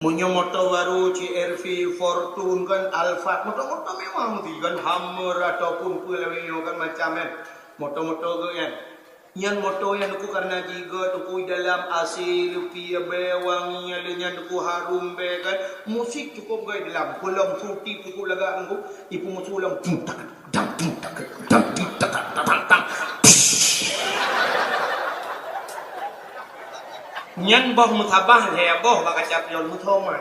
Punya motor baru CR-V, Fortune kan, Alphard, motor-motor mewah mesti kan, Hummer ataupun pelawin kan macam kan, motor-motor tu kan. Yang motor yang aku karena juga tuku dalam asil piye wangi adanya tuku harum be kan, musik cukup gay dalam, belum suti tuku laga aku, ibu musulam ting tak dang ting tak dang ting tak dang dang. Nyan boh mutabah ya boh baka cap yon mutoma.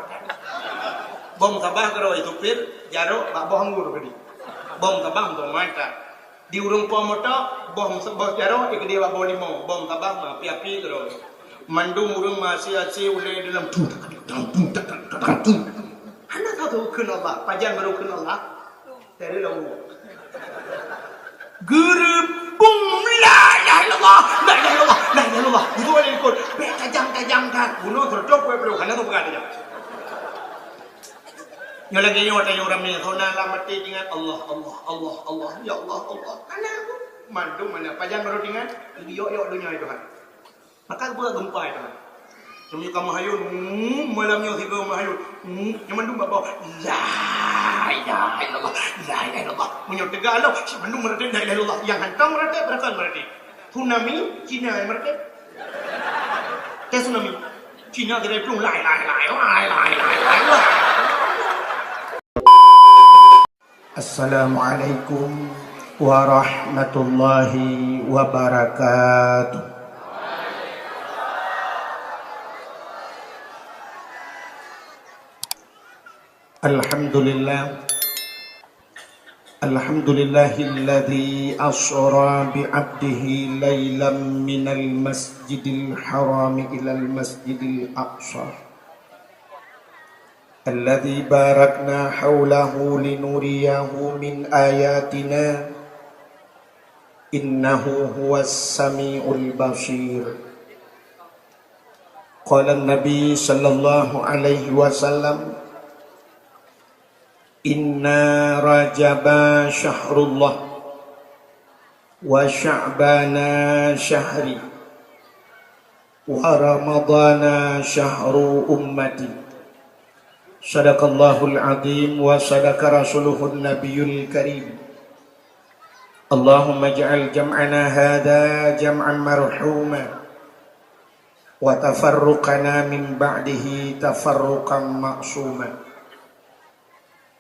Boh mutabah karo itu pir jaro bak boh ngur kadi. Boh mutabah to mata. Di urung po moto boh musabah jaro ik dia bak boh limo. Boh mutabah ma piapi karo. Mandung urung masih aci ule dalam tung tak tung. Hana tahu kenal Allah, pajan baru kenal Allah. Dari lawu. Gerbung la ilaha illallah, la ilaha illallah, la ilaha illallah. Itu ada ikut. Tajam kan. Bunuh terjok kue perlu karena tu bukan dia. Yang lagi ni orang orang ni thona la mati dengan Allah. Ya Allah. Mana aku? Mandu mana? Pajang baru dengan yo dunia itu kan. Maka buat gempa itu kan. Demi kamu hayun, malamnya tiga mahayun. Yang mandu bawa la ilaha illallah, la ilaha illallah. Punya tegalo, si mandu mereka la ilaha illallah. Yang hantam mereka berkan mereka. Tsunami Cina mereka. Tsunami Cina kira itu la ilaha illallah. Assalamualaikum warahmatullahi wabarakatuh. Alhamdulillahilladzi asra bi'abdihi laylan minal masjidil harami ilal masjidil aqsa alladzi barakna hawlahu linuriyahu min ayatina innahu huwas sami'ul basir. Qala an-nabi sallallahu alaihi wasallam, inna rajaba syahrullah wa sya'bana syahri wa ramadana syahru ummati. Sadaqallahul azim wa sadaqa rasuluhun nabiyul karim. Allahumma ja'al jam'ana hadha jam'an marhuma wa tafarruqana min ba'dihi tafarruqan ma'suma.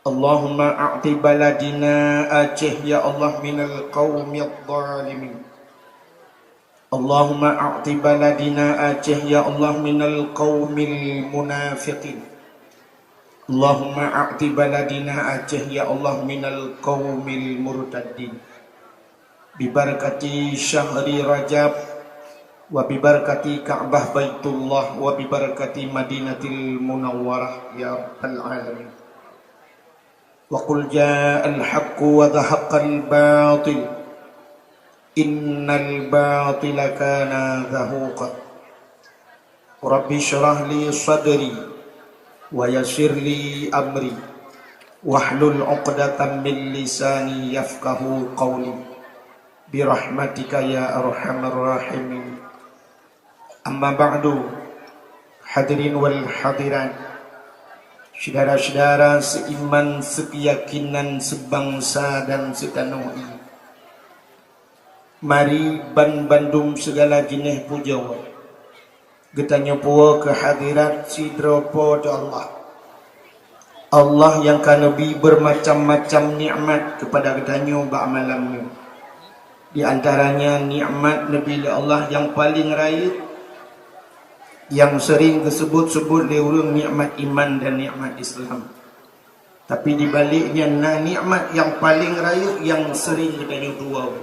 Allahumma a'ti baladina Aceh ya Allah minal qawmi adh-dhalimin. Allahumma a'ti baladina Aceh ya Allah minal qawmil munafiqin. Allahumma a'ti baladina Aceh ya Allah minal qawmil murtaddin. Bibarakati syahri Rajab wa bibarakati Ka'bah Baitullah wa bibarakati Madinatil Munawwarah ya rabbal alamin. وَقُلْ جَاءَ الْحَقُّ وَذَهَقَ الْبَاطِلُ إِنَّ الْبَاطِلَ كَانَ زَهُوقًا. رَبِّ اشْرَحْ لِي صَدْرِي وَيَسِّرْ لِي أَمْرِي وَاحْلُلْ عُقْدَةً مِّن لِّسَانِي يَفْقَهُوا قَوْلِي بِرَحْمَتِكَ يَا أَرْحَمَ الرَّاحِمِينَ. أَمَّا بَعْدُ. Hadirin wal hadirat, saudara-saudara seiman, sekeyakinan, sebangsa dan setanah ini, mari Bandung segala jenis pujawa getanya puwa kehadirat sidropo Allah. Allah yang kanabi bermacam-macam nikmat kepada getanya bak malamnya. Di antaranya nikmat Nabi Allah yang paling raya, yang sering disebut-sebut oleh orang nikmat iman dan nikmat Islam. Tapi di baliknya nikmat yang paling raya yang sering ditanya dua,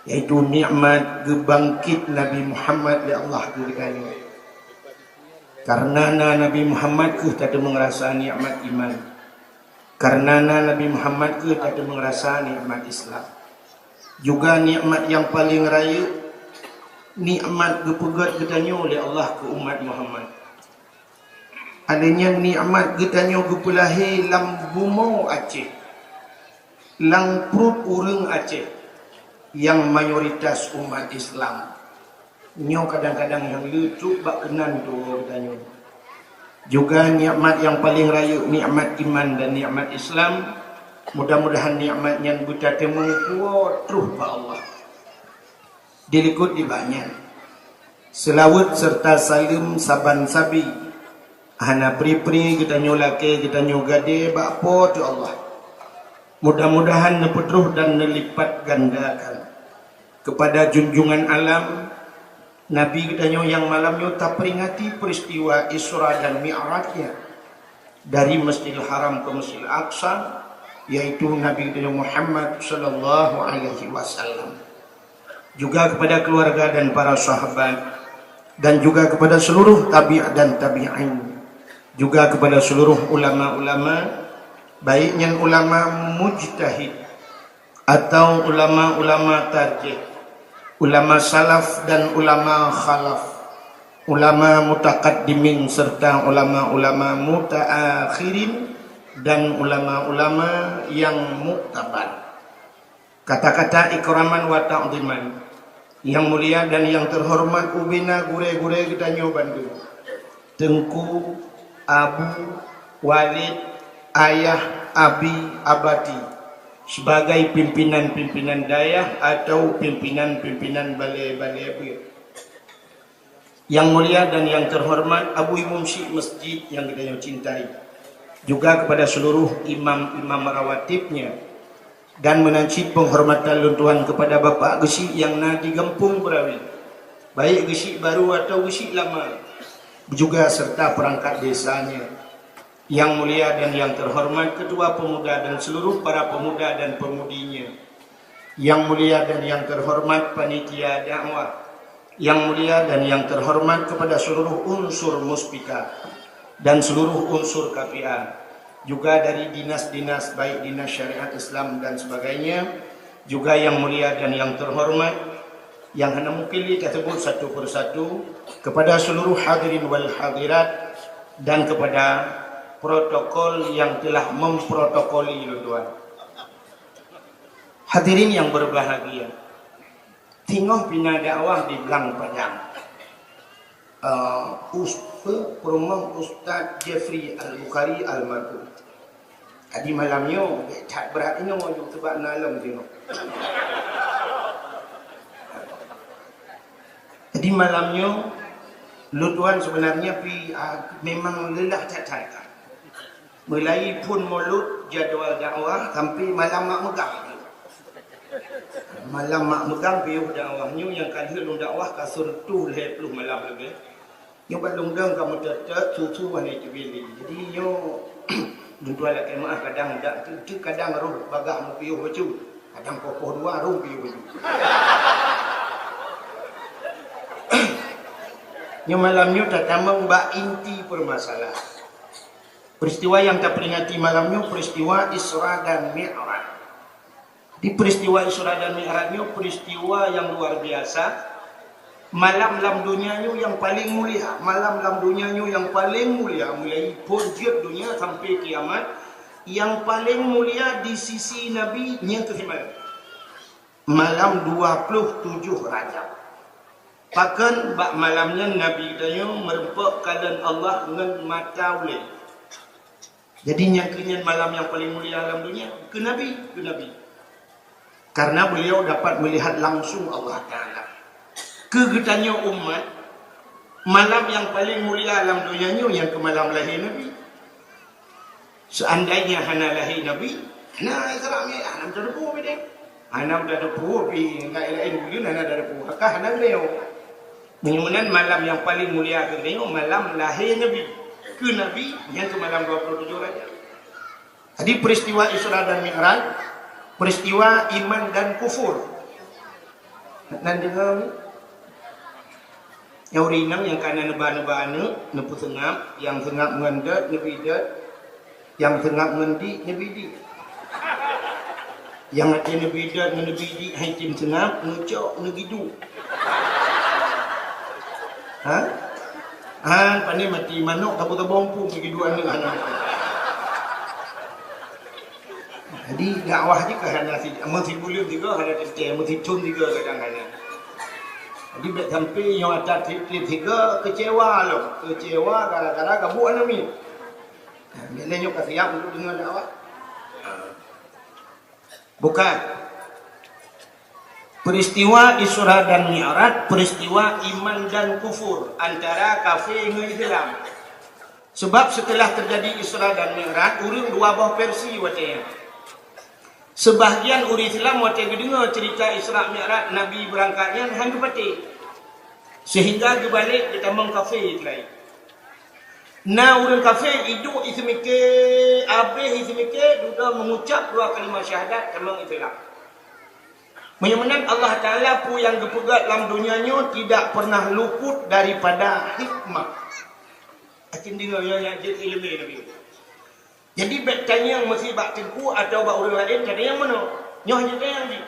yaitu nikmat gebangkit Nabi Muhammad oleh Allah kepadanya. Karena Nabi Muhammad ke tak ada mengerasa nikmat iman. Karena Nabi Muhammad ke tak ada mengerasa nikmat Islam. Juga nikmat yang paling raya, nikmat gepegat getanya oleh Allah ke umat Muhammad. Adanya nikmat getanya gepelahi lam bumau Aceh, lang perut urang Aceh yang mayoritas umat Islam. Nyo kadang-kadang yang lucu bak kenan tu getanya. Juga nikmat yang paling raya, nikmat iman dan nikmat Islam. Mudah-mudahan nikmat yang kita temu kuat terus ba Allah. Dilikut di banyak. Selawat serta salim saban sabi. Hana pri-pri kita nyolake, kita nyogade bakpo tu Allah. Mudah-mudahan nepetruh dan nelipat gandakan kepada junjungan alam Nabi kita yang malamnya tak peringati peristiwa Isra dan Mi'rajnya dari Masjidil Haram ke Masjidil Aqsa, yaitu Nabi kita Muhammad sallallahu alaihi wasallam. Juga kepada keluarga dan para sahabat, dan juga kepada seluruh tabi' dan tabi'in, juga kepada seluruh ulama-ulama, baiknya ulama mujtahid atau ulama-ulama tarjih, ulama salaf dan ulama khalaf, ulama mutaqaddimin serta ulama-ulama mutaakhirin, dan ulama-ulama yang muktabar. Kata-kata ikraman wa ta'ziman yang mulia dan yang terhormat ubina gure-gure kita nyobandu Tengku Abu Walid Ayah Abi Abadi sebagai pimpinan-pimpinan dayah atau pimpinan-pimpinan balai-balai yang mulia dan yang terhormat Abu Mumsi Masjid yang kita cintai, juga kepada seluruh imam-imam rawatibnya, dan menancip penghormatan luntuhan kepada Bapak Gesi yang nak digempung perawi, baik Gesi baru atau Gesi lama, juga serta perangkat desanya yang mulia dan yang terhormat ketua pemuda dan seluruh para pemuda dan pemudinya, yang mulia dan yang terhormat panitia dakwah, yang mulia dan yang terhormat kepada seluruh unsur muspika dan seluruh unsur KPA, juga dari dinas-dinas baik dinas syariat Islam dan sebagainya, juga yang mulia dan yang terhormat yang hendak mungkin kita sebut satu persatu, kepada seluruh hadirin wal hadirat, dan kepada protokol yang telah memprotokoli tuan. Hadirin yang berbahagia, tinggal bina dakwah di Belang Padang. Ustaz Jeffrey Al-Bukhari almarhum. Tadi malamnya tak berat ini mau sebab nalam tengok. Tadi malamnya lu tuan sebenarnya memang lelah tak. Mulai pun mulut jadual dakwah sampai malam mak megang. Malam mak megang biuh dakwahnya yang kali lu dakwah kasur tu lepluh malam lagi. Yang balung dang kamu tetap susu wanita itu beli. Jadi yo tentu ada kemah kadang tak tu kadang roh bagah mu piuh baju. Kadang kokoh dua roh piuh baju. Yang malamnya tak tambah mbak inti permasalahan. Peristiwa yang tak peringati malamnya peristiwa Isra dan Mi'raj. Di peristiwa Isra dan Mi'rajnya peristiwa yang luar biasa. Malam dalam dunianya yang paling mulia, malam dalam dunianya yang paling mulia, mulai punjat dunia sampai kiamat, yang paling mulia di sisi Nabi yang kesimpulan malam 27 Rajab. Bahkan bak malamnya Nabi tanya merempak keadaan Allah dengan mata ulil. Jadi yang kenyan malam yang paling mulia dalam dunia ke Nabi. Karena beliau dapat melihat langsung Allah Ta'ala. Kegetanya umat, malam yang paling mulia dalam dunia yang ke malam lahir Nabi. Seandainya hana lahir Nabi, hana Isra'nya, hana tak ada puh bidang. Hana tak ada puh, enggak lain begini, hana tak ada puh. Maka hana beliau. Kemudian malam yang paling mulia ke beliau, malam lahir Nabi. Ke Nabi yang ke malam 27 Rajab. Jadi peristiwa Isra dan Mi'raj, peristiwa iman dan kufur. Nanti dengar yang rinang yang kanan neba-nebana nepu tengap, yang tengap mengendat nebidat, yang tengap mengendi nebidi, yang ada nebidat nebidi haitim tengap ngecok negidu. Pandai mati manuk tak bompung begitu anak. Jadi dakwah je ke hana si amal si bulim juga hana tete amal si tun juga kadang-kadang. Jadi bet sampai yang ada tiga kecewa loh. Kecewa gara-gara kabut ni. Bila nyok kasih yang untuk dengar dakwah. Bukan. Peristiwa Isra dan Mi'raj, peristiwa iman dan kufur antara kafir dengan Islam. Sebab setelah terjadi Isra dan Mi'raj, urang dua buah versi watanya. Sebahagian orang Islam watanya dengar cerita Isra Mi'raj, Nabi berangkatnya hang kepati. Sehingga dibalik kita mengkafir itu lain. Nah, orang kafir hidup isi mikir, habis isi mikir, sudah mengucap dua kalimah syahadat tentang Islam. Menyamanan Allah Ta'ala pun yang kepegat dalam dunianya tidak pernah luput daripada hikmah. Akin dengar yang jadi ilmu Nabi. Jadi bertanya yang mesti bak tengku atau bak orang lain, ada yang mana? Nyoh jadi yang ni.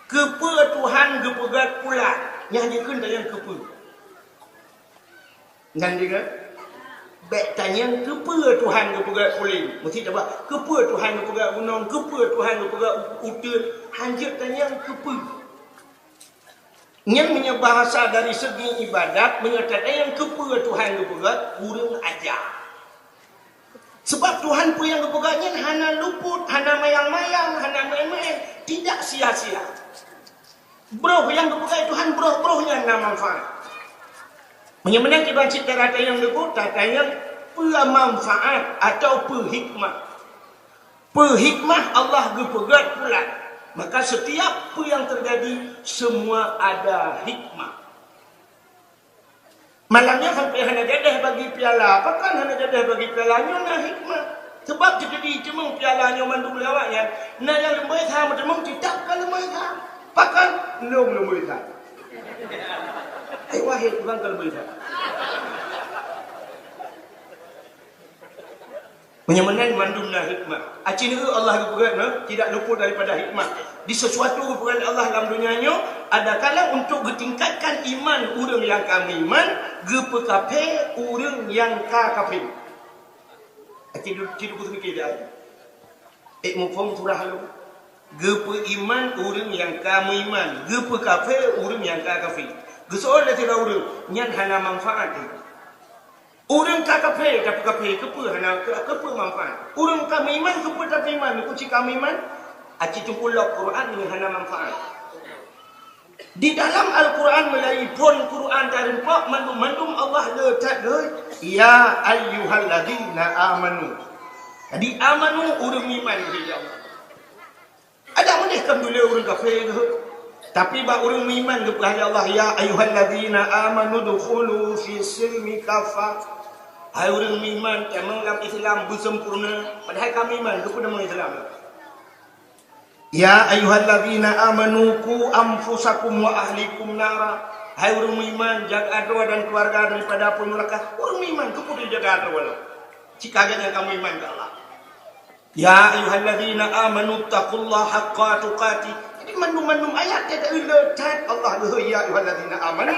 Kepa Tuhan kepegat pula. Yang dia kena yang kepa. Ngan dengar? Bertanya kepa Tuhan kepegat kuling. Mesti tak buat. Kepa Tuhan kepegat gunung. Kepa Tuhan kepegat utun. Hanjir tanya kepa. Yang punya bahasa dari segi ibadat menyatakan yang kepa Tuhan kepegat kurang ajar. Sebab Tuhan pun yang kepegatnya hana luput, hana mayang-mayang, hana main-main, tidak sia-sia. Bro yang kepegat Tuhan bro-brohnya nak manfaat. Menyamanan kita cipta kata yang lebut, kata yang manfaat atau perhikmah. Perhikmah Allah kepegat pula. Maka setiap apa yang terjadi semua ada hikmah. Malamnya sampai hana jadah bagi piala. Apakah hana jadah bagi pialanya? Nah hikmah. Sebab jadi cemung pialanya mandu melawaknya. Nah yang lembai sama cemung tidak kan lembai sama. Pakan belum lembai sama. Wahid bukan kalau lembai sama. Menyamanan mandumna hikmah. Acin Allah berkata tidak luput daripada hikmah. Di sesuatu keperluan Allah dalam dunianya ada kala untuk ditingkatkan iman orang yang kami iman, gepekape orang yang kafir. Acin tidak berfikir dia. Mufhum surah lu. Gepe iman orang yang kami iman, gepekape orang yang kafir. Gesoal tidak orang yang hana manfaat. Orang kafir tapi kafir kepa manfaat. Orang kami iman kepa tapi iman. Kunci kami iman aci tumpulak Quran dengan hana manfaat. Di dalam Al-Quran melalui pun Quran dari empat mandum Allah letak ya ayyuhalladzina amanu. Jadi amanu orang iman kepada Allah. Ada mana kan dulu orang kafir ke? Tapi bak orang iman kepada Allah ya ayyuhalladzina amanu dukhulu fi silmi kafah. Hai orang iman yang menganggap Islam bersempurna, padahal kami iman kepada Islam. Ya ayyuhalladzina amanu qu anfusakum wa ahlikum nara. Hai orang iman jaga doa dan keluarga daripada api neraka. Orang iman kepada jaga doa. Jika yang kamu iman ke Allah. Ya ayyuhalladzina amanu taqullaha haqqa tuqatih. Jadi mandum ayat tidak letak Allah ya ayyuhalladzina amanu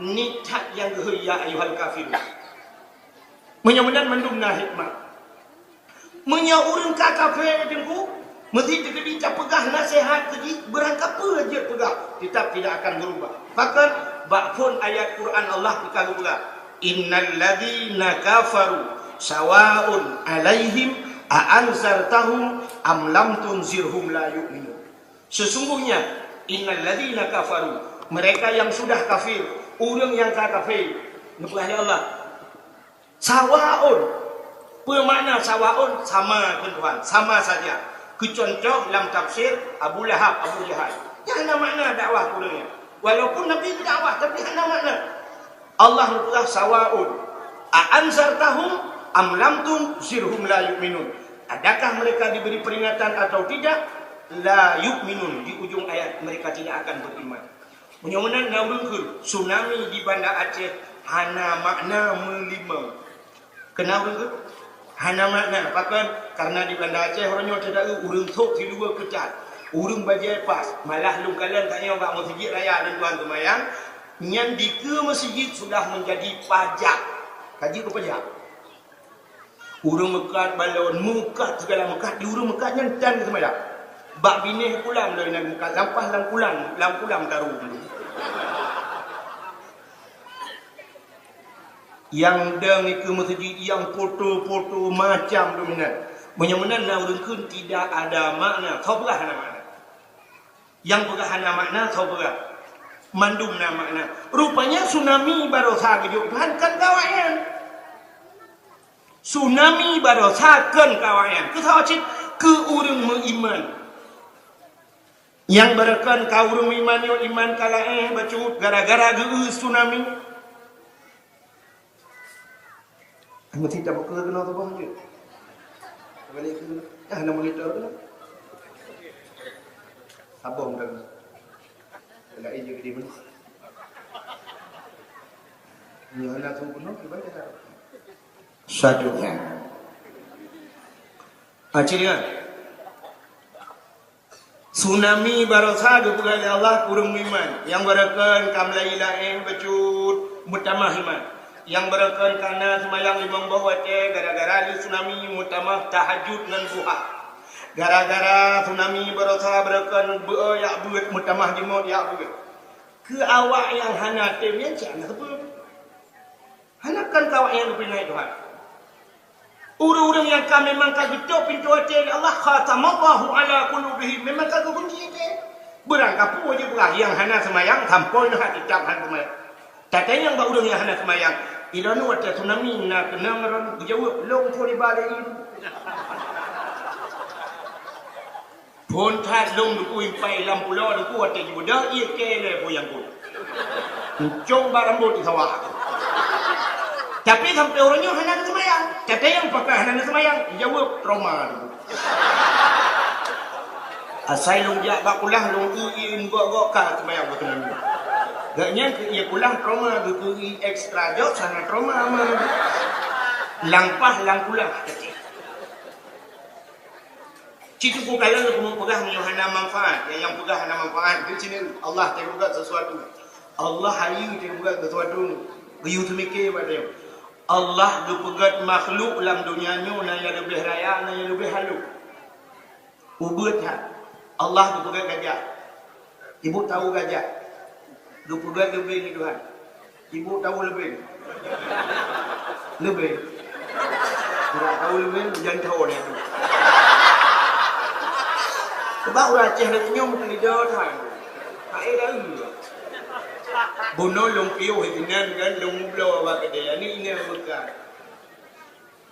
ni tak yang ya ayyuhal kafirun. Menyamanan mandumna hikmah. Menyaurin kafir dengku, mesti terjadi tak pegah nasihat tadi berangkat apa aja pegah, tetap tidak akan berubah. Bahkan bakpun ayat Quran Allah kita berubah. Innal ladzina kafaru sawaun alaihim a'anzartahum am lam tunzirhum la yu'minun. Sesungguhnya innal ladzina kafaru, mereka yang sudah kafir, orang yang kafir, kepada Allah. Sawaun, bermakna sawaun sama tuan, sama saja. Kecontoh dalam tafsir Abu Lahab, Abu Jahal. Yang ada makna dakwah kurangnya. Walaupun Nabi dakwah, tapi ada makna. Allah berkata sawaun. A'anzartahum am lam tunzirhum la yu'minun. Adakah mereka diberi peringatan atau tidak? La yu'minun. Di ujung ayat mereka tidak akan beriman. Menyamanan naurungkul tsunami di Banda Aceh hana makna melimau. Kenapa tu? Hana makna. Bahkan karena di Banda Aceh orangnya tidak urung tok di luar kecat. Urung bajai pas. Malah lu kalian tanya bak masjid raya dan tuan tumayang. Yang di ke masjid sudah menjadi pajak. Kaji ke pajak? Urung mekat balon, mekat segala mekat. Di urung mekat nyantan ke semayang. Bak binih pulang dari nak mekat. Lampah lam pulang taruh. Yang deng ke masjid yang foto-foto macam dominan. Menyamanan urang tidak ada makna. Tahu berah makna. Yang berah makna tahu berah. Mandum makna. Rupanya tsunami barosa gejuk Tuhan kan kawayan. Tsunami barosa kan kawayan. Ku tahu cik ke urang mengiman. Yang berakan kau urang iman yo iman kala bacut gara-gara geus tsunami. Anu tidak bakal kena tu bang je. Balik ke nak monitor ke? Sabong dah. Enggak ini gede pun. Ni anak tu pun ke baca tak? Sadunya. Akhirnya tsunami barosa kepada Allah kurang iman. Yang berakan kamlailah bacut mutamah iman. Yang berakan karena semayang limang bawah gara-gara di tsunami mutamah tahajud dan duha. Gara-gara tsunami barosa berakan ya buat mutamah jemut ya buat. Ke awak yang hana temnya jangan sebut. Hanakan kawak yang lebih naik Tuhan. Urang-urang yang kami memang kagetok pintu hati Allah khatamallahu ala qulubihim memang kagak kunci je. Berangkap aja belah yang hana semayang tampol nak kecap han semayang. Tatanya yang ba urang yang hana semayang. Ilanu wata tsunami nak kena ngaran jawab long tu di balik ini. Pon that long du kuin pai lampu lo du ku wata juda ia kele boyang ku. Cong barambut di sawah. Tapi sampai orangnya hana semayang. Kata yang pakai hana semayang, jawab trauma dulu. Asai long jak bakulah long iin gok ka semayang betul ni. Gaknya ia kulah trauma tu ekstra jauh sana trauma mah. Langpah langkulah. Citu ku kalian lu pegang hana manfaat, yang pegang hana manfaat di sini Allah terbuka sesuatu. Allah hayu terbuka sesuatu. Biu tu mikir pada dia. Allah berpegat makhluk dalam dunia ni yang lebih raya, yang lebih halus. Ubud ha. Allah berpegat gajah. Ibu tahu gajah. Berpegat lebih ni Tuhan. Ibu tahu lebih. Lebih. Tidak tahu lebih jangan tahu ni. Sebab orang Aceh nak nyom lidah Tuhan. Tak ada lagi. Bono long piu hinan kan long blow apa kedai ni ini bukan.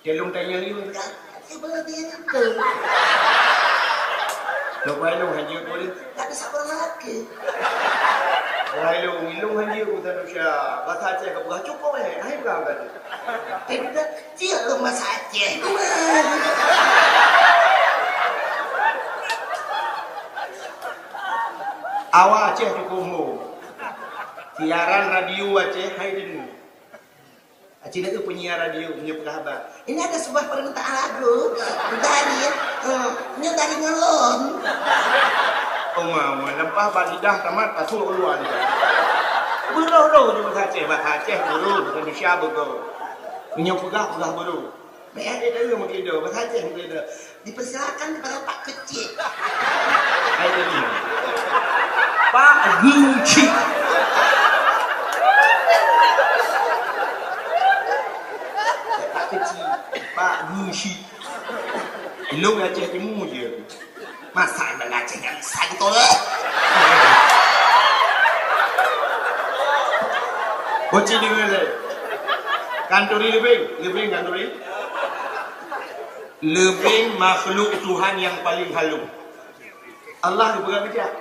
Dia long tanya ni bukan. Siapa dia ke? Lepas long haji ko ni tak sabar lagi. Wahai long haji ko tak usah. Bahasa Aceh ke bukan cukup hai bukan kan. Tidak dia bahasa Aceh. Awak Aceh cukup mu. Siaran radio Aceh hai dulu. Aceh itu penyiar radio, punya pengabar. Ini ada sebuah permintaan lagu dari ngelon. Oh mama, lepas badidah tamat pasal keluar ni. Buru di bahasa Aceh buru, bukan Indonesia buru. Punya pegah buru. Biar dia dulu mungkin dia bahasa Aceh mungkin dia. Dipersilakan kepada Pak Kecil. Hai dulu. Pak Gucci. Pak Gucci. Ilung Aceh Timur je. Masa nak Aceh yang besar gitu lah. Bocci dengar saya. Kanturi lebih kanturi. Lebih makhluk Tuhan yang paling halus. Allah berpegang bijak.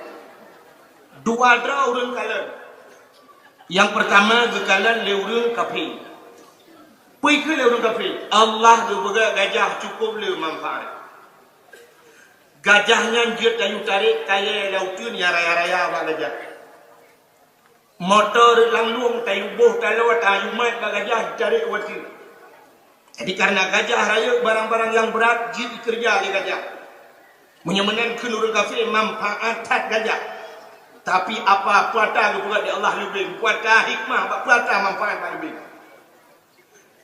Dua dra urang kalian. Yang pertama gekalan le urang kafir. Pui ke le urang kafir. Allah berpegang gajah cukup le manfaat. Gajahnya dia kayu tarik kaya lautun ya raya-raya ba gajah. Motor langlung kayu boh kalau tayu mat ba gajah tarik wati. Jadi karena gajah raya barang-barang yang berat jid kerja di gajah. Menyamanan ke urang kafir manfaat gajah. Tapi apa kuasa kepada Allah lebih kuasa hikmah kuasa manfaat lebih.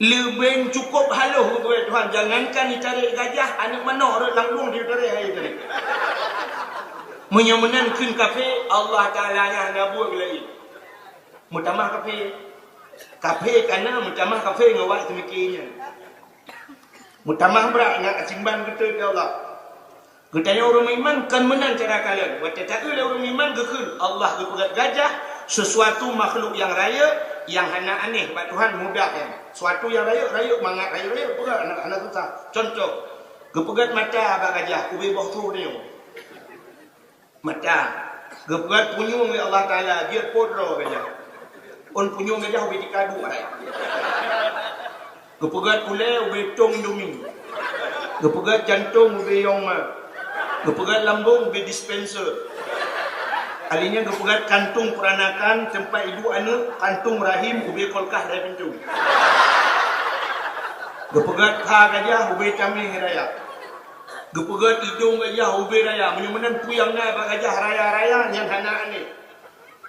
Lebih cukup halus kepada Tuhan. Jangankan dicari gajah anak mana orang langlung dia tarik air tarik. Menyamanan kun kafe Allah Taala yang nak buat lagi. Mutamah kafe Kafe kana mutamah kafe ngawak semikinya. Mutamah berat nak simban kita ya Allah. Katanya orang iman kan menang cara kalian. Waktu tak ada orang iman gekun. Allah gepegat gajah sesuatu makhluk yang raya yang anak aneh bak Tuhan mudah kan. Suatu yang raya mangat raya pegat anak-anak susah. Contoh, gepegat mata bak gajah ubi boh tu dia. Mata gepegat punyung oleh Allah Taala dia podro gajah. On punyung gajah ubi dikadu ai. Gepegat ule ubi tong dumi. Gepegat jantung ubi yongma. Gepegat lambung ubi dispenser. Alinya gepegat kantung peranakan tempat ibu anak, kantung rahim ubi kolkah dari pintu. Gepegat ha gajah ubi camih raya. Gepegat hidung gajah ubi raya. Menyumenan puyang na bak gajah raya-raya yang hana ni.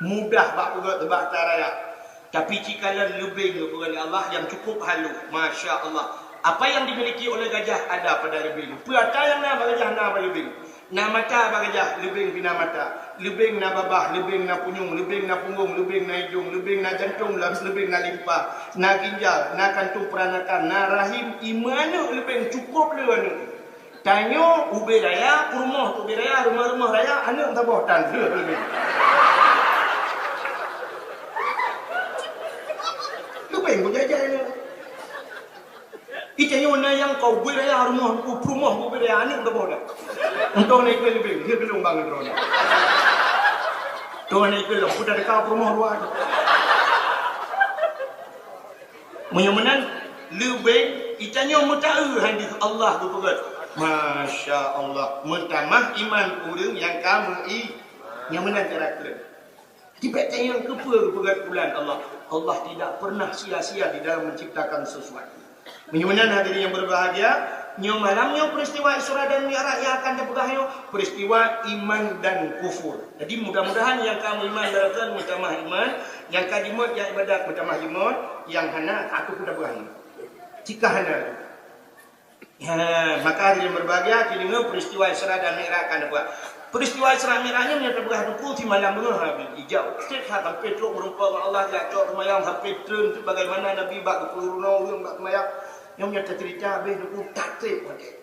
Mudah bak pegat bak raya. Tapi cikalan lebih kepada Allah yang cukup halu. Masya Allah. Apa yang dimiliki oleh gajah ada pada lebih. Apa yang na gajah na lebih. Na mata gajah lebih bina mata. Lebih na babah, lebih na punyung, lebih na punggung, lebih na hidung, lebih na jantung, lebih na limpa, na ginjal, na kantung peranakan, na rahim, imanu lebih cukup lebih. Tanyo ubi raya, rumah ubi raya, rumah-rumah raya, anak tak boh tan lebih. Lebih berjaya ni. Ikannya mana yang kau ubi raya, rumah ubi raya, anak tak boh dah. Untuk naik lebih, dia belum bangun drone. Tuhan naik belum, sudah dekat rumah luar. Menyumenan lebih, ikannya muta'u hadis Allah berpegat. Masya Allah, mentamah iman orang yang kamu yang menang cara kalian. Tiba-tiba yang kepegat bulan Allah. Allah tidak pernah sia-sia di dalam menciptakan sesuatu. Menyumenan hadirin yang berbahagia, nyo malamnya peristiwa Isra dan Mi'raj yang akan dipegahnya peristiwa iman dan kufur. Jadi mudah-mudahan yang kamu iman dan mutamah iman, yang kadimot yang ibadat mutamah iman, yang hana aku sudah berani. Jika hana ya, maka hadirin berbahagia kini peristiwa Isra dan Mi'raj akan dibuat. Peristiwa Isra Mi'rajnya yang terberah duku di malam benar habis hijau. Setiap sampai teruk merupakan Allah jatuh kemayang sampai turun bagaimana Nabi bak kepuluh orang bak kemayang. Yang nyata cerita habis duku tak trip okey.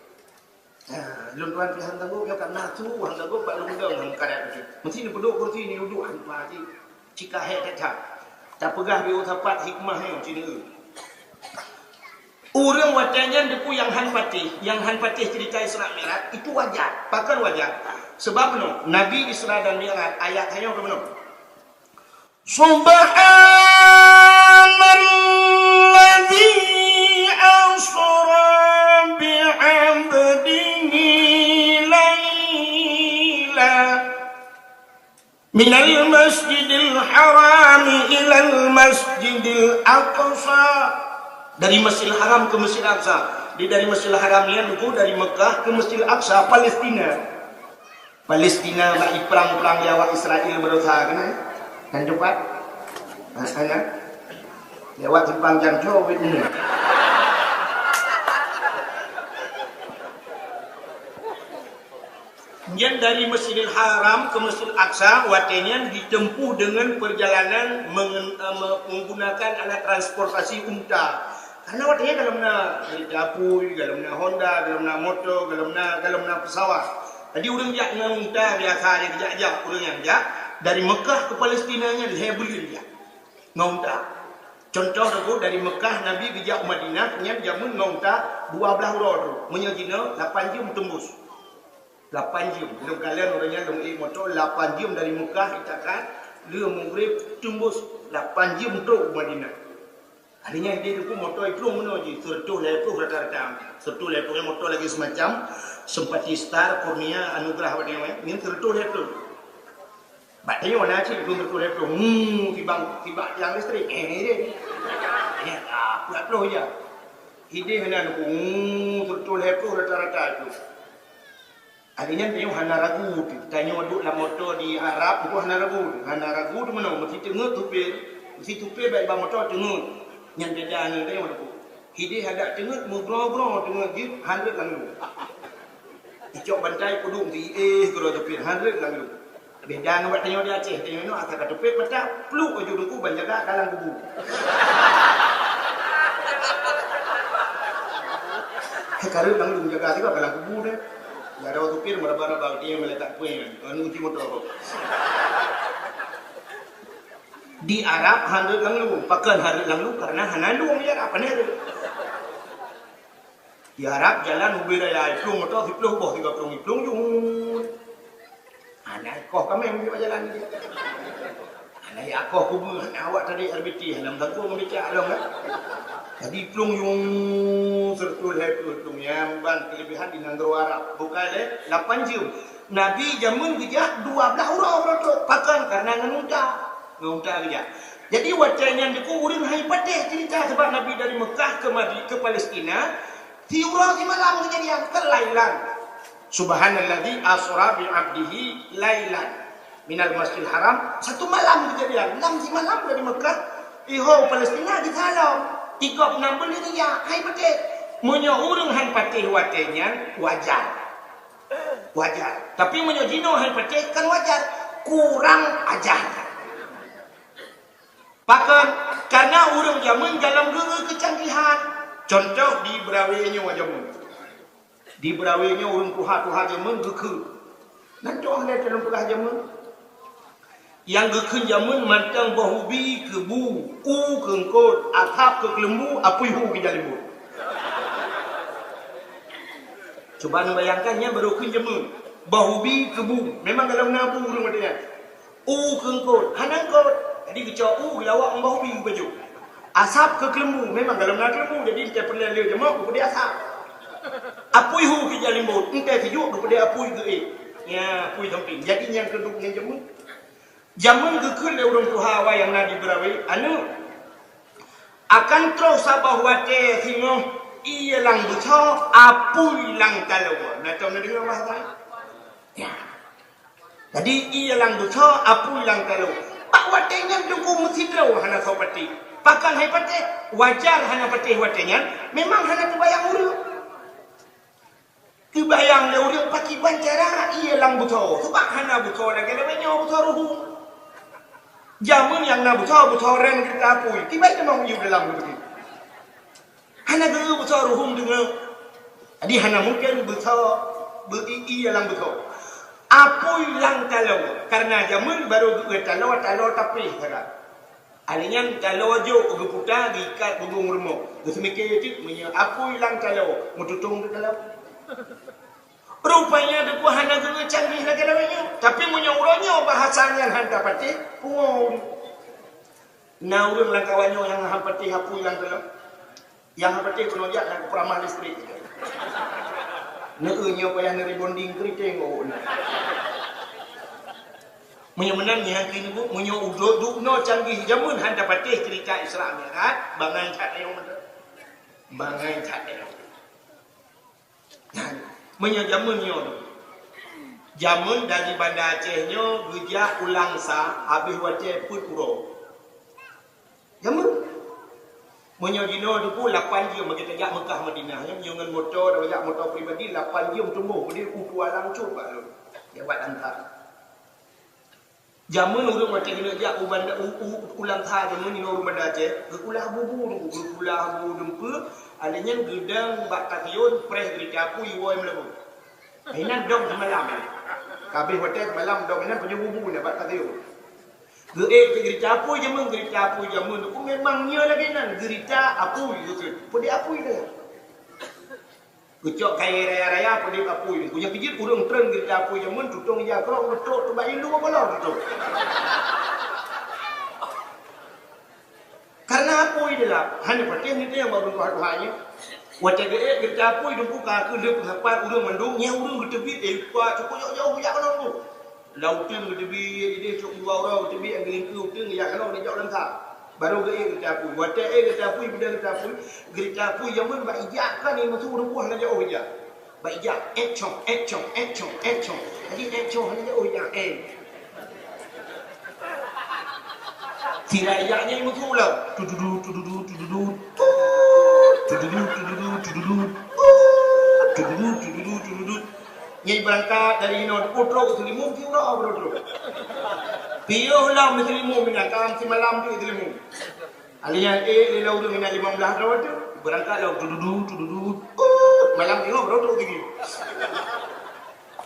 Belum tuan pilihan tangguh yang kat natu hang tangguh pak lundang hang kadat tu. Mesti ni duduk kursi ni duduk hang pati. Cika hek tak. Tak pegah bi utapat hikmahnya macam ni. Orang watanya deku yang han patih cerita Isra Mi'raj itu wajar, bahkan wajar. Sebab no, Nabi Isra dan Mi'raj ayat hanya ke mana? Subhanalladzi asra bi'abdihi layla minal masjidil haram ilal masjidil aqsa. Dari Masjidil Haram ke Masjidil Aqsa. Dari Masjidil Haram ni dulu dari Mekah ke Masjidil Aqsa, Palestina. Palestina bagi perang-perang Jawa Israel berusaha kan? Dan cepat. Anak. Jawa Jepang jantung ini. Kemudian dari Masjidil Haram ke Masjidil Aqsa, watenya ditempuh dengan perjalanan menggunakan alat transportasi unta. Karena watenya kalau nak kereta api, kalau nak Honda, kalau nak motor, kalau nak pesawat. Jadi orang jak dengan unta biasa dia jak orang yang jak dari Mekah ke Palestina nya dia beli dia. Ngonta. Contoh tu dari Mekah Nabi bijak Madinah nya jamun ngonta 12 roda. Menyajina 8 jam tembus. 8 jam. Belum kalian orangnya dong motor 8 jam dari Mekah itakan dia maghrib tembus 8 jam untuk Madinah. Hanya dia tu motor itu menuju sertuh lepuh rata-rata. Sertuh lepuhnya motor lagi semacam sempati star kurnia anugerah apa dia ni sertuh lepuh. Batanya mana sih tu sertuh lepuh? Tiba yang listrik. Dia. Ya, pula peluh je. Ide hanya tu sertuh lepuh rata-rata itu. Adanya dia hana ragu. Tanya duduk dalam motor di Arab itu hana ragu. Hana ragu tu mana? Mesti tengok tupir. Mesti tupir baik bang motor tengok. Yang jadian dia mana tu? Hidi hadap tengok mugrong-grong tengok jeep 100 lalu. Icok bantai pudung di kalau tupir 100 lalu. Beda dengan buat tanya dia Aceh. Tanya ni akan tupir macam peluk baju dengku banjaga dalam kubu. sekarang lang jaga sih kalau kubu deh. Gak ada waktu pir marah-marah dia meletak kue. Anu uji motor. Di Arab handuk lang lu, pakan hari lang lu karena hanandung ya apa nih? Di Arab jalan ubir ya iplung motor iplung boh tiga iplung jung. Anak kau kami yang di jalan dia. Anak ya kau kubu, awak tadi RBT dalam tangku membaca alam kan? Jadi iplung jung sertul iplung yang ban kelebihan di negara Arab bukan le 8 jam. Nabi jamun gejak 12 orang tu pakan karena ngenunta. Ngomong dia. Jadi wacanya itu urin hai patih cerita sebab Nabi dari Mekah ke Palestina, tiura di malam kejadian kelailan. Subhanalladzi asra bi 'abdihi lailan minal masjidil haram, satu malam kejadian. 6 malam dari Mekah iho Palestina di salam. 36 bulan dia hai patih. Munyo urang hai patih watenya wajar. Wajar. Tapi munyo dino hai patih kan wajar. Kurang ajar. Bahkan karena urang zaman dalam gege kecanggihan. Contoh di berawenya wajamun. Di berawenya urang tuha zaman gege. Nanti orang dalam tuha zaman. Yang gege zaman mantang bahubi kebu, kengkot, atap ke lembu, apuihu ke jalimbu. Coba bayangkannya baru ke zaman. Bahubi kebu. Memang dalam nabu urang matanya. Kengkot, hanangkot. Jadi kecau lawak membau bi baju. Asap ke kelembu, memang dalam nak kelembu jadi kita pernah lihat jemaah kepada asap. Apui hu ke jalimbo, engkau sejuk kepada apui ke ya apui samping. Jadi yang keduknya jamun gekul le urang tuha wa yang nadi berawai anu akan terus sabah wate singo iya lang buco apui lang kalawa. Nah tahu nak dengar bahasa? Ya. Jadi iya lang buco apui lang kalawa. Pak watenya dukung mutidro hana sopati. Pakan hai pate wajar hana pate watenya memang hana terbayang urang. Kebayang le urang paki bancara iya lang buto. Sebab hana buto lagi namanya buto ruhum. Jamun yang na buto ren kita pui. Tiba je mau yu dalam begitu. Hana ge buto ruhum dengar. Jadi hana mungkin buto iya lang buto. Apoi lang talau karena jamun baru talau tapi kira alinya talau jo geputa di kat bubung rumah gesmike itu punya apoi lang talau mututung talau rupanya depu hana gege canggih lagi namanya tapi punya uronyo bahasanya handa pati pungo na urang lang kawanyo yang hampati apoi lang talau yang hampati kuno jak nak peramah listrik neunya payah neri bonding keriting oh. Menyemenang yang kini bu, menyo uduk no canggih jamun handa patih cerita Isra Mi'raj, bangai tak ayo bangai tak ayo. Nah, menyo jamun dari Banda Acehnya gejak ulang sa habis wace put uro. Jamun menyo dino duku 8 jam kita jak Mekah Madinah yang dengan motor dah jak motor pribadi 8 jam tumbuh kemudian utu alang coba lu. Dia buat antar. Jamun urang macam ni jak ubanda ulang tha jamun ni urang Banda Aceh, gekulah bubu nunggu gekulah bu dempe alanya gedang bak takion preh gereja apu iwoi melebu. Ainan dong semalam. Kabeh hotel malam dong ainan punya bubu nak bak takion. Gereja apu jamun tu memang nya lagi nan gereja apu gitu. Podi apu dah. Gecok kaya raya-raya podi apu. Punya pijit urang tren gereja apu jamun tutong ya kalau betul tu bayi lu apa lah betul. Karena apu itulah hanya pakai ni yang baru Tuhan-Tuhannya. Wajah gereja apu itu buka ke dia pengapat urang mendung nya urang getebi cukup jauh-jauh ya kan tu. Lautin getebi dia cukup orang getebi angin ku tu ya kalau dia jauh lengkap. Baru gereja apu. Wajah gereja apu gereja apu yang mun ba ijak kan ni masuk urang buah jauh ijak. Ba ijak etchong. Jadi etchong hanya jauh ijak Tirainya itu lah. Tududu. Nyai berangkat dari Hino Putro ke Selimung Tiura bro. Piyo lah Selimung minakam si malam tu Selimung. Alian lela udah mina 15 tahun tu berangkat lah tududu. Walang tengok berotok gini.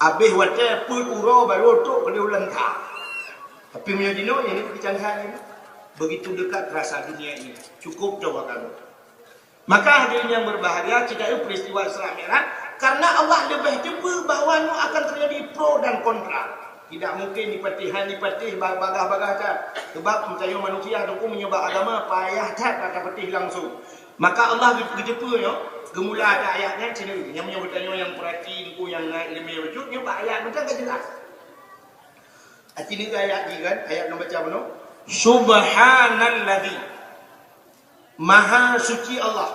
Habis wadah pun uro baru otok pada ulang tak. Tapi punya dino yang ini kecanggahan ini. Begitu dekat rasa dunia ini. Cukup coba kamu. Maka hadirin yang berbahagia, tidak ada peristiwa Isra Mi'raj karena Allah lebih jumpa bahawa akan terjadi pro dan kontra. Tidak mungkin dipatih bagah-bagah tak. Sebab percaya manusia itu menyebab agama payah tak kata petih langsung. Maka Allah berjumpa gemula ada ayatnya sini yang menyebutkan yang perhati itu yang naik ilmu wujud nyoba ayat macam tak jelas. Ini ayat ni kan ayat nombor berapa no? Subhanalladzi Maha suci Allah.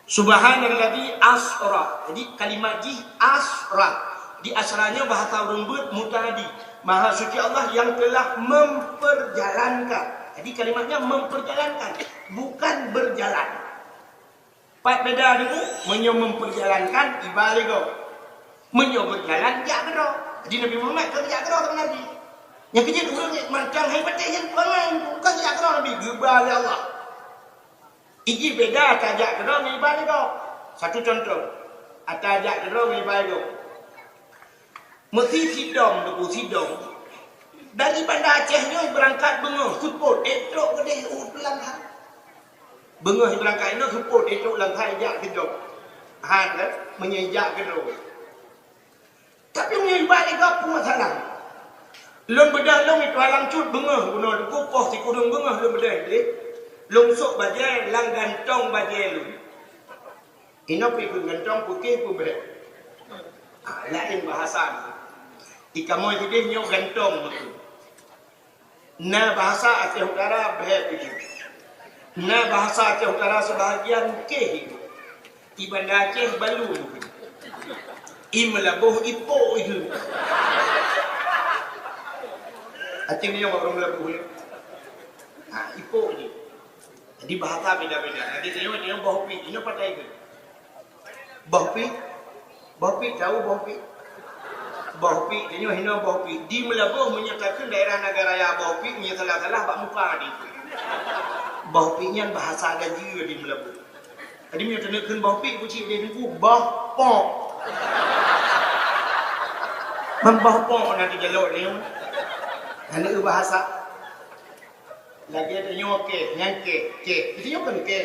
Subhanalladzi asra. Jadi kalimat ji asra. Di asranya bahasa lembut mutadi. Maha suci Allah yang telah memperjalankan. Jadi kalimatnya memperjalankan, bukan berjalan. Pak beda dulu, menyo memperjalankan ibalik kau. Menyo berjalan jak kero. Jadi Nabi Muhammad kan jak kero tak Nabi. Yang kecil orang macam hai patih yang pangan bukan jak kero Nabi gebal Allah. Iki beda tajak kero ngai ibalik kau. Satu contoh. Atajak kero ngai ibalik kau. Mesti sidong debu sidong. Dari Bandar Acehnya berangkat bengah support etrok kedai ulang hang. Bengah berangkat ini support etrok langkai jak kedok. Han kan menyejak kedok. Tapi menyebabkan apa masalah? Lom bedah lom itu alang cut bengah guna kukuh si kudung bengah lom bedah ni. Lom sok bajai lang gantong bajai lu. Ini pergi gantong putih pun bedah. Lain bahasa ni. Ikamoy jadi nyok gantong betul. Na bahasa Aceh Utara behep itu. Na bahasa Aceh Utara sebahagian keh itu. Ibanda Aceh balu itu. Imlabuh ipo itu. Aceh ni yang orang melabuh ni. Ipo ni. Jadi bahasa beda-beda. Jadi dia bohpi. Ini pakai itu. Bohpi. Bohpi tahu bohpi. Bohpi, dia hina bohpi. Di Melabuh menyatakan daerah negara ya bohpi punya salah-salah bak muka di. Bohpinya bahasa gaji di Melabuh. Tadi menyatakan bohpi kucing dia itu bohpok. Membohpok nanti jalur dia. Ini bahasa. Lagi ada nyoke, nyangke, ke. Itu nyoke ke.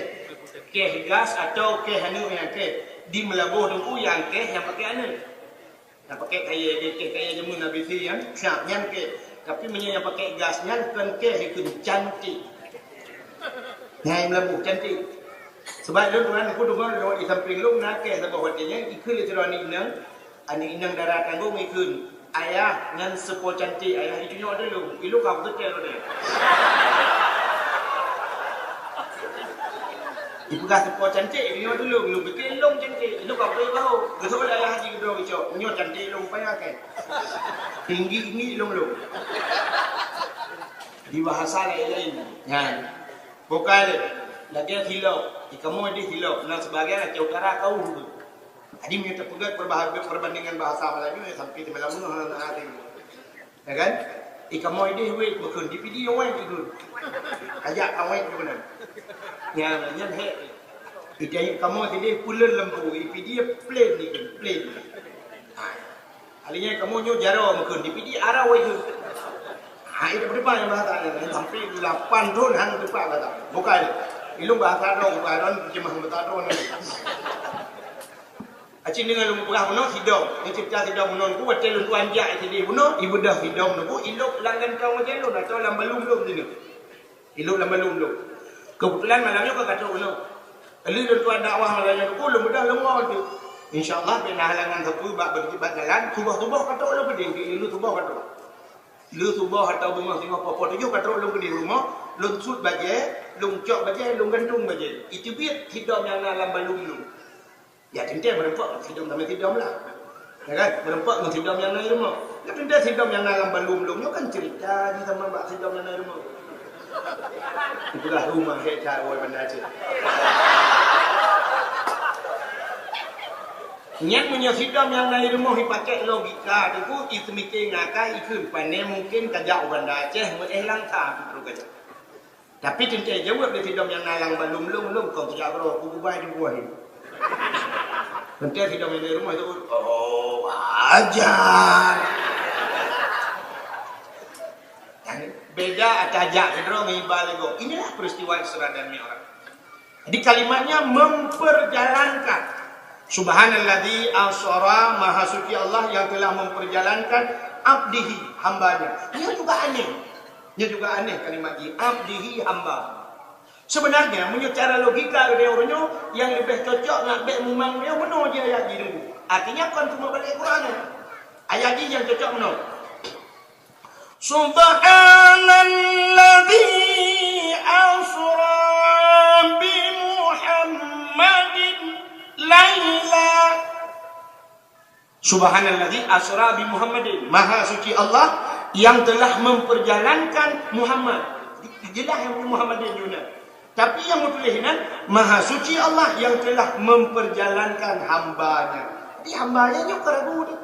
Ke gas atau ke hanu yang ke. Di Melabuh tu yang ke yang pakai anu. Yang pakai kaya jamun Nabi Sirian, siap yang ke. Tapi yang pakai gasnya kan ke itu cantik. Yang Melabuh cantik. Sebab lu tuan aku dengar di samping lu nak ke sebab wajahnya ikut literan ani inang darah tanggung ikut. Ayah ngan sepo cantik ayah itu nyo ada lu. Ilu kau betul dia. Ibu kata sepo cantik nyo dulu lu bikin long cantik. Ilu kau boleh tahu. Gesok ayah haji kedua bicara nyo cantik long payah ke. Tinggi ini long. Di bahasa lain. Kan. Bukan lagi hilau. Kamu ada hilau. Nah sebagian Aceh Utara kau. Adi punya terpegat perbandingan bahasa Melayu sampai di Melayu ada. Ya kan? Kamu ada wait bukan di video wait itu. Ajak awak ke mana? Yang he. Ijai kamu tadi pulen lembu, dia plain ni kan, plain. Alinya kamu nyo jaro bukan di video arah wait itu. Itu berapa yang bahasa sampai 8 tahun hang tu pak bahasa. Bukan. Ilung bahasa dong, bukan cuma bahasa dong. Acing dengan lu perah mono hidung, ni cipta hidung mono ku betul lu anjak itu mono ibu dah hidung nu ilok langgan kau macam lu atau lambalum lu sini. Ilok lambalum lu. Kebetulan malamnya kau kata mono. Kalau lu tuan dakwah malamnya ku lu mudah lu mau tu. Insyaallah bina halangan satu bab berkibat jalan, subah kata lu peding lu subah kata. Lu subah atau bunga singa popo tu kata lu ke di rumah, lu sud baje, lu cok baje, lu gantung baje. Itu biar hidung yang lambalum lu. Ya tentu merempak hidung sama hidung lah. Ya kan? Merempak dengan hidung yang naik rumah. Ya tentu hidung yang dalam balum-balumnya kan cerita di sama mbak hidung yang naik rumah. Itulah rumah hecat awal Bandar Aceh. Nyat punya hidung yang naik rumah dipakai logika itu itu mikir ngakai itu pandai mungkin kajak Bandar Aceh langkah itu kajak. Tapi tentu jawab dari hidung yang dalam balum-balum kau tidak berapa kububai di buah ini. Nanti tidak main di rumah itu, oh wajar. Beda atajak kedro ngibaligo. Inilah peristiwa Isra dan Mi'raj. Jadi kalimatnya memperjalankan. Subhanalladzi asra, maha suci Allah yang telah memperjalankan abdihi, hambanya. Ini juga aneh. Ini juga aneh kalimat ini, abdihi, hamba. Sebenarnya menurut cara logika dia orangnya yang lebih cocok nak bek memang dia benar dia ayat ini dulu. Artinya kan cuma balik Quran. Ayat ini yang cocok benar. Subhanalladzi asra bi Muhammadin laila. Subhanalladzi asra bi Muhammadin. Maha suci Allah yang telah memperjalankan Muhammad. Jelas yang Muhammadin Yunus. Tapi yang bertuliskan maha suci Allah yang telah memperjalankan hambanya. Jadi hambanya juga ragu ni.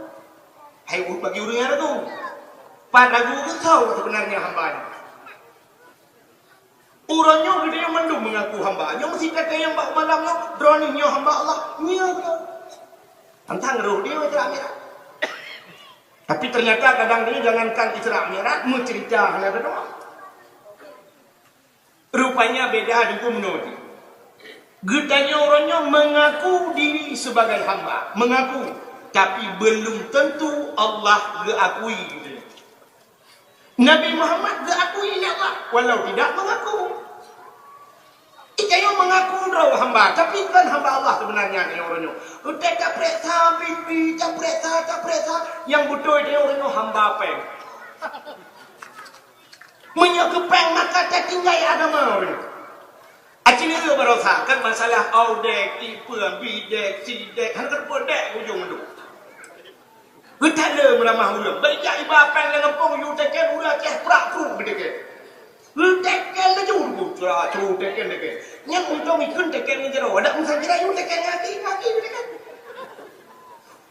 Hai bagi orang yang ragu. Pak ragu ke tahu sebenarnya hambanya. Orangnya gede yang mandum mengaku hambanya. Mesti kata yang bak malamnya droninya hamba Allah. Nia ke. Tentang roh dia Isra Mi'raj. Tapi ternyata kadang dia jangankan Isra Mi'raj mencerita hanya doang. Rupanya beda dengan menurut. Getanya orangnya mengaku diri sebagai hamba, mengaku, tapi belum tentu Allah diakui. Nabi Muhammad diakui Allah, walau tidak mengaku. Ikanya mengaku roh hamba, tapi kan hamba Allah sebenarnya ini orangnya. Udah capreta, bibi, capreta, yang betul dia orangnya hamba apa? Menyokepeng maka tak tinggal agama. Acini itu berosa kan masalah audek, tipe, bidek, sidek, hantar podek ujung itu. Kita ada meramah ulang. Baiknya ibu apa yang ngepong you teken ulah ceh prak-pru bedeke. Teken le juru curah teken deke. Nyang untuk mikun teken jero. Ada musang kira you teken ngaki bedeke.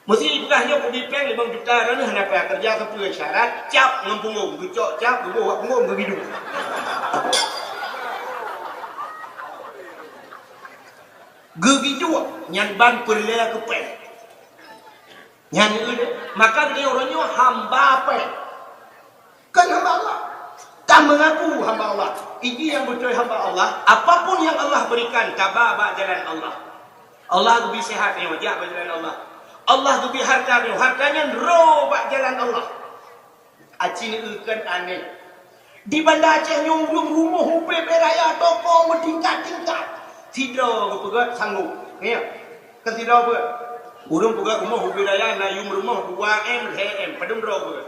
Mesti ibahnya pergi peng 5 juta dan hendak kerja sesuai syarat cap ngempunggung gucok cap gebuh punggung begitu. Begitu nyan ban perle ke peng. Nyan ini maka dia orangnya hamba apa? Kan hamba Allah. Tak mengaku hamba Allah. Ini yang betul hamba Allah. Apapun yang Allah berikan tabah jalan Allah. Allah lebih sehat ni wajah jalan Allah. Allah tu bi hartanya robak jalan Allah. Aceh ni ikan aneh. Di Banda Aceh nyunggung rumah hupe beraya toko bertingkat-tingkat. Tidak berpegat sanggup. Ya. Kan tidak apa. Urung pegat rumah hupe beraya na yum rumah 2M 3M padum roba.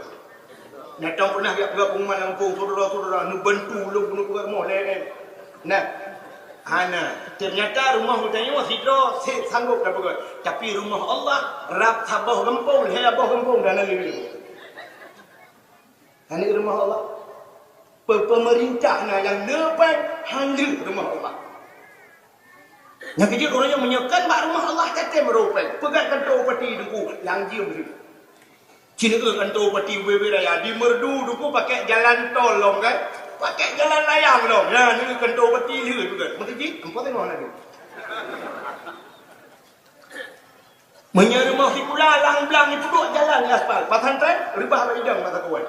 Natang pernah dia pegat rumah Lampung saudara-saudara nu bentu lu nu pegat rumah 3M. Nah, Hana, ternyata rumah hutanya masih sanggup dah pegat. Tapi rumah Allah rap sabah gempung, hebah gempung dan lain-lain. Ini rumah Allah. Pemerintahnya yang depan handil rumah Allah. Yang kecil orangnya menyekan mak rumah Allah kata merupai. Pegat kantor peti duku yang jium tu. Cina kantor peti beraya di merdu duku pakai jalan tol kan. Pakai jalan layang dong. Nah, ni kentor peti dia juga. Mesti empat tengok lagi. Menyerumah si pula lang-lang itu duduk jalan di aspal. Patan tren, ribah hidang mata kuat.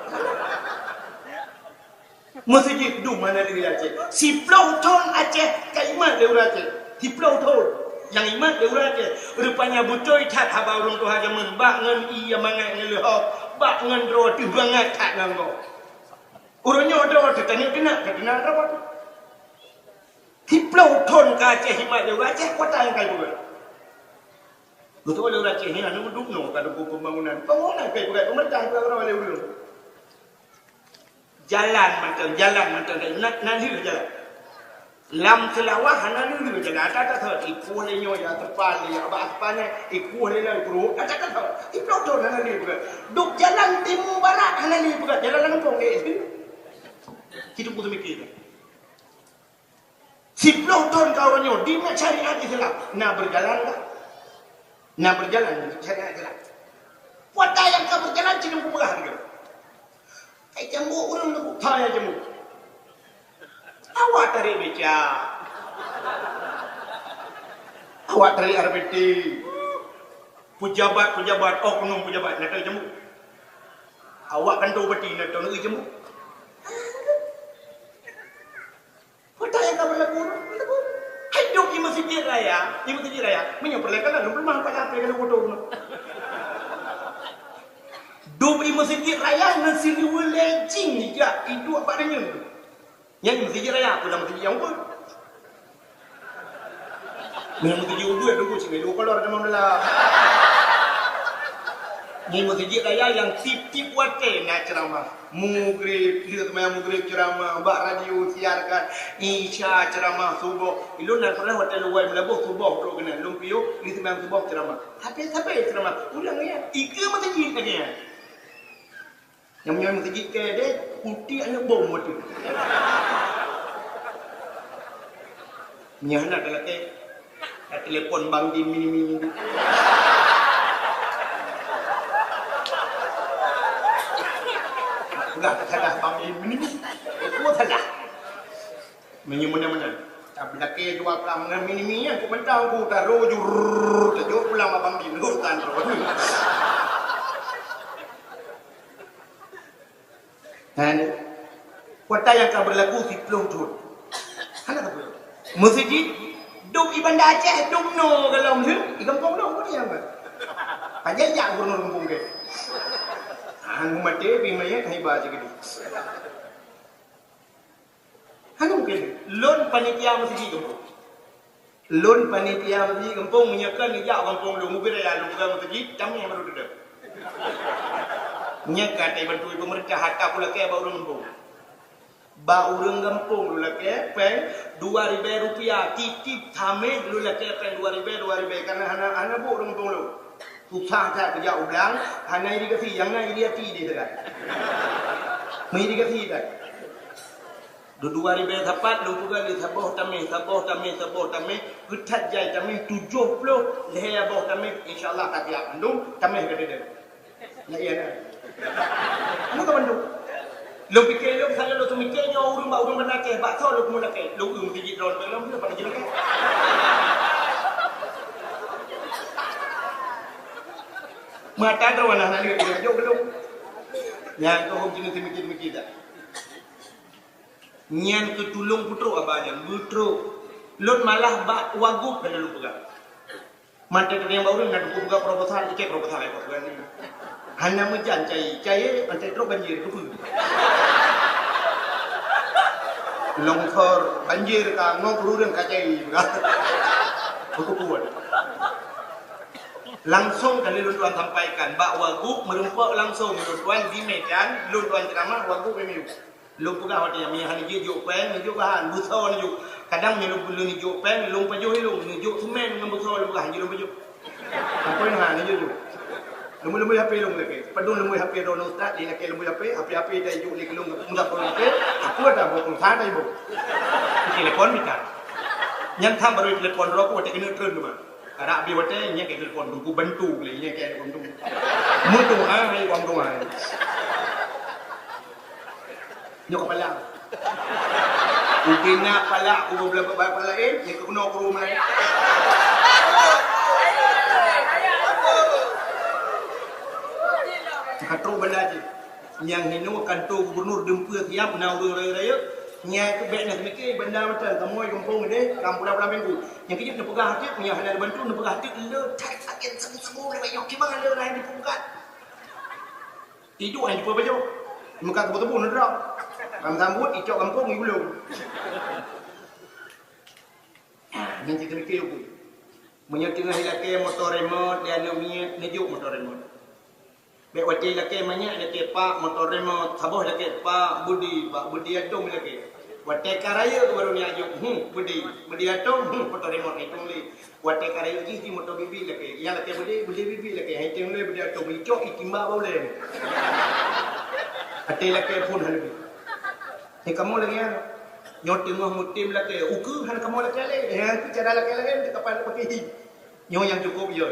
Masjid du mana dia Aceh. Si Plauton Aceh ke iman dia Aceh. Si Plauton yang iman dia Aceh. Rupanya betul tak habang orang tu haja membak ngan iya mangat ngeleh. Bak ngan ro tu bangat tak nganggo. Orangnya ada tanya kena apa tu? Tiplau ton ke Aceh himat dia Aceh kota yang kayu bukan. Betul oleh Aceh ni anu duduk no kalau pembangunan kayu bukan pemerintah orang oleh urang. Jalan macam nanti jalan. Lam selawah nanti jalan ada ikut lenyo ya terpal ya apa-apanya ikut lenyo bro ada tiplau ton nanti bukan. Duk jalan timur barat nanti bukan jalan Lampung hidup betul mikir. Si Plauton kau orangnya di mana syariat Islam? Nak berjalan tak? Nak berjalan syariat Islam. Wata yang kau berjalan cina buah dia. Jamu orang nak tanya jamu. Awak tarik beca. Awak tarik RBT. Pejabat-pejabat, oknum pejabat nak tahu jemu. Awak kan tahu beti nak tahu jemu. Kota yang kau berlaku. Hidup di masjid raya, menyempurnakan lalu belum apa apa kalau bodoh. Dua di masjid raya nasi ni lejing ni ya, itu apa dia ni? Yang masjid raya aku dah masjid yang pun. Yang masjid udu ada dua cik, dua kolor dalam dalam. Ni masjid raya yang tip-tip wate nak ceramah. Mugrib, kita teman mugrib ceramah, bak radio siarkan, isya ceramah subuh. Ilun nak pernah hotel luar melabuh subuh tu kena lumpio, kita teman subuh ceramah. Habis ceramah. Ulang ya. Ika masjid lagi ya. Yang punya masjid ke dia putih anak bom tu. Nyah nak dalam telefon bang di mini. Enggak salah bang ini aku salah mana tapi laki jual kelam dengan mini aku mentang aku taruh tajuk pulang abang di hutan dan kota yang akan berlaku di Pulau Jun masjid duk iban Aceh duk no kalau di kampung no apa dia aja jak gubernur kampung ke anu mati bimanya hebat je gitu. Anu mungkin lon panitia masjid kampung. Lon panitia masjid kampung menyekan ngejak kampung lu mobil raya lu bukan masjid kami yang baru dedak. Nyekat ai bantu pemerintah harta pula ke baru kampung. Ba urang kampung lu lake peng 2000 rupiah titip tame lu lake peng 2000 karena anak bu urang kampung lu. Susah tak kerja ulang, hanya irigasi, yang nak irigasi dia tak. Mengirigasi tak. Dua ribu dapat, lu juga di sabah tamih, getat jai tamih 70, leher abah tamih, insyaAllah tak siap bandung, tamih ke dia. Ya iya nak. Kamu ke bandung? Lu fikir lu misalnya lu tu mikirnya urung benakeh, bakso lu kemunakeh, lu gigit daun belum, lu pada jenak. Mata terwana nak dia jauh belum. Yang kau jenis mikir tak. Nyan ketulung putro abahnya, putro. Lot malah bak wagub kena lu pegang. Mata tu yang baru nak buka proposal, ikut proposal apa sebenarnya. Hanya mejan cai antai teruk banjir tu. Longsor banjir ka ngok ruren ka cai. Buku kuat. Langsung kali Lunduan sampaikan Mbak Wagub merempak langsung Lunduan di Medan Lunduan ceramah Wagub pemilu lu pegah waktu yang hani juk pen juk bahan busau juk kadang lu juk pen lu pajuh juk semen dengan busau lu pegah lu pajuh apa yang hani juk lu HP lu lagi padung lu HP don ustaz di nak lu HP dah juk li kelung mudah pun ke aku ada buku sana ibu telepon minta yang tham baru telepon rokok tak kena turun mah Arak bi wate nya ke telepon ku bantu le nya ke bantu. Mutu ai wang tu ai. Nyok kepala. Ukina pala ku belah pala nya ke kuno ku rumah. Katro belaji. Yang hinu kantor gubernur dempur siap nau raya. Nya tu bek nak mikir benda macam kamu kampung ni kampung pulang minggu yang kita nak pegang hati punya hanya bantu nak pegang hati le tak sakit semua le banyak gimana le lain dipegang tidur hanya baju muka tebu-tebu nak drop kam sambut icok kampung ni belum yang kita mikir aku menyetengah lelaki motor remote dia nak nijuk motor remote bek wati lelaki banyak lelaki pak motor remote saboh lelaki pak budi atom lelaki wate karaya tu baru ni ajuk budi atom motor remote itu li wate karaya ji motor bibi lelaki yang lelaki budi bibi lelaki hai teng le budi atom icok ikimba boleh ate lelaki pun halbi ni kamu lagi ya nyot tengah mutim lelaki uku han kamu lelaki le ya cara lelaki kapal pakai nyo yang cukup yo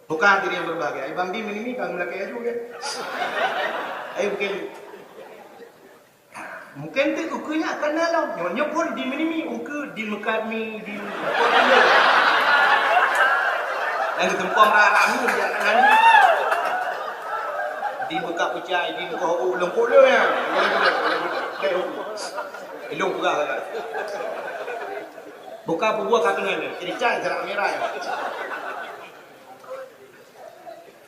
bukan diri yang berbahagia. Ibang di ini kang lelaki juga. Ayo mungkin tu ukunya akan dalam. Nyonya pun di mini uku di mekat mi di. Yang tempong rara ni jangan. Di buka pecah, di buka ulung pula ya. Ilung buka kan. Buka buah kakinya ni. Jadi cai gerak merah.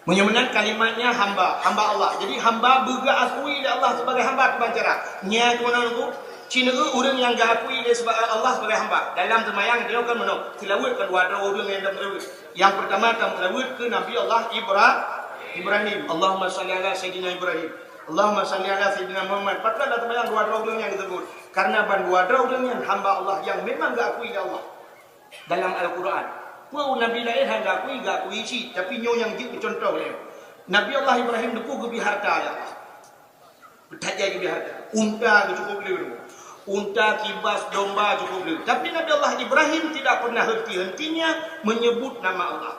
Menyebutkan kalimatnya hamba Allah. Jadi hamba bergakui Allah sebagai hamba kebancara. Nya tu mana tu? Cina orang yang gakui dia sebagai Allah sebagai hamba. Dalam semayang dia akan menang. Tilawat kedua ada orang yang dalam. Yang pertama dalam tilawat ke Nabi Allah Ibrahim. Allahumma salli ala Sayyidina Ibrahim. Allahumma salli ala Sayyidina Muhammad. Patut dalam semayang dua orang yang disebut. Karena dua orang yang hamba Allah yang memang gakui Allah dalam Al-Quran. Pau Nabi lain hang gakui isi. Tapi nyo yang jik contoh dia. Nabi Allah Ibrahim depu gebi harta ya. Bertajai gebi harta. Unta cukup beli. Unta, kibas, domba cukup beli. Tapi Nabi Allah Ibrahim tidak pernah henti-hentinya menyebut nama Allah.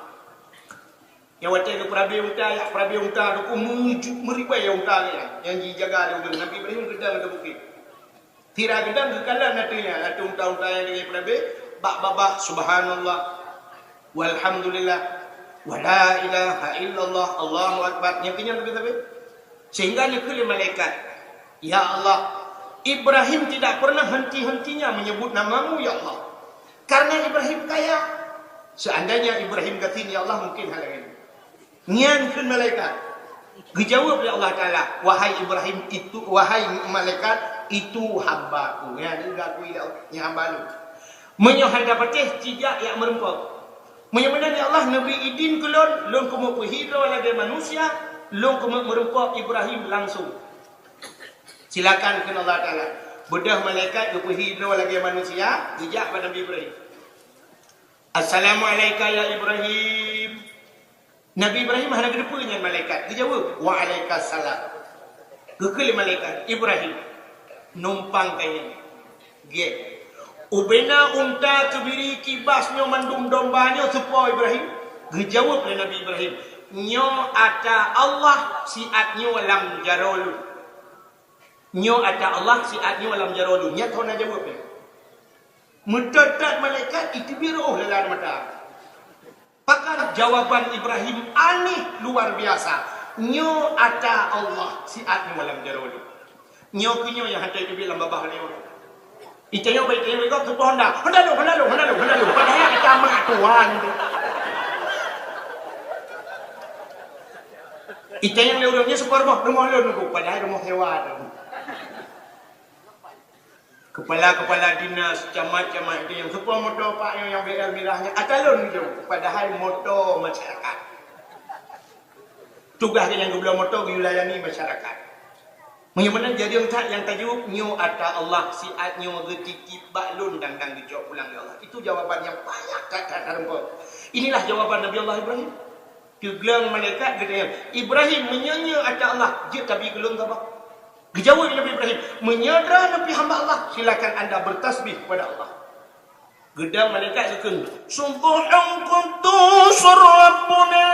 Yang wajah ke perabi unta aku meribai unta yang dijaga oleh Nabi Ibrahim gedang ke bukit. Tira gedang ke kalan nantinya ada unta-unta yang dengan perabi bak subhanallah walhamdulillah wala ilaha illallah Allahu akbar nyatinya tapi sehingga nyekeli malaikat ya Allah Ibrahim tidak pernah henti-hentinya menyebut namamu ya Allah karena Ibrahim kaya seandainya Ibrahim katini ya Allah mungkin hal ini nyankan malaikat dijawab oleh Allah Ta'ala wahai Ibrahim itu wahai malaikat itu hambaku ya dia akui ya hamba lu menyohan dapatih tidak yang merempok menyebutkan ya Allah Nabi idin kelon lon kumu hidro lagi manusia lon kumu merempok Ibrahim langsung silakan ke Allah Ta'ala bedah malaikat kumu hidro lagi manusia dijak pada Nabi Ibrahim Assalamualaikum ya Ibrahim Nabi Ibrahim hendak depu dengan malaikat. Dia jawab, "Waalaikumsalam." Gekeli malaikat Ibrahim numpang kaya. Ge. Ubena unta kebiri kibasnya mandum dombanya sepo Ibrahim. Dijawab oleh Nabi Ibrahim, "Nyo ata Allah siatnya walam jarolu." Nyo ata Allah siatnya walam jarolu. Nya tahu nak jawab dia. Mendadak malaikat itu biru lalan mata. Pakar jawaban Ibrahim aneh luar biasa. Nyo ada Allah siatnya malam jaroli. Nyo kunyo yang hantai ke bilang babah ni orang. Itanya baik dia mereka tu Honda. Honda lu. Padahal kita mak tuan tu. Itanya yang orangnya super bah rumah lu nunggu. Padahal rumah hewan. Kepala dinas camat-camat itu yang super motor pak yang BL merahnya atalun gitu padahal motor masyarakat tugas yang gubernur motor dilayani masyarakat menyebutkan jadi yang tajuk nyo ada Allah siat nyo getiki baklun dan dijawab pulang ya Allah itu jawaban yang banyak kata rempok inilah jawaban Nabi Allah Ibrahim kegelang malaikat katanya Ibrahim menyanyi ada Allah dia tapi gelung apa dijawab Nabi Ibrahim, menyadar Nabi hamba Allah, silakan anda bertasbih kepada Allah. Gedang malaikat sekun. Subhan quddus rabbuna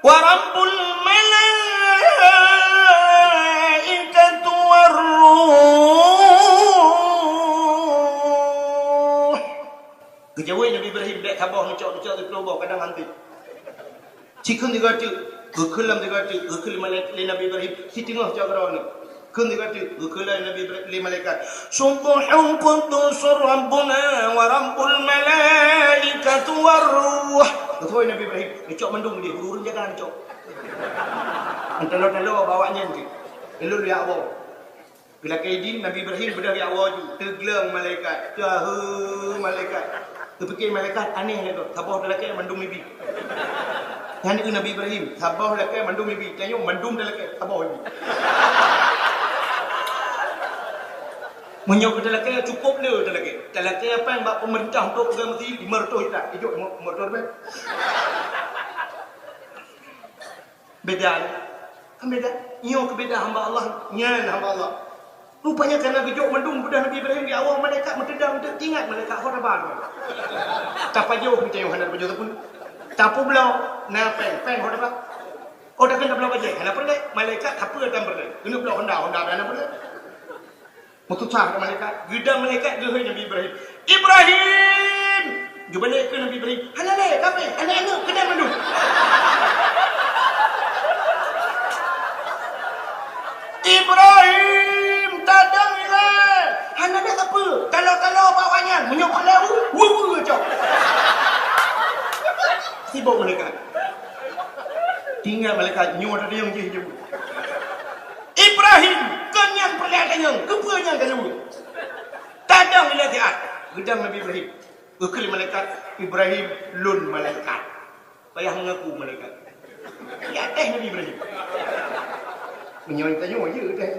wa rabbul malaikatu warruh. Dijawab Nabi Ibrahim dek khabah nucak di pelobok kadang nanti. Cikun digatu, gekelam digatu, gekeli malaikat Nabi Ibrahim, si tengah cakra ni. Kun digatu gekelam Nabi Ibrahim malaikat. Subhan quddus rabbuna wa rabbul malaikatu warruh. Betul Nabi Ibrahim, dicok mendung dia, urun jangan cok. Antalo-talo bawanya nanti. Elul ya Allah. Bila kaidin Nabi Ibrahim bedah ya Allah ju, teglang malaikat, malaikat. Terfikir malaikat aneh ni tu, tabah lelaki mendung bibi. Yang ni Nabi Ibrahim, tabah lelaki mendung bibi, tanya mendung lelaki, tabah bibi. Menyok lelaki cukup le lelaki. Lelaki apa yang bak pemerintah untuk pegang mesti 500 hektar. Hidup 500 ber. Beda. Kan beda. Nyo kebeda hamba Allah, nyan hamba Allah. Rupanya kerana gejok mendung bedah Nabi Ibrahim di awal malaikat mentedang ingat malaikat khodaban. Tapa jauh kita yang hendak berjauh pun. Tapu belau na peng khodaban. Oh dah kena belau baje. Hendak pergi malaikat apa dan pergi. Kena belau Honda dan pergi. Mutucah ke malaikat. Gedang malaikat gehoi Nabi Ibrahim. Ibrahim! Dia balik ke Nabi Ibrahim. Halale, kape, anak-anak, kena mandu. Ibrahim, tadang ile. Halale apa? Kalau bawanya, menyok lau, wuwu cok. Sibuk malaikat. Tinggal malaikat nyuruh dia yang je. Ibrahim, kenyang perlihatannya, kepuanya kalau. Tadang ile tiat. Gedang Nabi Ibrahim. Bekali malaikat Ibrahim lun malaikat. Payah mengaku malaikat. Ya teh Nabi Ibrahim. Menyoy tanya je teh.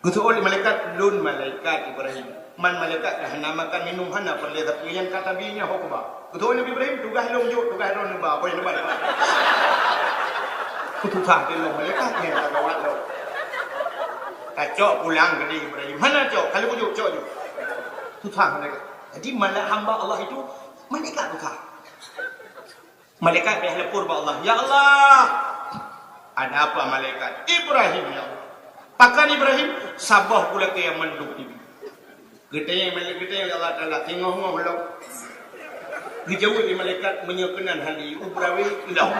Gutu oleh malaikat lun malaikat Ibrahim. Man malaikat dah namakan minum hana perli tapi yang kata binya hokba. Gutu Nabi Ibrahim tugah long jo tugah ron ba poin ba. Gutu tak long malaikat ni tak gawat lo. Kacok pulang ke Ibrahim. Mana cok? Kalau bujuk cok jo. Tu tak malaikat. Jadi malaikat hamba Allah itu malaikat bukan. Malaikat yang lepur kepada Allah. Ya Allah. Ada apa malaikat? Ibrahim ya Allah. Pakan Ibrahim sabah pula ke yang manduk ini. Gedenya malaikat yang Allah Taala tengok lo. Dijauh di malaikat menyekenan hali ubrawi lau.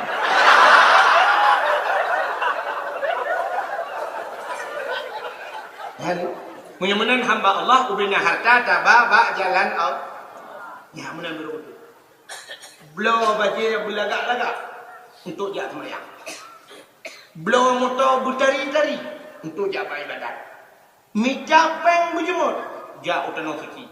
Halo. Menyamanan hamba Allah ubina harta tababa jalan Allah. Ya menan berwudu. Blow baje belagak-lagak untuk jak sembahyang. Blow motor bertari-tari untuk jak ibadat. Micapeng berjemur jak utano suci.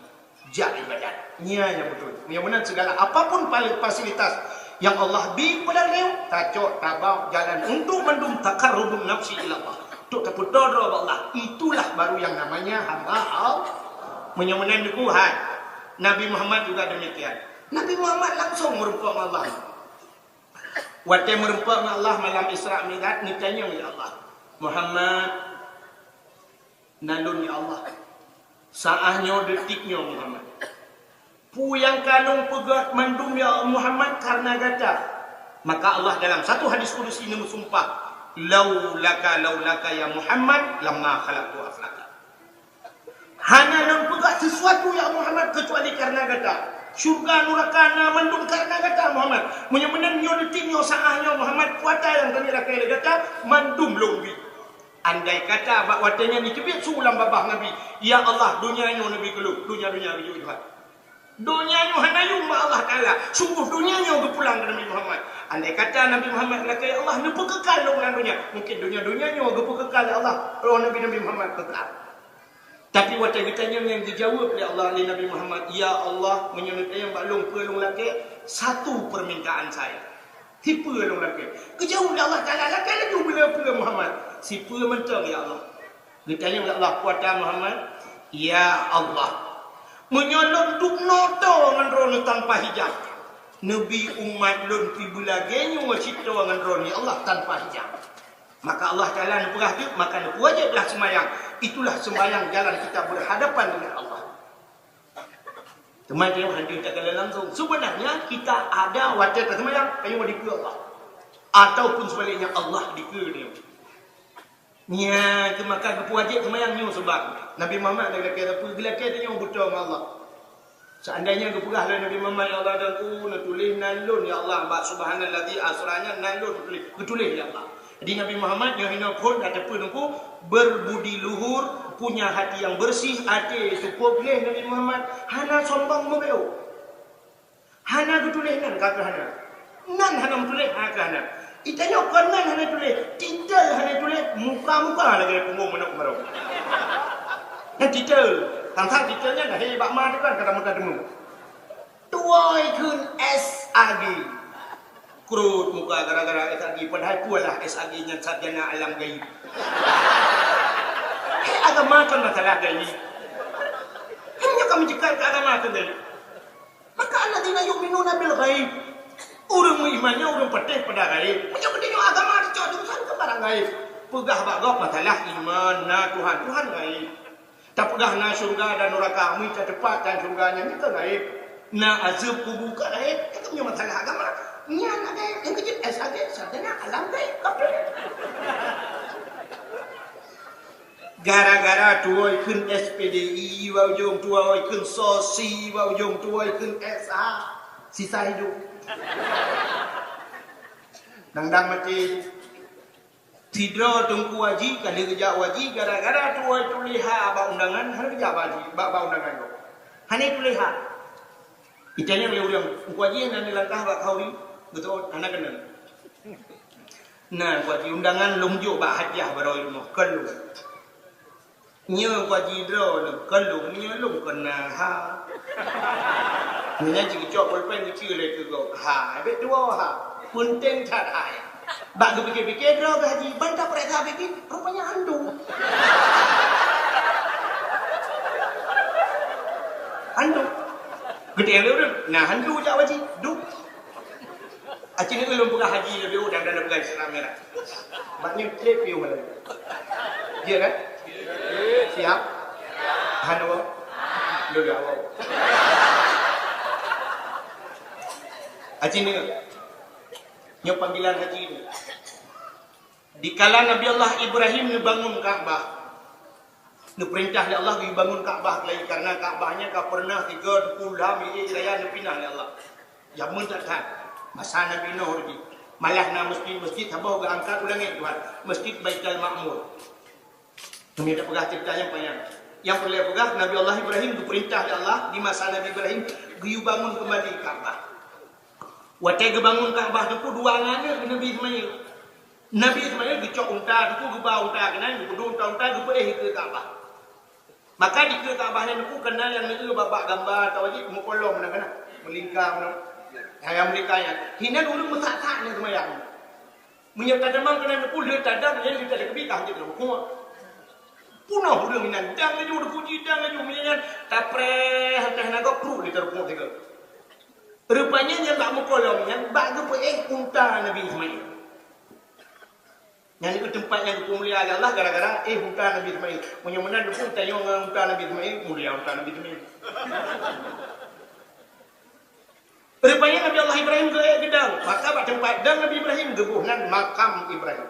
Jak ibadat. Nya betul. Menyamanan segala apapun fasilitas yang Allah beri kepada kita, tacok tabau jalan untuk mendum takarrubun nafsi ila Allah. Untuk terputar Allah. Itulah baru yang namanya hamba Allah. Menyamanan Tuhan. Nabi Muhammad juga demikian. Nabi Muhammad langsung merumpuk Allah. Waktu merumpuk Allah malam Isra Mi'raj ni tanya ya Allah. Muhammad nalun ya Allah. Saahnya detiknya Muhammad. Puyang kalung pegat mandum ya Muhammad karena gata. Maka Allah dalam satu hadis kudus ini bersumpah. Laulaka ya Muhammad lamma khalaqtu aflaka. Hanya nam pegat sesuatu ya Muhammad kecuali karena kata syurga neraka mandum karena kata Muhammad. Menyamanan nyo detik nyo saahnya Muhammad kuata yang kami rakai kata mandum lombi. Andai kata bak watanya ni kebit sulam babah Nabi. Ya Allah dunia nyo Nabi keluk, dunia biju Tuhan. Dunia nyo hanayu ma Allah Taala. Sungguh dunia nyo berpulang ke Nabi Muhammad. Andai kata Nabi Muhammad lakai Allah nepu kekal dalam dunia. Mungkin dunia nyo gepu kekal Allah. Roh Nabi Muhammad kekal. Tapi waktu ditanya yang dijawab oleh Allah oleh Nabi Muhammad, ya Allah menyuruh yang baklung pelung laki satu permintaan saya. Tipu long laki. Kejauh oleh Allah Taala laki lagi bila Muhammad. Si pula mentang ya Allah. Ditanya oleh Allah kuasa Muhammad, ya Allah. Menyolong duk noto dengan rono tanpa hijab. Nabi umat lun pi bulagenyo wasito dengan rono Allah tanpa hijab. Maka Allah Taala nepurah dia, maka wajiblah sembahyang. Itulah sembahyang jalan kita berhadapan dengan Allah. Teman-teman hadir tak kala langsung. Sebenarnya kita ada wajib sembahyang kayu dikir Allah. Ataupun sebaliknya Allah dikir dia. Nya maka wajib sembahyang nyu sebab Nabi Muhammad dah kata apa gelaknya tanya buta dengan Allah. Seandainya kepurah lah Nabi Muhammad ya Allah dan tulis nalun ya Allah bak subhanallazi asranya nalun tulis ya Allah. Jadi Nabi Muhammad yang hina pun kata apa nungku berbudi luhur, punya hati yang bersih, hati cukup boleh Nabi Muhammad. Hana sombong membeu. Hana tulis nan kata hana. Nan hana tulis kata hana. Itanya kanan hana tulis, tidak hana tulis muka-muka lagi punggung menak marau. Yang titel, tentang titelnya dah hebat mah tu kan kata muka demu. Tuai kun SAG. Kurut muka gara-gara SAG padahal kualah SAG-nya sarjana alam gaib. Agama kan masalah gaib. Hanya kami cakap ke agama tu gaib. Maka alladzina yu'minuna bil ghaib. Orang imannya orang patih pada gaib. Macam dia agama tu urusan ke barang gaib. Pegah bagok masalah iman na Tuhan gaib. Tak pegah na syurga dan neraka minta cepat dan syurganya minta gaib. Na azab kubur ka gaib. Itu punya masalah agama. Nya nak gaib yang kecil SAG sarjana alam gaib. Gara-gara tuaiขึ้น SPDI ว่าโยงtuaiขึ้น SOSI ว่าโยงtuaiขึ้น SA sisa hidup dang-dang mati tidro tungku waji kali kerja waji gara-gara tuai tuliha ba undangan har kerja waji ba undangan lo hani tuliha itanya ulang waji nan langkah ba kauri betul anak kenal nah waji undangan lungjuk ba hadiah baroi mo kelu nhớ qua gì rồi là có lụng nhớ lụng còn là ha người ta chỉ cho một bên cái chữ này từ gọi hà biết đúng không hà quân tên thật hại bạn cứ pikir rồi cái gì bantah mereka pikir rupanya hantu gede yang dia nah hantu jawab haji duk acing itu belum pernah haji lebih udang dan pegang Islam merah maknya trip you malah dia kan siap hanu lu jawab acing ni nyo panggilan haji ni di kala Nabi Allah Ibrahim ngebangun Ka'bah perintah oleh Allah dibangun Ka'bah lagi karena Ka'bahnya ka pernah 30 mili raya nepinah oleh Allah jamun takkan masa Nabi Nuh di malah na masjid habau ga angkat ulang Tuhan masjid Baitul Ma'mur kami dah pegah cerita yang panjang yang boleh pegah Nabi Allah Ibrahim diperintah oleh Allah di masa Nabi Ibrahim giu bangun kembali Ka'bah watai bangun Ka'bah tu dua ngana Nabi Ismail gecok unta tu geba unta kena gudu unta geba ke Ka'bah maka di ke Ka'bahnya tu kenal yang itu babak gambar atau wajib mukolom nak kena melingkar yang mereka hina dulu mesak-sak ni semayang menyerta demam kena tu dia tadam dia tak ada kebikah je tu punah hurung minan dang laju puji dang laju menyan tapre hantar naga kru di terpuk tiga rupanya yang tak mukolom yang bak geba unta Nabi Ismail yang itu tempat yang mulia Allah gara-gara unta Nabi Ismail menyamanan tu pun tanya unta Nabi Ismail mulia unta Nabi Ismail rupanya Nabi Allah Ibrahim ke gedang maka pada tempat dan Nabi Ibrahim gebuhnan makam Ibrahim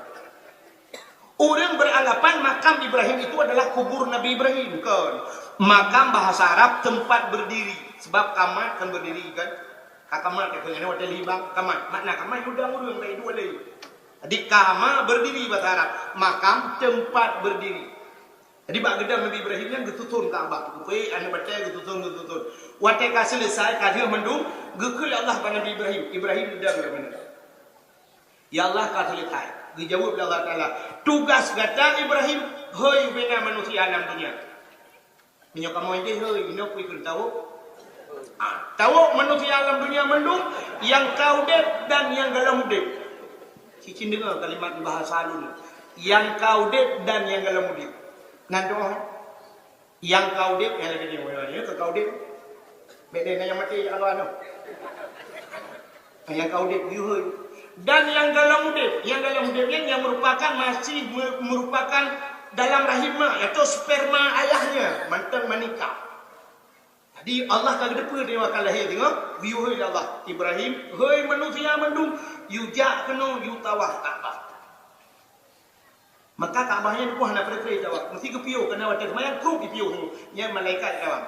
orang beranggapan makam Ibrahim itu adalah kubur Nabi Ibrahim kan makam bahasa Arab tempat berdiri sebab kamat kan berdiri kan kamat katanya ada libang kamat makna kamat udang-udang dari dua lagi di kama berdiri bahasa Arab makam tempat berdiri jadi bak gedang Nabi Ibrahim yang getutun Ka'bah kupai anu baca getutun watai ka selesai ka dia mendung gekul Allah pada Nabi Ibrahim gedang mana ya Allah ka selesai dijawab oleh Allah Taala tugas gata Ibrahim hoi bina manusia alam dunia minyo kamu ini hoi ino kui kun tahu tahu manusia alam dunia mendung yang kaudep dan yang galau mudep cicin dengar kalimat bahasa alun yang kaudep dan yang galau mudep nanti yang kaudep yang lagi dia ke kaudep beda yang mati kalau anu yang kaudep yuhoi dan yang galau mudep yang merupakan masih merupakan dalam rahimah atau sperma ayahnya mantan menikah jadi Allah kagak depa dia akan lahir tengok yuhoi Allah Ibrahim hoi manusia mendung yujak kena yutawah Ka'bah maka Ka'bahnya puah nak pergi tawaf mesti ke piu kena wadah semayang kru di piu nya malaikat tawaf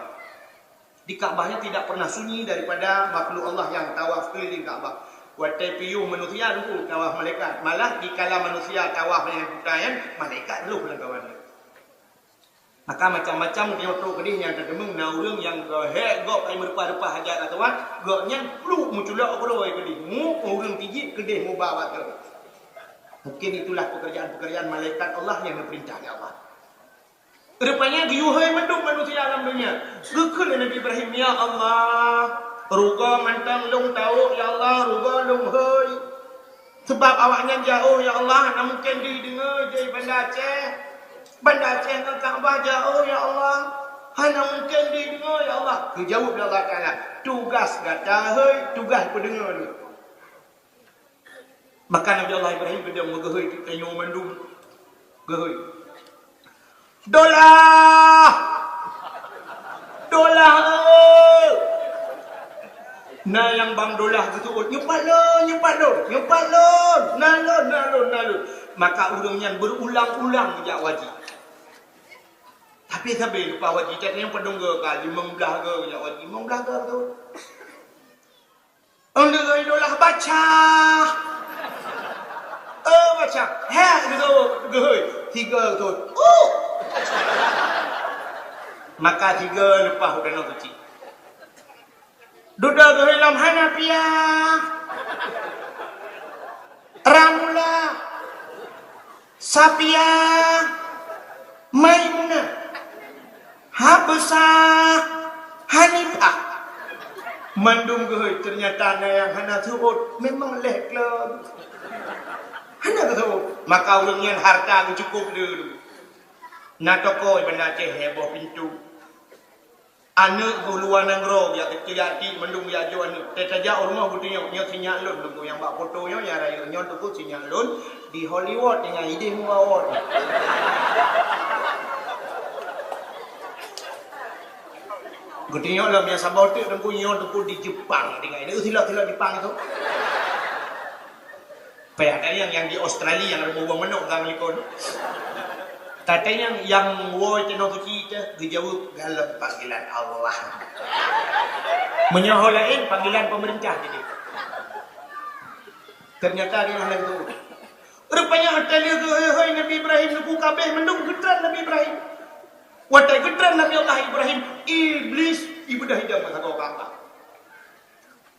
di Ka'bahnya tidak pernah sunyi daripada makhluk Allah yang tawaf keliling Ka'bah wadah piu manusia dulu tawaf malaikat malah di kala manusia tawaf dengan budaya malaikat dulu kawan maka macam-macam dia tu kedih yang terdengung naurung yang hek gok ai merupa-rupa hajat tuan goknya perlu munculak beroi kedih mu urang tiji kedih mu bawa tu mungkin itulah pekerjaan-pekerjaan malaikat Allah yang diperintah oleh Allah rupanya diuhai mendung manusia alam dunia gekul Nabi Ibrahim ya Allah ruga mantang long tahu ya Allah ruga long hoi sebab awaknya jauh ya Allah nak mungkin didengar dari Banda Aceh ke Ka'bah jauh ya Allah hana mungkin didengar ya Allah dijawab oleh Allah Ta'ala tugas gata hoi tugas pendengar ni maka Nabi Allah Ibrahim dia menggehoi tanya mandum gehoi dolah nah yang bang dolah gitu nyepat lon nalon maka urangnya berulang-ulang sejak wajib Habis lupa wajib cat yang pedung ke kali 15 ke ya wajib 15 ke tu. Anda idolah baca. Baca. Gitu gehoi 3 tu. Maka 3 lepas udah nak kecil. Duda gehoi lam Hanafiah. Ramula. Sapia. Maimunah. Habsah. Hanifah. Mandum gehoi ternyata ada yang hana sebut memang lehklah. Hana sebut maka ulungian harta cukup dulu. Na toko benda ceh heboh pintu. Anak guluan ngro ya kecil hati mendung ya jo anu. Tetaja rumah butuhnya nyo sinyal lun nunggu yang bak fotonya ya rayu nyo tu sinyal lun di Hollywood dengan ide muawat. Gutinya lah yang sabar tu dan punya tu di Jepang dengan ini silap-silap Jepang itu. Payah ada yang di Australia yang ada bawang menuk gang likon. Katanya yang woi teknologi itu dijawab dalam panggilan Allah. Menyaholain panggilan pemerintah jadi. Ternyata dia hal itu. Rupanya hotel itu Nabi Ibrahim nuku kabeh mendung getran Nabi Ibrahim. Watai gedran Nabi Allah Ibrahim iblis ibu dah hidang masa kau kata.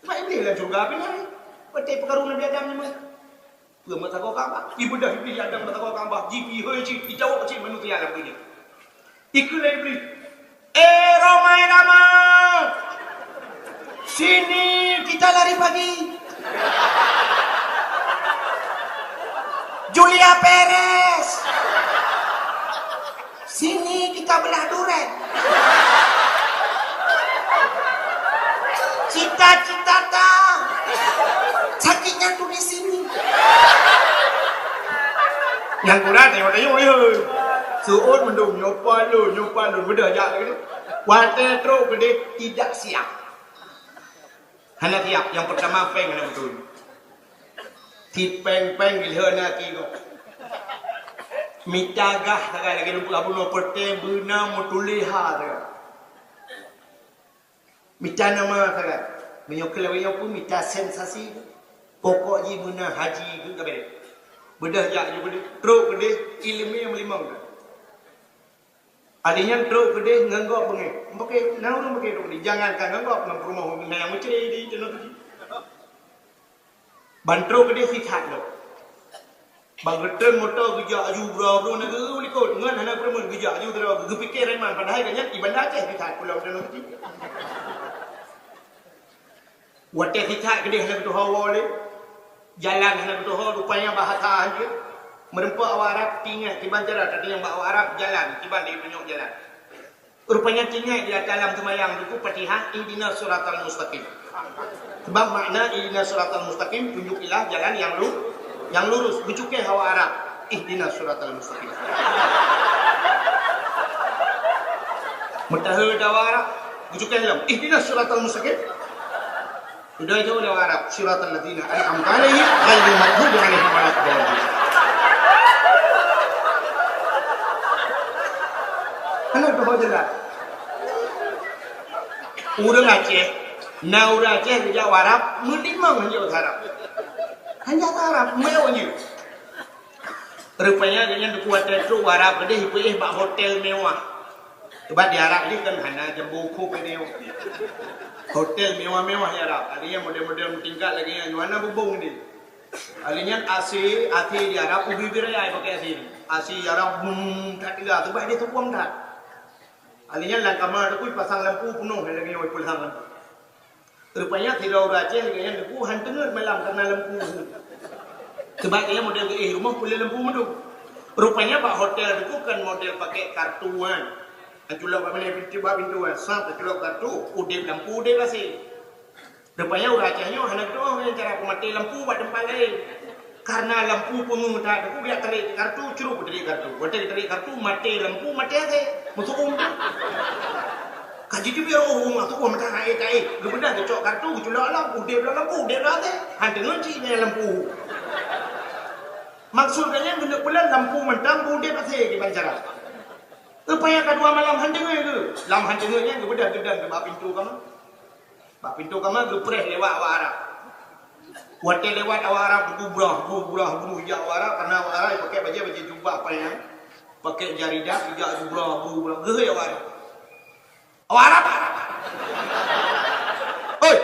Mak iblis lah surga apa ni? Watai pengaruh Nabi Adam ni mah. Pura masa kau kata. Ibu dah iblis Adam masa kau kata. Jipi hoi cik dijawab cik manusia lah begini. Ikulah iblis. Romai Rama. Sini kita lari pagi. Julia Perez. Sini kita belah duren. Cita-cita tak. Sakitnya tuh di sini. Yang kurang tengok yuk. Suut mendung nyopan lu beda aja gitu. Water truk gede tidak siap. Hanya siap. Yang pertama peng mana betul. Peng gilhana kilo. Mitagah tagay lagi lupa abu no perte buna mutuliha tagay. Mita nama tagay. Menyokelawi pun mita sensasi. Pokok ji buna haji ke kabeh. Bedah jak je benda. Truk gede ilmu yang melimang. Adanya truk gede nganggap bengai. Pakai nauru pakai truk gede. Jangankan nganggap nang rumah yang menceri di tenok ji. Ban truk gede sihat lo. Bang return motor gejak aju bro nak ulikot ngan anak perempuan gejak aju terus gepikir reman padahal kan iban Aceh kita pulau dan nanti wate kita gede nak tu hawa le jalan nak tu hawa rupanya bahasa aja merempak awak Arab tinggal tiban jarak tadi yang bawa Arab jalan tiban dia penyok jalan rupanya tinggal di dalam semayang itu Fatihah ihdinas siratal mustaqim sebab makna ihdinas siratal mustaqim tunjukilah jalan yang lurus, bujuke hawa Arab. Ihdinas siratal mustaqim. Mutahir hawa Arab, bujuke halam. Ihdinas siratal mustaqim. Sudah jauh hawa Arab, siratal ladzina an'amta 'alaihim ghairil maghdubi 'alaihim waladdallin. Kana tu jelas. Urang Aceh, naura Aceh Jawa Arab, mendimang Jawa Arab. Hanya Arab mewahnya. Rupanya dia yang kuat itu Arab gede hipih bak hotel mewah. Sebab di Arab ni kan hana jambu ko pedeo. Hotel mewah-mewah ya Arab. Alinya model-model tingkat lagi yang mana bubung ni. Alinya AC di Arab ubi biraya pakai AC. AC Arab tak tiga sebab dia tu buang dah. Alinya lang kamar tu pasang lampu penuh lagi oi pasang lampu. Rupanya tidak Aceh yang deku hantengat malam karena lampu. Sebab dia model rumah boleh lampu meduk. Rupanya pak hotel deku kan model pakai kartuan. Anculah apa mana pintu sampai culo kartu udep lampu udep kasih. Rupanya Acehnya anak doang yang cara pemati lampu buat tempat lain. Karena lampu penuh tak deku dia tarik kartu curug dari kartu. Hotel tarik kartu mati lampu mati aja. Masuk kaji tu biar orang tu orang macam air. Lepas tu cok kartu, cuci lampu, dia dah deh. Hantar ngunci ni lampu. Maksudnya guna pula lampu mentang, dia pasal di pancara. Rupanya kedua malam handengai ke. Lam handengainya ke bedah gedang ke bak pintu kamu. Bak pintu kamu ke preh lewat awak Arab. Wate lewat awak Arab bubuh hijau awak Arab karena awak Arab pakai baju jubah apa ya. Pakai jaridah hijau bubuh geh awak Arab. Awak Arab. Oi.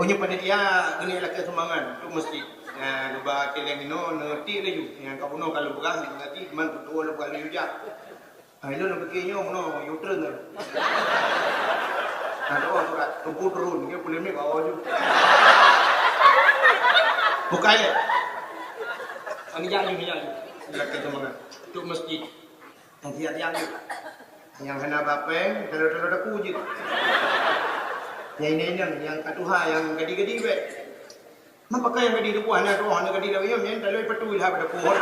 Punya pada dia gini laki semangat tu mesti lupa teleng ino ngerti lagi yang kau no kalau beras ngerti man tu lo kalau yuja itu nak begini no yutren tu ada orang tu turun dia boleh ni kau tu bukan ya ini jadi laki semangat tu mesti nanti yang hendak apa kalau ada kuji yang katuha yang gadi-gadi be. Man pakai yang gadi depan na roh na gadi daw yun yan daloy patuil ha pada pohon.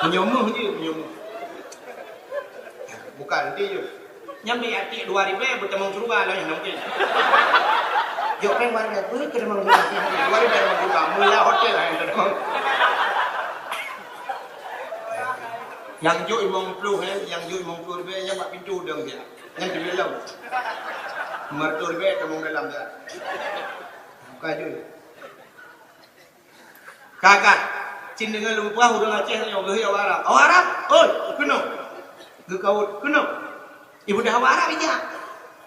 Penyomuh je penyomuh. Bukan dia je. Nyam di ati 2000 bertemu suruh lah yang nanti. Yo kan warga boleh ke memang 2000 juga mula hotel lah yang terang. Yang jo imong plu yang jo imong plu be yang bak pintu dong dia. Yang di dalam. Mertur be temung dalam dia. Buka jo. Kakak, cin dengan lupa urang Aceh yang geuh awak Arab. Awak Arab? Oi, kuno. Geuh kaut kuno. Ibu dah awak Arab ija.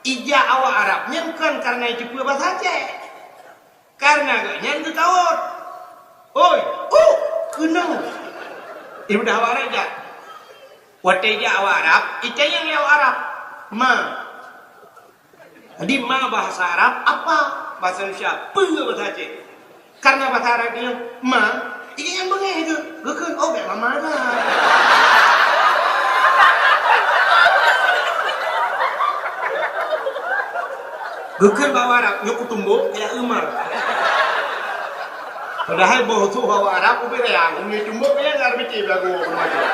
Ija awak Arab nyengkan karena itu pula bahasa Aceh. Karena nyen geuh kaut. Oi, kuno. Ibu dah awak Arab ija. Wateja awak Arab, itu yang awak Arab. Ma. Jadi ma bahasa Arab apa? Bahasa Indonesia. Bahasa Aceh. Karena bahasa Arab dia ma, itu yang bengeh itu. Gekun oh be mama lah. Gekun bawa Arab, nyok tumbuh ya umar. Padahal bahasa awak Arab ubir ya, umi tumbuh ya ngar biti lagu macam.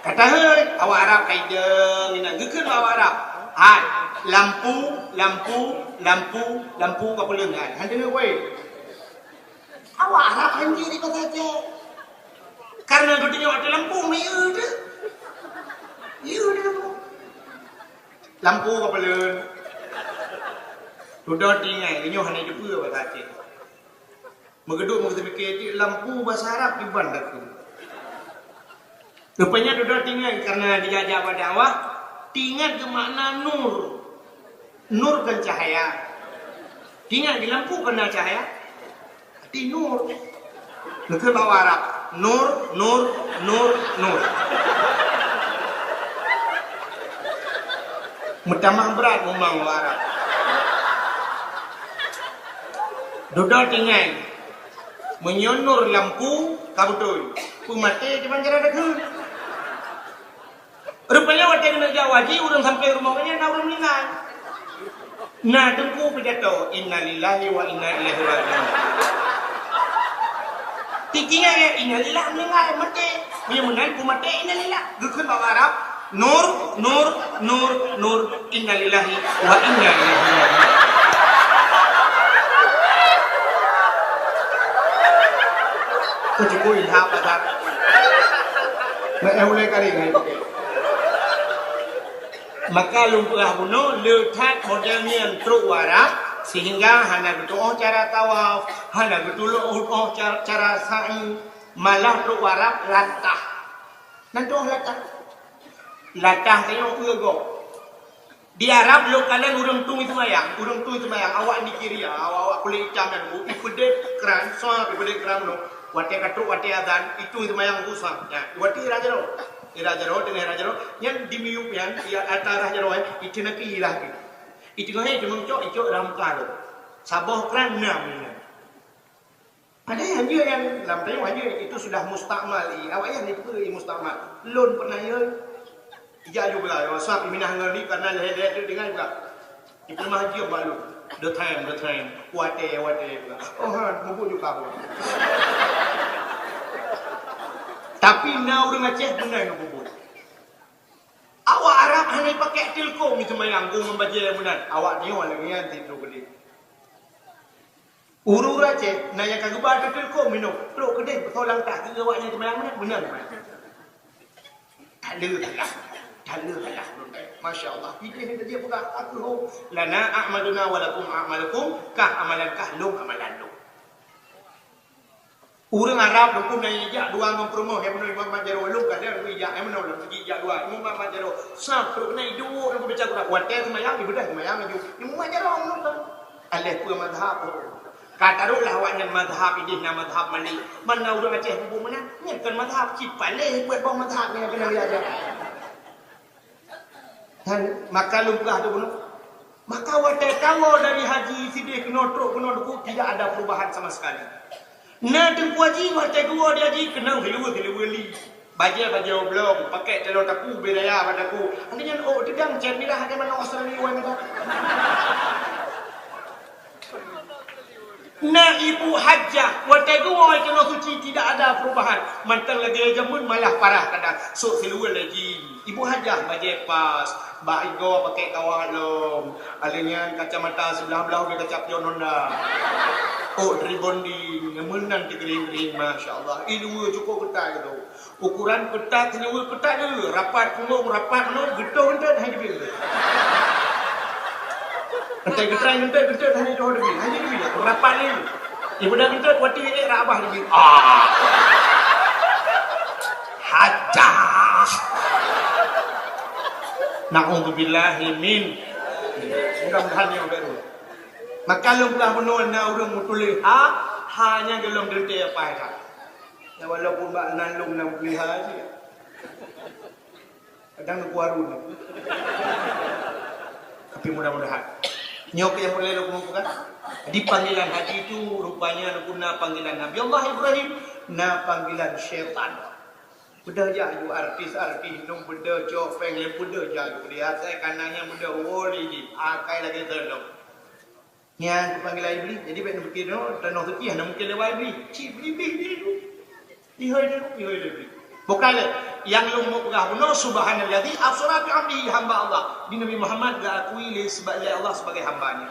Kata hei, awak Arab kaideng ina geukeun awak Arab. Hai, lampu kapeleun hai. Handeu we. Awak Arab hanje di kota Aceh. Karena gedenya ada lampu meu teu. Ieu lampu. Lampu kapeleun. Sudah tinggal genyo hanya jepeu bahasa Aceh. Megeduk mikir lampu bahasa Arab di bandar. Rupanya sudah tinggal karena dijajah pada awak tinggal ke makna nur. Nur kan cahaya. Tinggal di lampu kena cahaya. Di nur. Lekar bawa Arab. Nur. Mutamah berat memang bawa Arab. Sudah tinggal menyonor lampu kabutul. Pemati cuma cara dekat. Rupanya waktu kena jawaji orang sampai rumahnya nak orang meninggal. Nah tengku pidato innalillahi wa inna ilaihi raji'un. Tikinya ya innalillah meninggal mati. Punya meninggal ku mati innalillah. Gekun bawa Arab nur innalillahi wa inna ilaihi raji'un. Kau cukup ilham pada. Nak mulai kali ni. Maka lumpurah bunuh letak modelnya truk warak sehingga hanya betul cara tawaf, hanya betul cara sa'i, malah truk warak latah. Nanti latah tengok ego. Di Arab lo kalian urang tu itu mayang, awak di kiri awak kulit hitam dan bu, ikut keran, soal ikut keran lo, wate katruk wate adan itu mayang usah, ya, wate raja lo. Raja-raja dengan raja-raja yang dimiup yang atas raja-raja itu nak ilah gitu. Itu kan itu mencok ramkal. Sabah kerana ni. Ada yang dia yang dalam tayang aja itu sudah mustakmal. Awak yang itu mustakmal. Lon pernah ya. Ija juga wasap minah ngerti karena leher itu dengan juga. Itu mah haji balu. The time. Wate juga. Oh, mumpuk juga. Tapi na orang Aceh benar yang kubur. Awak Arab pakai telkom ni semayang gong membaca yang benar. Awak ni orang lagi yang tidur kedai. Uru raja, nak yang kagak baca telkom minum. Peluk kedai bertolak tak ke awaknya semayang benar. Tak ada. Masya Allah. Pilih yang dia pegang aku. Lana a'maluna walakum a'malukum. Kah amalankah lum amalan lum. Orang Arab tu pun naik ijak dua dengan promo yang menolak Muhammad Jaro lu kan dia naik ijak yang menolak segi ijak dua Muhammad Jaro sah tu naik dua nak baca Quran wadah semayang ibadah semayang itu Muhammad Jaro menolak alih pun mazhab kata rulah awaknya mazhab ini nama mazhab mana orang Aceh buku mana ni kan mazhab cipan leh buat bawah mazhab ni kena belajar dan maka lumpah tu pun maka wadah kalau dari haji sidih kena truk kena duku tidak ada perubahan sama sekali. Nah, tengku haji, waktu gua dia haji, kena beli. Baja blong, pakai telur taku, beraya padaku. Nanti jangan, oh, tegang, cek milah, ada mana Australia, orang kata. Nah, ibu hajjah, waktu gua kena suci, tidak ada perubahan. Mantan lagi aja pun malah parah kadang. So, seluar lagi. Ibu hajjah, baja pas. Bak Igo pakai kawalom. Alanya kacamata sebelah-belah, dia kacap jononda. Oh, rebonding, menang kering-kering, Masya Allah. Ini cukup ketat gitu. Ukuran ketat, senyawa ketat je. Rapat penuh, getah hanya bila. Getah hanya jauh lebih. Hanya bila, rapat ni. Ibu dah getah, waktu ini rabah lebih. Hajjah. Na'udzubillahi min. Mudah-mudahan yang baru. Maka lembah menolak orang mutulis hanya gelong dente apa ya. Ya walaupun bak nalung nak pelihara saja. Kadang nak warun. Tapi mudah-mudahan nyok yang boleh lakukan di panggilan haji itu rupanya guna panggilan Nabi Allah Ibrahim na panggilan syaitan. Beda je artis nung beda copeng le beda je dia saya kanannya beda woli akai lagi terlong. Yang panggilan iblis jadi baik nak fikir tanah tu kiah nak mungkin lewat iblis cik iblis tu ihoi dia bukan yang lu mau pegah benar subhanallazi asra bi abdihi hamba Allah di Nabi Muhammad ga akui sebagai Allah sebagai hambanya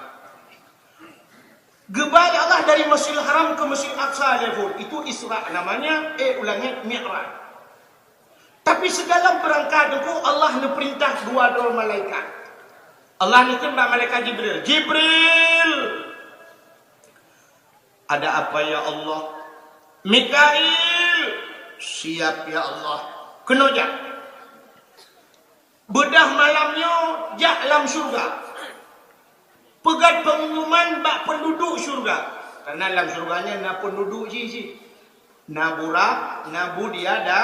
gebal Allah dari Masjidil Haram ke Masjidil Aqsa level itu Isra namanya ulangnya Mi'raj tapi segala berangkat itu Allah nak perintah dua malaikat Allah ni tembak malaikat Jibril. Ada apa ya Allah? Mikail. Siap ya Allah. Kena jak. Bedah malamnya jak dalam syurga. Pegat pengumuman bak penduduk syurga. Karena dalam syurganya na penduduk si. Na burak, na budiadari,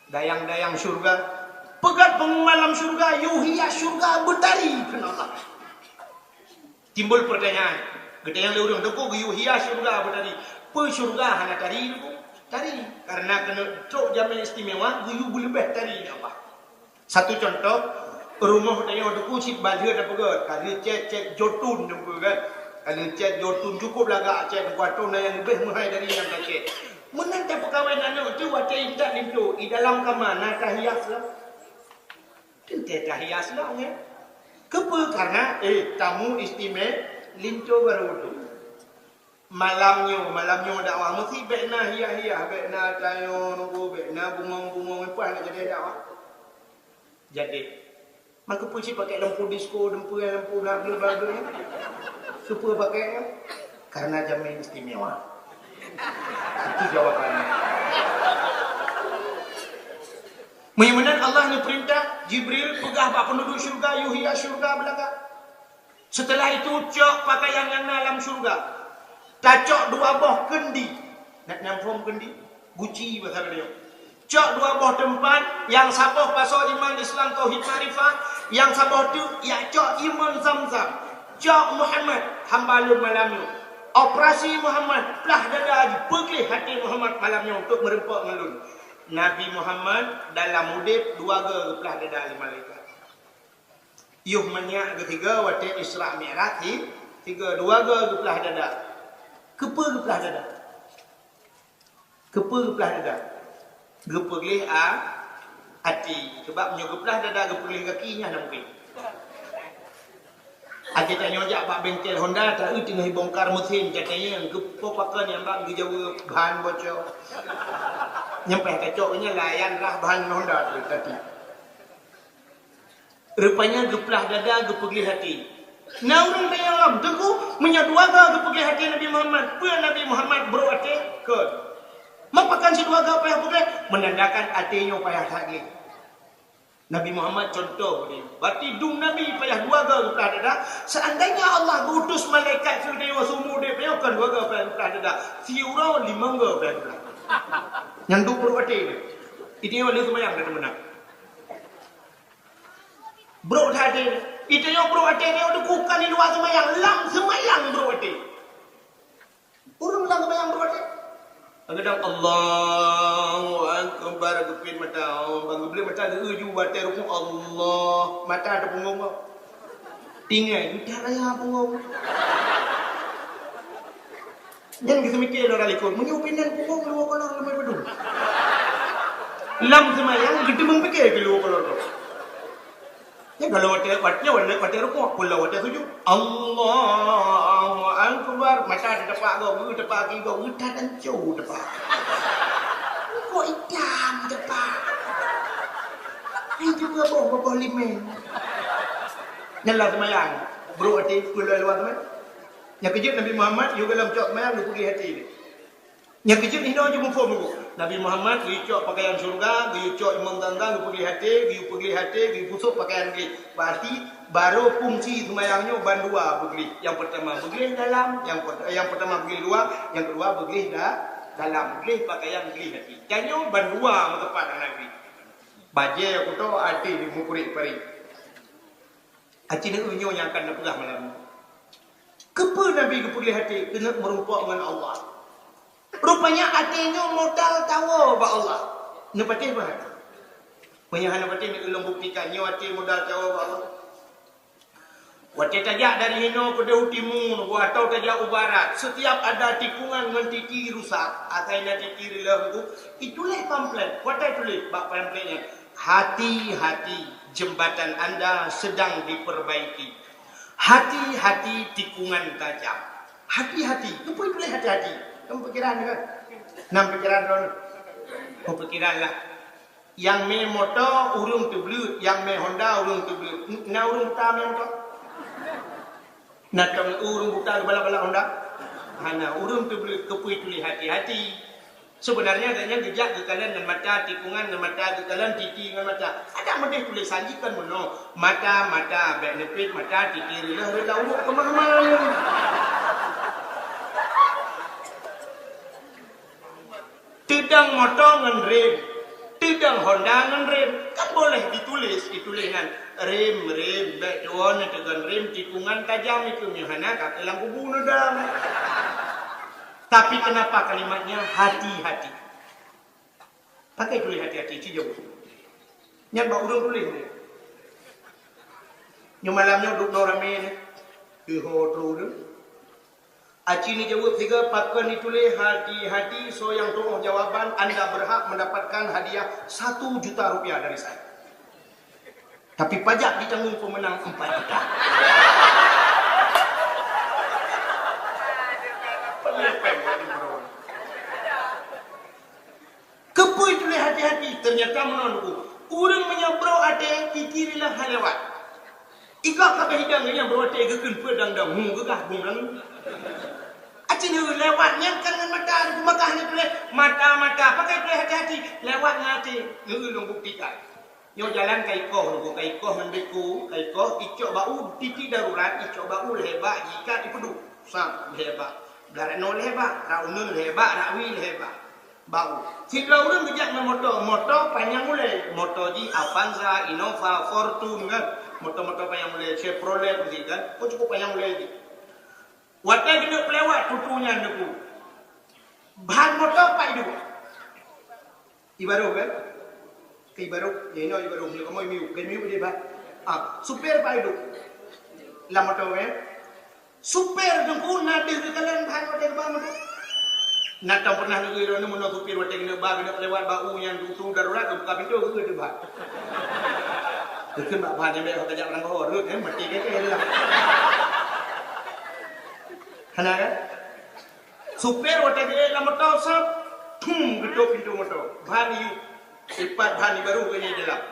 dayang-dayang syurga. Pegat pengumuman syurga, yuhiya syurga bertari kena Allah. Timbul pertanyaan, gede yang lurung tu yuhiya syurga bertari. Pe syurga hana tari tu, tari karena kena cok jamin istimewa, guyu lebih tari apa. Satu contoh, rumah yang tu cik balik ada pegat, kali cek jotun tu kan. Kali cek jotun cukup lagak cek kuatun yang lebih mahal dari yang cek. Menanti perkahwinan tu waca indak limtu, di dalam kamar nak hias lah. Tidak hias lah ya. Kepa karena tamu istimewa linco baru tu. Malamnya dakwah mesti bekna hias bekna tayo nunggu bekna bunga apa nak jadi dakwah. Jadi maka puji pakai lampu disco, lampu bla supaya pakai karena jamin istimewa. Itu jawabannya. Menyemenan Allah ni perintah Jibril pegah bak penduduk syurga yuhiya syurga belaka. Setelah itu cok pakaian yang dalam syurga. Tacok dua boh kendi. Nak nampak kendi? Guci bahasa beliau. Cok dua boh tempat yang saboh pasal iman Islam tauhid marifah, yang saboh tu ya cok iman Zamzam. Cok Muhammad hamba lu malamnya. Operasi Muhammad pelah dada pergi hati Muhammad malamnya untuk merempak ngelun. Nabi Muhammad dalam mudib dua gepelah dada malaikat. Yuh menyak ketiga waktu Isra Mi'raj tiga dua gepelah dada. Kepa gepelah dada. Gepa hati. Sebab menyogoplah dada gepuling kakinya nak mungkin. Ati tanya jak pak bengkel Honda tak tengah bongkar mesin katanya gepo pakan yang bang dijauh bahan bocor. Nyampe kacoknya layan lah bahan Honda tu tadi. Rupanya geplah dada gepegli hati. Nah orang yang lam teku menyaduaga gepegli hati Nabi Muhammad. Pun Nabi Muhammad berwati ke. Mapakan si duaga payah pegli menandakan hatinya payah lagi. Nabi Muhammad contoh dia. Berarti dung Nabi payah duaga geplah dada. Seandainya Allah utus malaikat sudah semua dia payahkan duaga payah geplah dada. Siura limangga payah geplah. Yang duk berwati ni. Itu yang boleh semayang dan menang. Bro tadi, itu yang bro tadi ni udah kukan di luar semayang, lam semayang bro tadi. Urung lam semayang bro tadi. Kadang Allahu Akbar kepin mata, bang beli mata dia uju batai rukun Allah, mata ada punggung. Tinggal kita raya punggung. Jangan kita mikir orang likut, menyupinan punggung luar kolor lemai bedul. Lam semayang kita mempikir ke luar kolor tu. Ya kalau wate rukuk pula wate sujud. Allahu Akbar. Mata ada depak kau, depak kau, udah dan jauh depak. Kau hitam depak. Ini juga boh limen. Nyala semayang. Bro hati pula luar teman. Yang kejut Nabi Muhammad juga dalam cok semayang dia pergi hati ni. Yang kejut ni dia jumpa dulu. Nabi Muhammad dia cok pakaian surga, dia cok imam tanggang, dia pergi hati, dia pusuk pakaian dia. Berarti baru fungsi semayangnya bandua pergi. Yang pertama pergi dalam, yang pertama pergi luar, yang kedua pergi dalam, pergi pakaian pergi hati. Jangan bandua tepat Nabi. Baje aku tahu hati di mukurik pari. Hati ni unyu yang akan nak malam. Kepa Nabi pergi hati kena merupak dengan Allah. Rupanya hatinya modal tahu ba Allah. Nepatih bah. Penyahan nepatih ni ulung buktikan nyo hati modal tahu ba Allah. Wate tajak dari hino ke deu timun, atau tajak ubarat. Setiap ada tikungan dengan titi rusak, akhirnya titi lembu, itulah pamflet. Wate tulis bak pamfletnya. Hati-hati jembatan Anda sedang diperbaiki. Hati-hati tikungan tajam. Hati-hati. Apa itulah hati-hati? Kamu pikiran kan? 6 pikiran dong. Kau pikiran lah. Yang me motor urung tu belut, yang me Honda urung tu belut. Na urung buta me motor. Na tong urung buta bala-bala Honda. Hana urung tu belut kepui tulis hati-hati. Sebenarnya adanya jejak kekalan dan mata, tikungan dan mata, kekalan titi dengan mata. Ada model tulis sajikan mono. Mata, benefit mata, titi rela urut kemana-mana. Tidang motor dengan rem, tidang Honda dengan rem, kan boleh ditulis dengan rem, backdown dengan rem, tikungan tajam itu nyahana kata lampu bunuh dam. Tapi kenapa kalimatnya hati-hati? Pakai tulis hati-hati, cijau. Nyan bak urung tulis ni. Nyo malamnya duduk dorame ni, iho terus. Aci ni jawab 3 pakan ditulis hati-hati. So yang tolong jawaban Anda berhak mendapatkan hadiah 1 juta rupiah dari saya. Tapi pajak ditanggung pemenang 4 juta. Kepui tulis hati-hati. Ternyata menonku. Orang menyabrau ada kikirilah halewat. Ikak kabeh hidang yang berwate gekeun pedang-dang gegah bung. Acing lewatnya kan dengan mata di Mekah ni tulis mata pakai tulis hati-hati lewat ngati ngeulung buktikan. Nyo jalan kaikoh mendeku kaikoh icok bau titi darurat icok bau hebat jika dipedu sam hebat garano hebat raunun hebat rawi hebat bau si laurun gejak motor panjang mulai motor di Avanza Innova Fortune kan motor panjang mulai Chevrolet begitu kan cukup panjang mulai lagi. Watai kena pelewat tutunya neku. Bahan motor pak hidup. Ibaruh kan? Ke ibaruh. Ya ini ibaruh. Ni kamu miu. Kan miu dia bah. Super pak hidup. Lah motor kan? Super jengku nadi ke kalian bahan motor bahan motor. Nak tak pernah nak ira ni menok supir watek ni bag nak lewat bau yang tu darurat buka pintu ke tu bah. Dekat bak bahan yang kau tajak orang kau rut mati ke lah. Hana kan? Supir watek ni la motor sap tum gedok pintu motor. Bahan you ipat bahan baru ke ni dalam.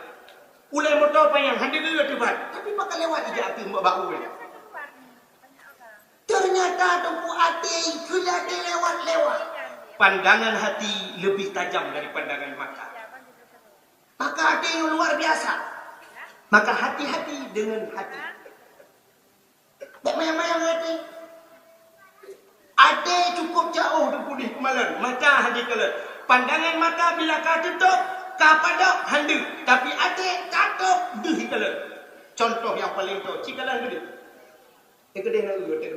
Ulai motor payang handi ke tu bah. Tapi bakal lewat je api mbak bau ni. Ternyata tempu hati kelak lewat-lewat. Pandangan hati lebih tajam dari pandangan mata. Maka hati yang luar biasa. Maka hati-hati dengan hati. Tak mayang-mayang hati. Hati cukup jauh dipulih kemalan. Mata hati kalah. Pandangan mata bila kau tutup, kau padam handu. Tapi hati katup duh kalah. Contoh yang paling tu, cikalan gede. Gede nak gede.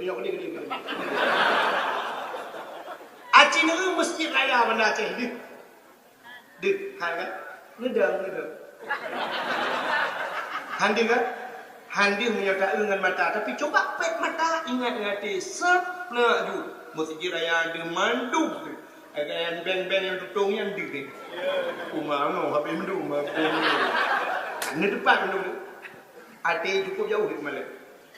Aceh ni masjid raya mana Aceh ni? Dek, kan? Ngedang. Handi kan? Handi menyertai dengan mata. Tapi coba pet mata ingat sep nak ju. Masjid raya ada mandu. Ada yang beng-beng yang tutung yang dek. Rumah no, habis mandu. Ini depan mandu. Hati cukup jauh di mana?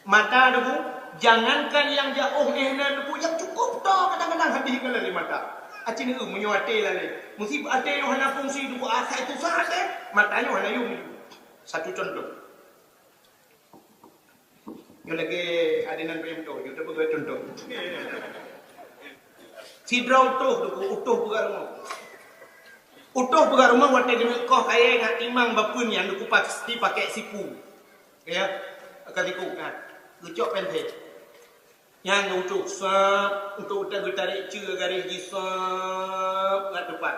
Mata tu. Jangankan yang jauh ehna tu yang cukup dah kadang-kadang hati kala di mata. Acin ni menyuati lah ni. Mesti ada yang hana fungsi tu akal itu sahaja. Matanya hana yung. Satu contoh. Yang lagi adinan pemto, kita buat contoh. Si draw utuh bukan rumah. Utuh bukan rumah waktu ni kau kaya ngat imang bapun yang tu pasti pakai sipu. Ya, akan ikut kan. Gecok penting. Yang untuk sap, untuk tarik cer garis gisap kat depan.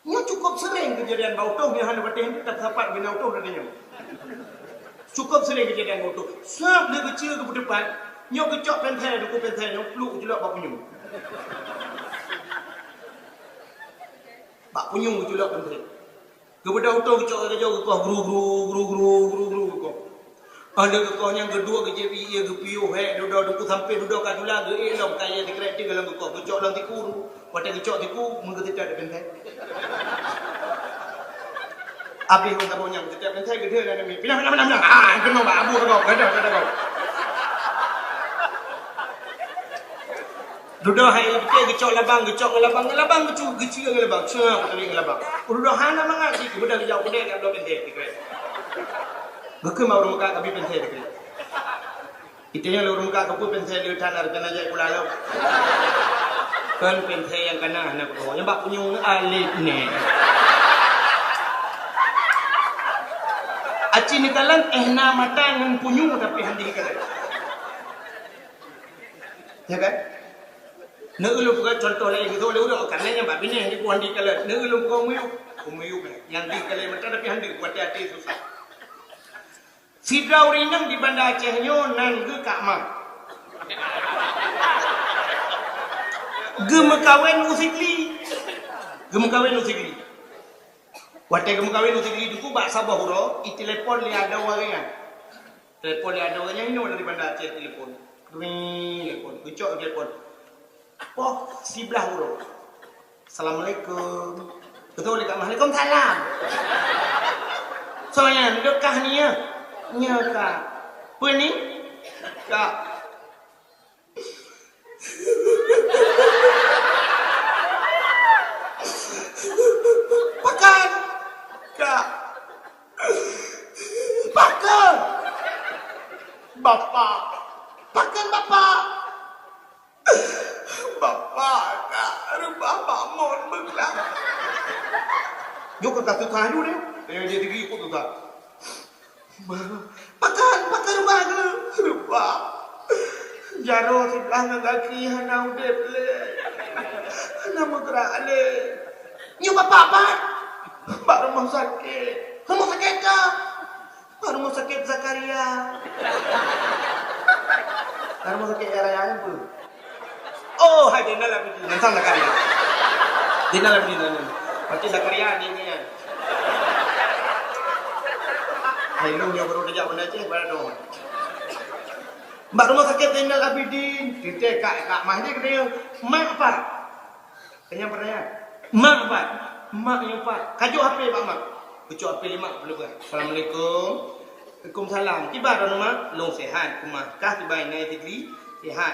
Nya cukup sering kejadian bau tong yang hendak patih tak sapat bina auto katanya. Cukup sering kejadian bau tong. Sap dia kecil ke depan, nya gecok pentai duku pentai nya peluk jelak bak punyung. Bak punyung jelak pentai. Kepada auto gecok ke jauh kau gru kau. Ada kau yang kedua ke JPI ke PO duduk sampai duduk kat dula ke elong kaya di kereta dalam kau gecok dalam tiku pada gecok tiku menggetik ada pentai habis kau tak punya getik pentai gede dah ni pindah kena bak abu kau kada kau duduk hai gecok labang kecil labang cak tadi labang duduk hana mangati budak jauh gede kat dua pentai di kereta Bukan mau rumah kami pensai dekat. Itanya lu rumah kami pensai di tanah kena jadi pulau. Kan pensai yang kena anak kau. Yang bak punyung alif ni. Aci ni kalan ehna mata yang punyung tapi handi kalan. Ya kan? Nelu bukan contoh lain gitu. Lu karena yang bak bini yang di handi kalan. Nelu kau muyuk yang di kalan mata tapi handi buat hati susah. Si Draw rinang di Banda Aceh nyo nan ke Kak Mak. Gemekawin usikli. Waktu gemekawin usikli itu bak sabah huro, i telepon li ada warangan. Telepon li ada warangan nyo dari Banda Aceh telepon. Telepon, gecok telepon. Oh, si belah huro. Assalamualaikum. Betul Kak Mak. Waalaikumsalam. Soalnya dekah ni ya. Nya Kak. Apa ni? Kak. Pakan. Kak. Pakan. Bapak. Pakan bapak. Bapak Kak. Rumah bangun bergerak. Jom ke kata Tuhan dulu dia. Dia tinggi ikut tu tak. Pakan rumah ke rumah jaro sebelah dengan kaki hana udep le hana bergerak le nyu bapak rumah sakit ke rumah sakit Zakaria rumah sakit Raya pun oh hai dia dalam ni nanti Zakaria di dalam ni berarti Zakaria ni kan Hello, yang baru kerja Banda Aceh, pada dong. Mbak rumah sakit tinggal Abidin, kita kak mah dia kena mak apa? Kenyang pernah. Mak pak. Mak yang pak. Kaju HP pak mak. Kecuk HP 5 boleh buat. Assalamualaikum. Waalaikumsalam. Tiba dah mak. Long sehat. Kumah. Kah tiba ini tigri. Sehat.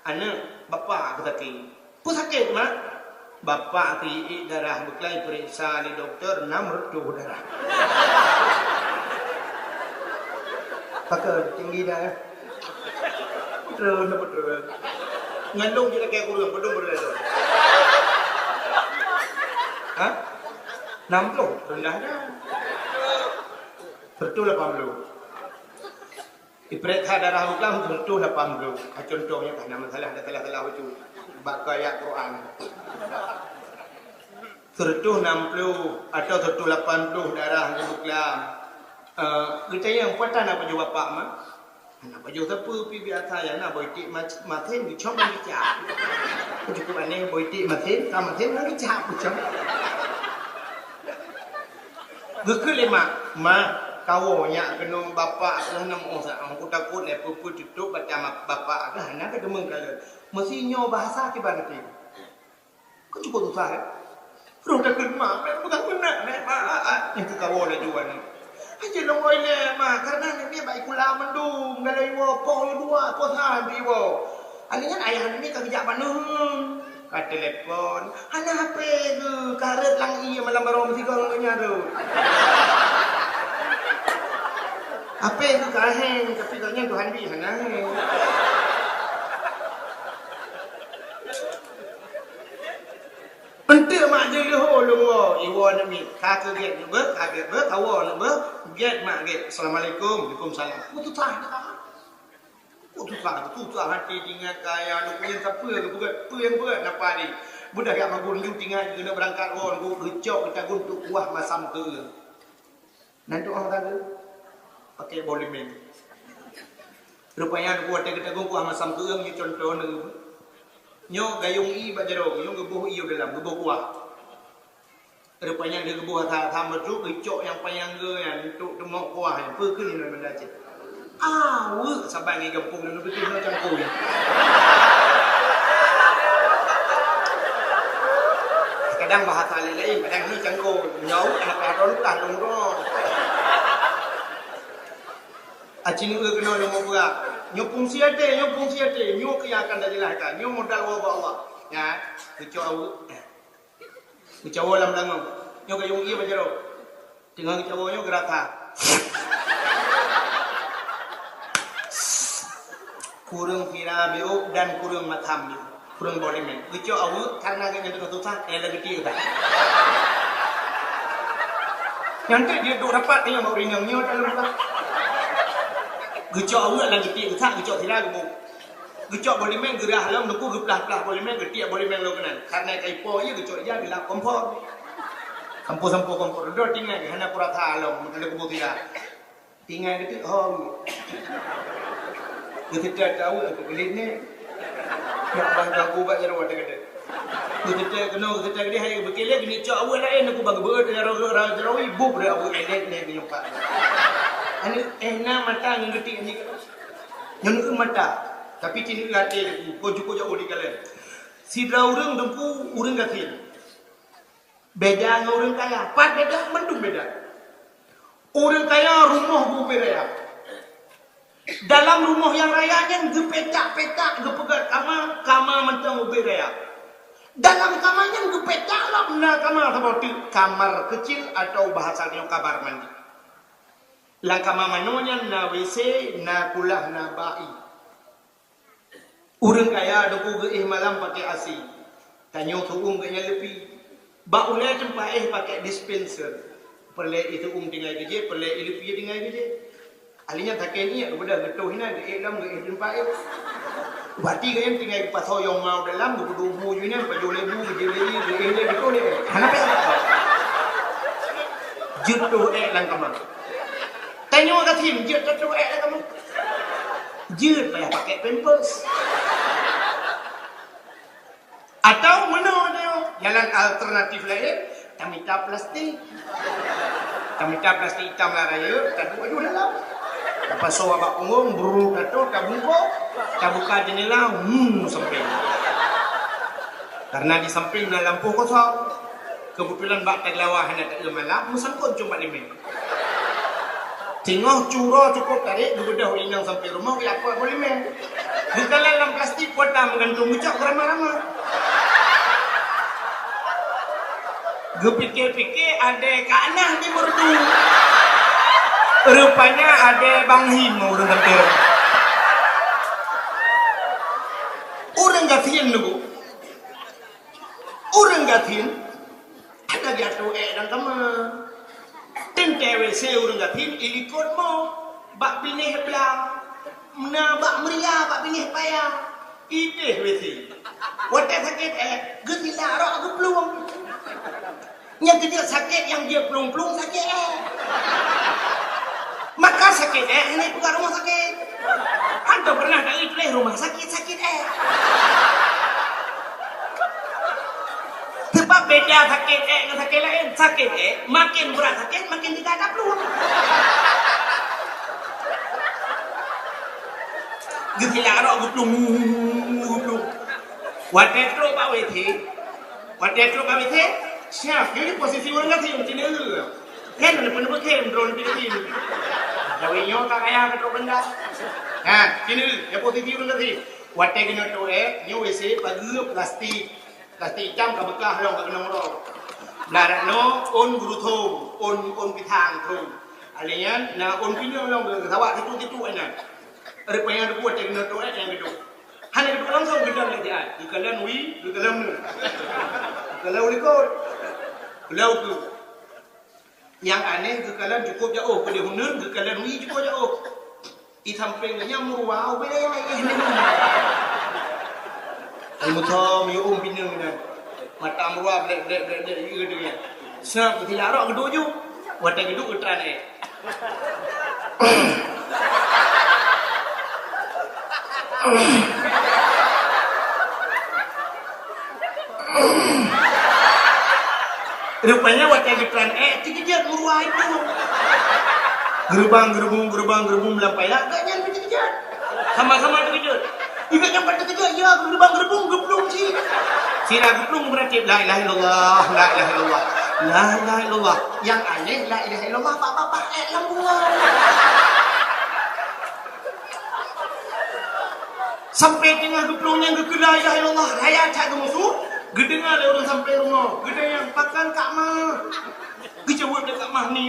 Anak bapa aku sakit. Pun sakit mak. Bapa ti darah berkelai periksa di doktor 600 darah. Pakai tinggi dah. Betul. Ngandung kita kayak kurang bedung berada. Hah? 60 rendahnya. Betul 80. Iperiksa darah bukan betul 80. Contohnya karena masalah ada salah itu. Baca ayat Quran. Tertuh 60 atau tertuh 80 darah bukan. Kita yang puatan apa juga bapak mah? Nak baju siapa pi biasa ya nak boitik maten di chong ni cap. Cukup aneh boitik maten, sama maten nak cap macam. Gekul lima, kawo nya kena bapa lah nam orang aku takut le pupu tutup baca bapa dah nak ke demeng kala. Mesti nyo bahasa ke barati. Kau cukup susah. Perlu takut mak, bukan benar yang ke kawo le jual ni. Aje long oi le ma karena ni baik kula mendung galai wo po dua po than di wo. Alinya ayah ni ka kerja panun. Ka telefon, ana HP tu karet lang iya malam barom si kau nya tu. HP tu ka hang tapi kanya Tuhan bi sana. Ente mak je ho lu wo iwo ni ka ke get ber kawo lu ber get mak get assalamualaikum waalaikumsalam tu tah tu tah hati tinggal kaya lu punya siapa ke buat apa yang buat apa ni budak yak magun lu tinggal kena berangkat won ku gecok kita guntuk kuah masam ke nanti orang kata pakai bolimen rupanya aku ada kita kuah masam ke ni contoh ni nyo gayung i bajaro nyo gebuh iyo dalam gebuh kuah rupanya dia gebuh tham betul gecok yang panjang ge yang untuk demok kuah yang pe ke ni benda cik sabar ni kampung ni betul macam ku ni kadang bahasa lain kadang ni cangko nyau anak adon lah dong acing ke kena lu mau buat nyopung siate nyo ke yang akan dijelaskan nyo modal wa Allah ya kecau kecau lam langong nyo ke yung iya bajaro tinggal kecau nyo geraka kurang firabio dan kurang matam kurang bolimen kecau karena kena tu susah lagi tiga nanti dia duk rapat dengan mau rinang nyo dalam gecok awak lagi tiak getak gecok tidak gemuk gecok boleh main gerah lam nuku geplah boleh main getiak boleh main lo kenan karena kaipo ye gecok ja bila kompor kompor do tinggal hana puratha lam ada kubu tidak tinggal gitu kita tahu aku gelit ni nak bangga ku bak jaro ada gede kita gede hai bekele gini cok awak lain aku bang beut jaro ibu ber awak elet ni nyumpa ani ehna mata ngeti ni nyun ke mata tapi cini late ko juko odi kale sidra urang dempu urang gatin beda ngurang kaya pat beda mendung beda urang kaya rumah bu beraya dalam rumah yang rayanya gepetak-petak gepegat kama mentang bu beraya dalam kamarnya gepetak lah benar kamar kecil atau bahasanya kamar mandi langkah mamanonya na WC na kulah na bai. Urang kaya doku ge malam pakai AC. Tanyo tuung ge lepi. Ba ulai tempat pakai dispenser. Perle itu tinggal geje, perle lepi tinggal geje. Alinya takai ni budak getuh hina ge dalam ge tempat Bati ge tinggal paso yang mau dalam ge dumu nya baju lebu ge le betul ni. Kenapa? Jutu langkah tanya kat sini, jut cuek lah kamu. Jut payah pakai pampers. Atau mana dia? Jalan alternatif lain, tamita plastik. Tamita plastik hitam lah raya, tak baju dalam. Lepas so abak punggung, buru kata, tak buka jendela, sampai. Karena di samping na lampu kosong. Kebetulan bak taglawah hendak tak malam, musangkut cuma lima. Tengok curah cukup tarik, gebedah inang sampai rumah, ya kuat boleh main. Bukan dalam plastik, potong menggantung ucap ramah-ramah. Gepikir-pikir ada Kak Anah di merdu. Rupanya ada Bang Him orang kata. Orang gatin dulu. Orang gatin ada jatuh dan teman. Tente WC orang gatin ilikut mo bak binih belang. Mena bak meriah bak binih payah. Ideh WC. Wadah sakit getilah roh aku peluang. Yang dia sakit, yang dia pelung-pelung sakit Maka sakit ini bukan rumah sakit. Anda pernah dari rumah sakit Sebab beda sakit dengan sakit lain. Sakit makin berat sakit, makin tidak ada peluang. Getilah roh aku pelung. Wadah teruk Pak WT. Siap, jadi posisi orang kasih macam ni ke? Kan ada penuh kem drone di sini. Jawabnya tak kaya betul benda. Nah, sini ya posisi orang kasih. Wadah kena tu ni WC bagi plastik jam ke bekah long ke kenang long. Larat no on guru thong, on pitang thong. Alian na on pinjau long ke sawak gitu aja. Ada pengen buat kena tu yang gitu. Hanya itu langsung gedang lagi di kalian di kalian ni. Kalau ikut Belau tu. Yang aneh kekalan cukup jauh pada hunun, kekalan wi cukup jauh. Di sampingnya murwah, wilayah ini. Al-Mutam yu binung ni. Mata murwah blek dia. Sab tidak rak gedoju. Wadah geduk utran Rupanya wadah gitran dikejar murwah itu. Gerbang melampailah gak nyampe dikejar. Sama-sama dikejar. Juga nyampe dikejar ya gerbang geplung sih. Sira geplung berarti la ilaha illallah. Yang aneh la ilaha illallah apa-apa lambungan. Sampai tengah geplungnya ke la ilaha illallah raya cak musuh. Gedengar orang sampai rumah. Gede yang pakan Kak Mah. Gejawab dekat Mah ni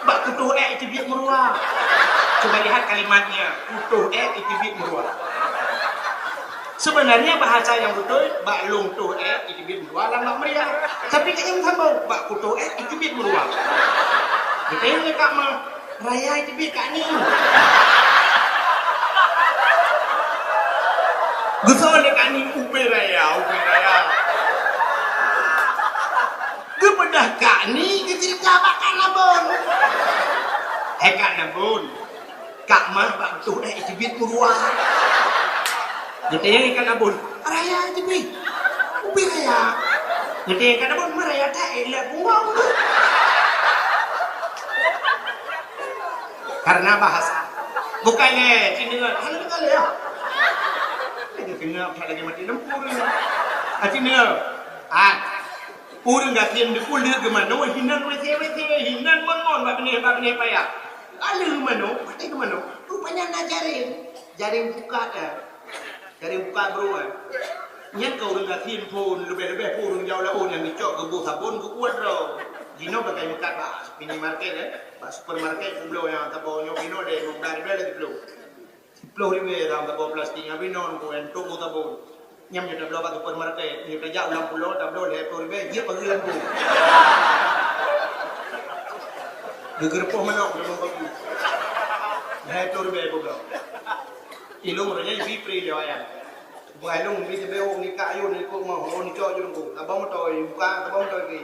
Bak kutuh itu biak meruah. Coba lihat kalimatnya. Kutuh itu biak meruah. Sebenarnya bahasa yang betul. Bak long tuh itu biak meruah. Lambak meriah. Tapi kayaknya sambung. Bak kutuh itu biak meruah. Kita yang Kak Mah. Raya itu biak Kak ni. Gusol dekat ni upe raya. Kepedah Kak ni kecerita bakal nabun. Kak nabun. Kak Mah bak betul itu biar murwah. Kita yang ikan nabun. Raya itu biar. Upe raya. Kita yang ikan nabun meraya tak elak buang. Karena bahasa. Bukannya Cina. Hanya dengar ya. Tengah lagi mati lempur ni. Cina. Orang gatin dikul dia ke mana? Hinan hinan mon bak benih payah. Lalu mana? Pakai ke mana? Rupanya nak jaring buka jaring buka bro. Nyat kau orang gatin pun lebih pun orang jauh lah yang dicok ke buah sabun ke kuat ro. Dino pakai mekat bak minimarket bak supermarket sebelum yang tabonyo dino deh dari lagi belum. Puluh ribu dalam tabung plastik yang binon ku entuk mu tabung. Nyam dah belah batu supermarket, ni kerja ulang pulau dah belah 20 ribu dia pergi lampu. Gegerpoh mana aku bagi. 20 ribu belah. Ilung ranya free dia ayam. Bualung ni sebeu ni kayu ni ko mau ni cok jurung ku. Abang motor buka abang motor ni.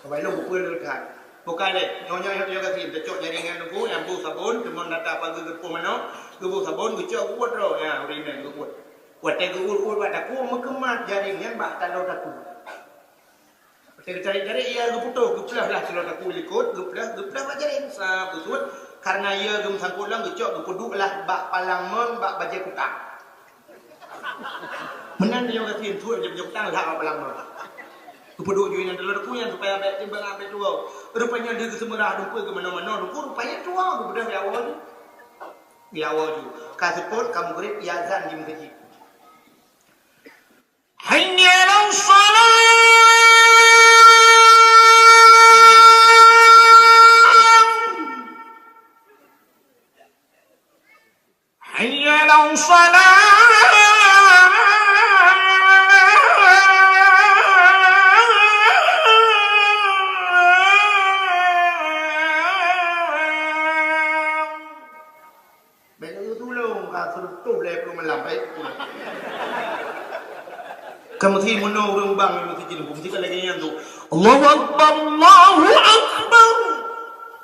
Bualung buku dekat. Bukan deh, nyonya yang kasi cok jaringan tu yang bu sabun, cuma data pagi gegerpoh mana, gebu sabun gecok kuat ro ya urine kuat. Kuat gegur pada ku mekemat jaringan bak talo taku. Cari ia geputo, geplah lah talo taku likut, geplah bak jaring sa busut karena ia gem sangkulang gecok gepuduk lah bak palang mon bak baje kutak. Menang dia kata tu je jom tang dah balang no. Kupeduk ju yang dalam aku yang supaya abek timbang abek tua. Rupanya dia ke semerah rupa ke mana-mana rupanya tua aku bedah ya awal. Ya awal ju. Kasepot kamu grip ya azan di masjid. Hayya 'alas salat. Hayya 'alas salat. Kamu thi mono urang bang lu thi jilum thi lagi yang tu Allahu akbar Allahu akbar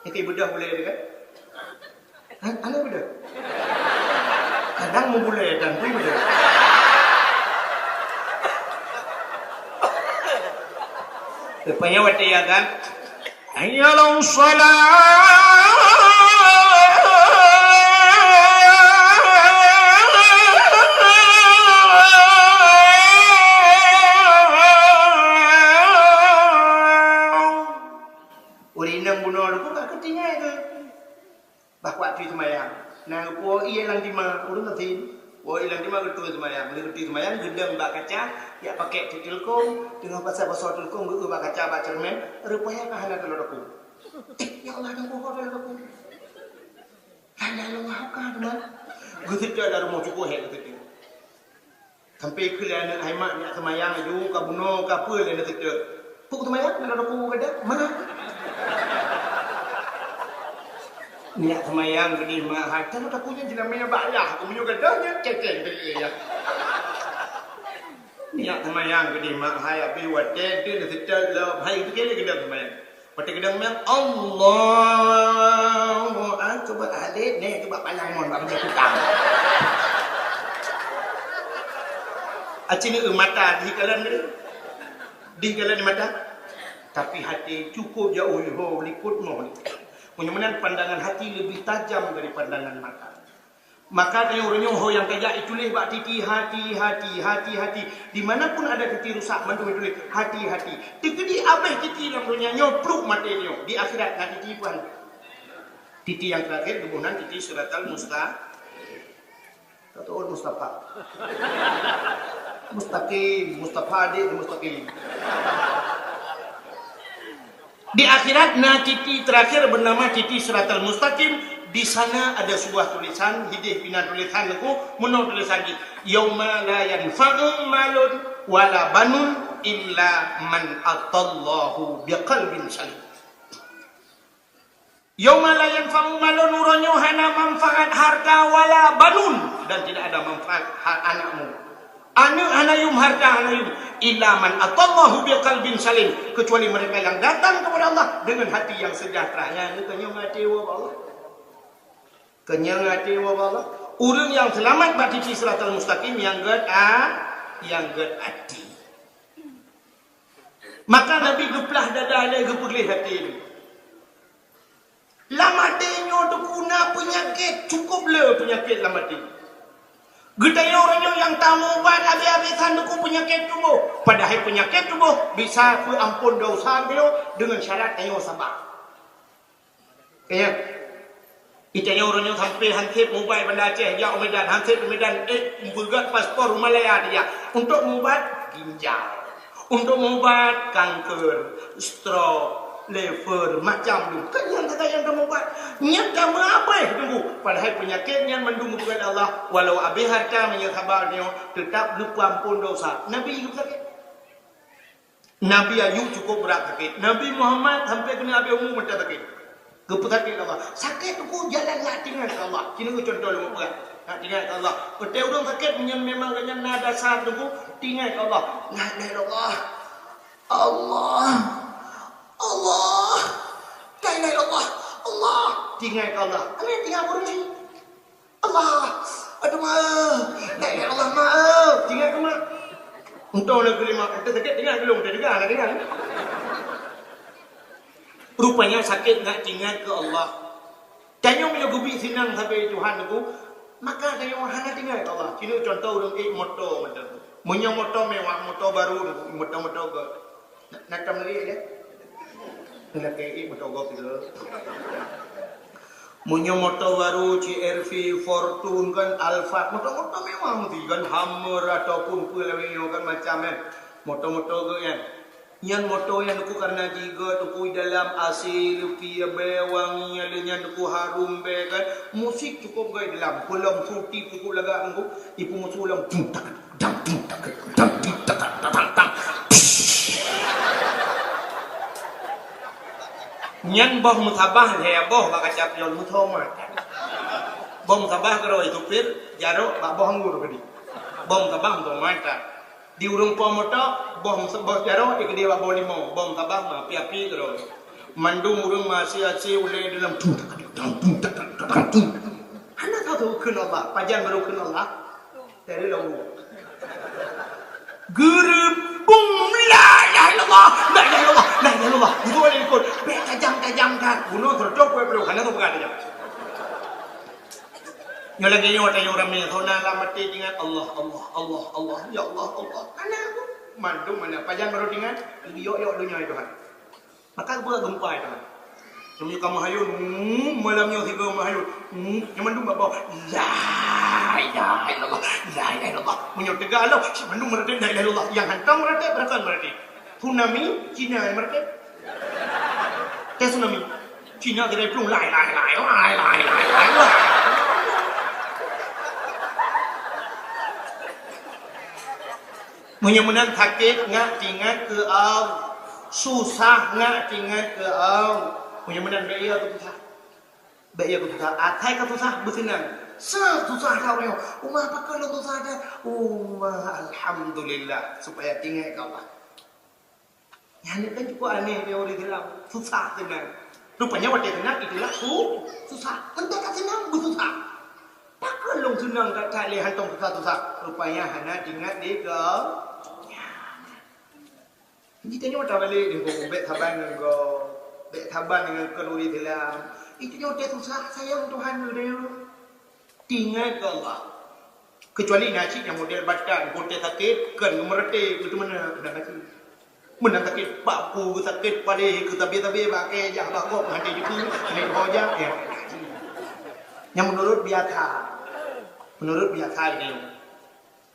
itu bedah boleh dia kan ana bedah kadang mau boleh dan pun bedah rupanya wate ya kan hayyalu shalah. Wo ilang di mana urang natin wo ilang di mana getu semayang getu semayang gendang bak kaca ya pakai tilkom dengan pasal tilkom geu bak kaca bak cermin rupanya kahana telur aku ya Allah dan bohong telur aku hanya Allah ka teman getu ada rumah cukup he getu sampai ke anak haimat nya semayang ju ka buno ka peul nya getu puk semayang telur aku kada mana niat semayang gini mah hatan takutnya jelamnya bayah aku menyuka dahnya cekek tadi ya niat semayang gini mah hai api wate dia setel lah hai itu kele gedang semayang wate gedang mah Allahu akbar adik ni tu bab panjang mon bab menjadi hutang acini mata di kalan mata tapi hati cukup jauh ho likut mo Mudah-mudahan pandangan hati lebih tajam dari pandangan mata. Maka dia orang ho yang kaya itulah bak titi hati. Dimanapun ada titi rusak mandu tulis hati. Tegedi abeh titi dalam dunia nyopruk mate nyo di akhirat ngati titi puan. Titi yang terakhir kebunan titi suratal Mustafa. Mustaqim. Di akhirat titi terakhir bernama titi siratal mustaqim. Di sana ada sebuah tulisan hidih bina tulisan aku menurut tulisan ini yauma la yanfa'u malun wala banun illa man atallahu biqalbin salim. Yauma la yanfa'u malun uronyo hana manfaat harta wala banun dan tidak ada manfaat anakmu. Anayum harta anayum illa man atallahu biqalbin salim, kecuali mereka yang datang kepada Allah dengan hati yang sejahtera. Yang kenyang hati wa Allah. Kenyang hati wa Allah. Urang yang selamat bagi siratal mustaqim yang hati. Maka Nabi geplah dada le gepulih hati ini. Lama denyo dekuna penyakit cukup le penyakit lama denyo. Gedaya orangnya yang tamu ubat habis-habisan duku penyakit tubuh. Padahal penyakit tubuh bisa ampun dosa beliau dengan syarat ayo sabar. Kaya itanya orangnya sampai hansip mobile Banda Aceh ya Medan hansip Medan membuat paspor Malaya dia untuk membuat ginjal, untuk membuat kanker, stroke, liver macam tu. Kan yang kata yang kamu buat niat kamu apa tunggu padahal penyakitnya mendung kepada Allah walau abi harta menyabarnya tetap lupa ampun dosa. Nabi hidup sakit, Nabi Ayub cukup berat sakit, Nabi Muhammad sampai kena Nabi umum macam sakit sakit Allah sakit tu jalan nak tinggal Allah kini aku contoh lu berat nak tinggal Allah betul orang sakit memang kena nada dasar tu tinggal Allah nak Allah tinggal Allah tinggal Allah apa tinggal orang ni Allah aduh Allah maaf tinggal ke mak untuk negeri mak kita sakit tinggal belum kita dengar nak dengar rupanya sakit nak tinggal ke Allah tanya punya gubi sinang sampai Tuhan aku maka tanya hana tinggal ke Allah kini contoh orang motor macam tu Punya motor mewah, motor baru, motor go. Nak tamli dia. Nak kei motor go gitu. Punya motor baru CR-V, Fortune kan, Alphard, motor-motor mewah mesti kan, Hummer ataupun pelawin kan macam kan, motor-motor kan. Yang motor yang aku karena juga tuku dalam AC lupi be wangi adanya tuku harum be kan, musik cukup gay dalam, belum fruity tuku laga angku, ipu musulang tung tak dang tung tak dang tung tak dang dang. Nyan boh mutabah le boh bakacap yon mutoma. Boh mutabah karo itu pir jaro ba boh ngur kadi. Boh mutabah to mata. Di urung po moto boh jaro ik dia ba boh limo. Boh mutabah ma pi karo. Mandung urung masih aci ule dalam tung tak dang tung. Hana tahu kun Allah, pajan baru kun Allah. Dari lalu. Gerbung la ilaha illallah, la ilaha illallah, la ilaha illallah. Itu ada ikut. Tajam kan. Bunuh tercok kue peluk. Hanya tu bukan aja. Yang lagi yang ada orang ni, kau nak mati dengan Allah. Ya Allah. Hanya aku. Mandu mana? Pajan baru dengan. Yok dunia itu kan. Maka buat gempa itu kan. Yang kamu hayun, malamnya tiga mahayun. Yang mandu bawa. La ilaha illallah. Punya tegak Allah. Si mandu merdek la ilaha illallah. Yang hantam merdek, berakan merdek. Tsunami, Cina yang merdek. Tsunami, Cina tidak perlu lai. Mudah-mudahan sakit ngak tinggal ke au, susah ngak tinggal ke au. Mudah-mudahan bayar tu susah. Atai ka susah bersenang. Susah kau ni. Umah apa kalau susah dah? Umah alhamdulillah supaya tinggal kau lah. Yang ni kan cukup aneh dia orang dalam susah senang. Rupanya waktu senang itulah susah. Entah kat senang bersusah. Tak kalau senang kat tak boleh hantam susah. Rupanya hana ingat dia ke. Jadi tanya macam balik dia kau bet taban dengan kalori dalam. Itu dia susah sayang Tuhan dia. Tinggal ke Allah. Kecuali nasi yang model badan, kote sakit, kan merete itu mana kena nasi. Menang sakit papu, sakit pada ke tabi-tabi pakai jah bakok hati juga naik hoja ya. Yang menurut biasa ini.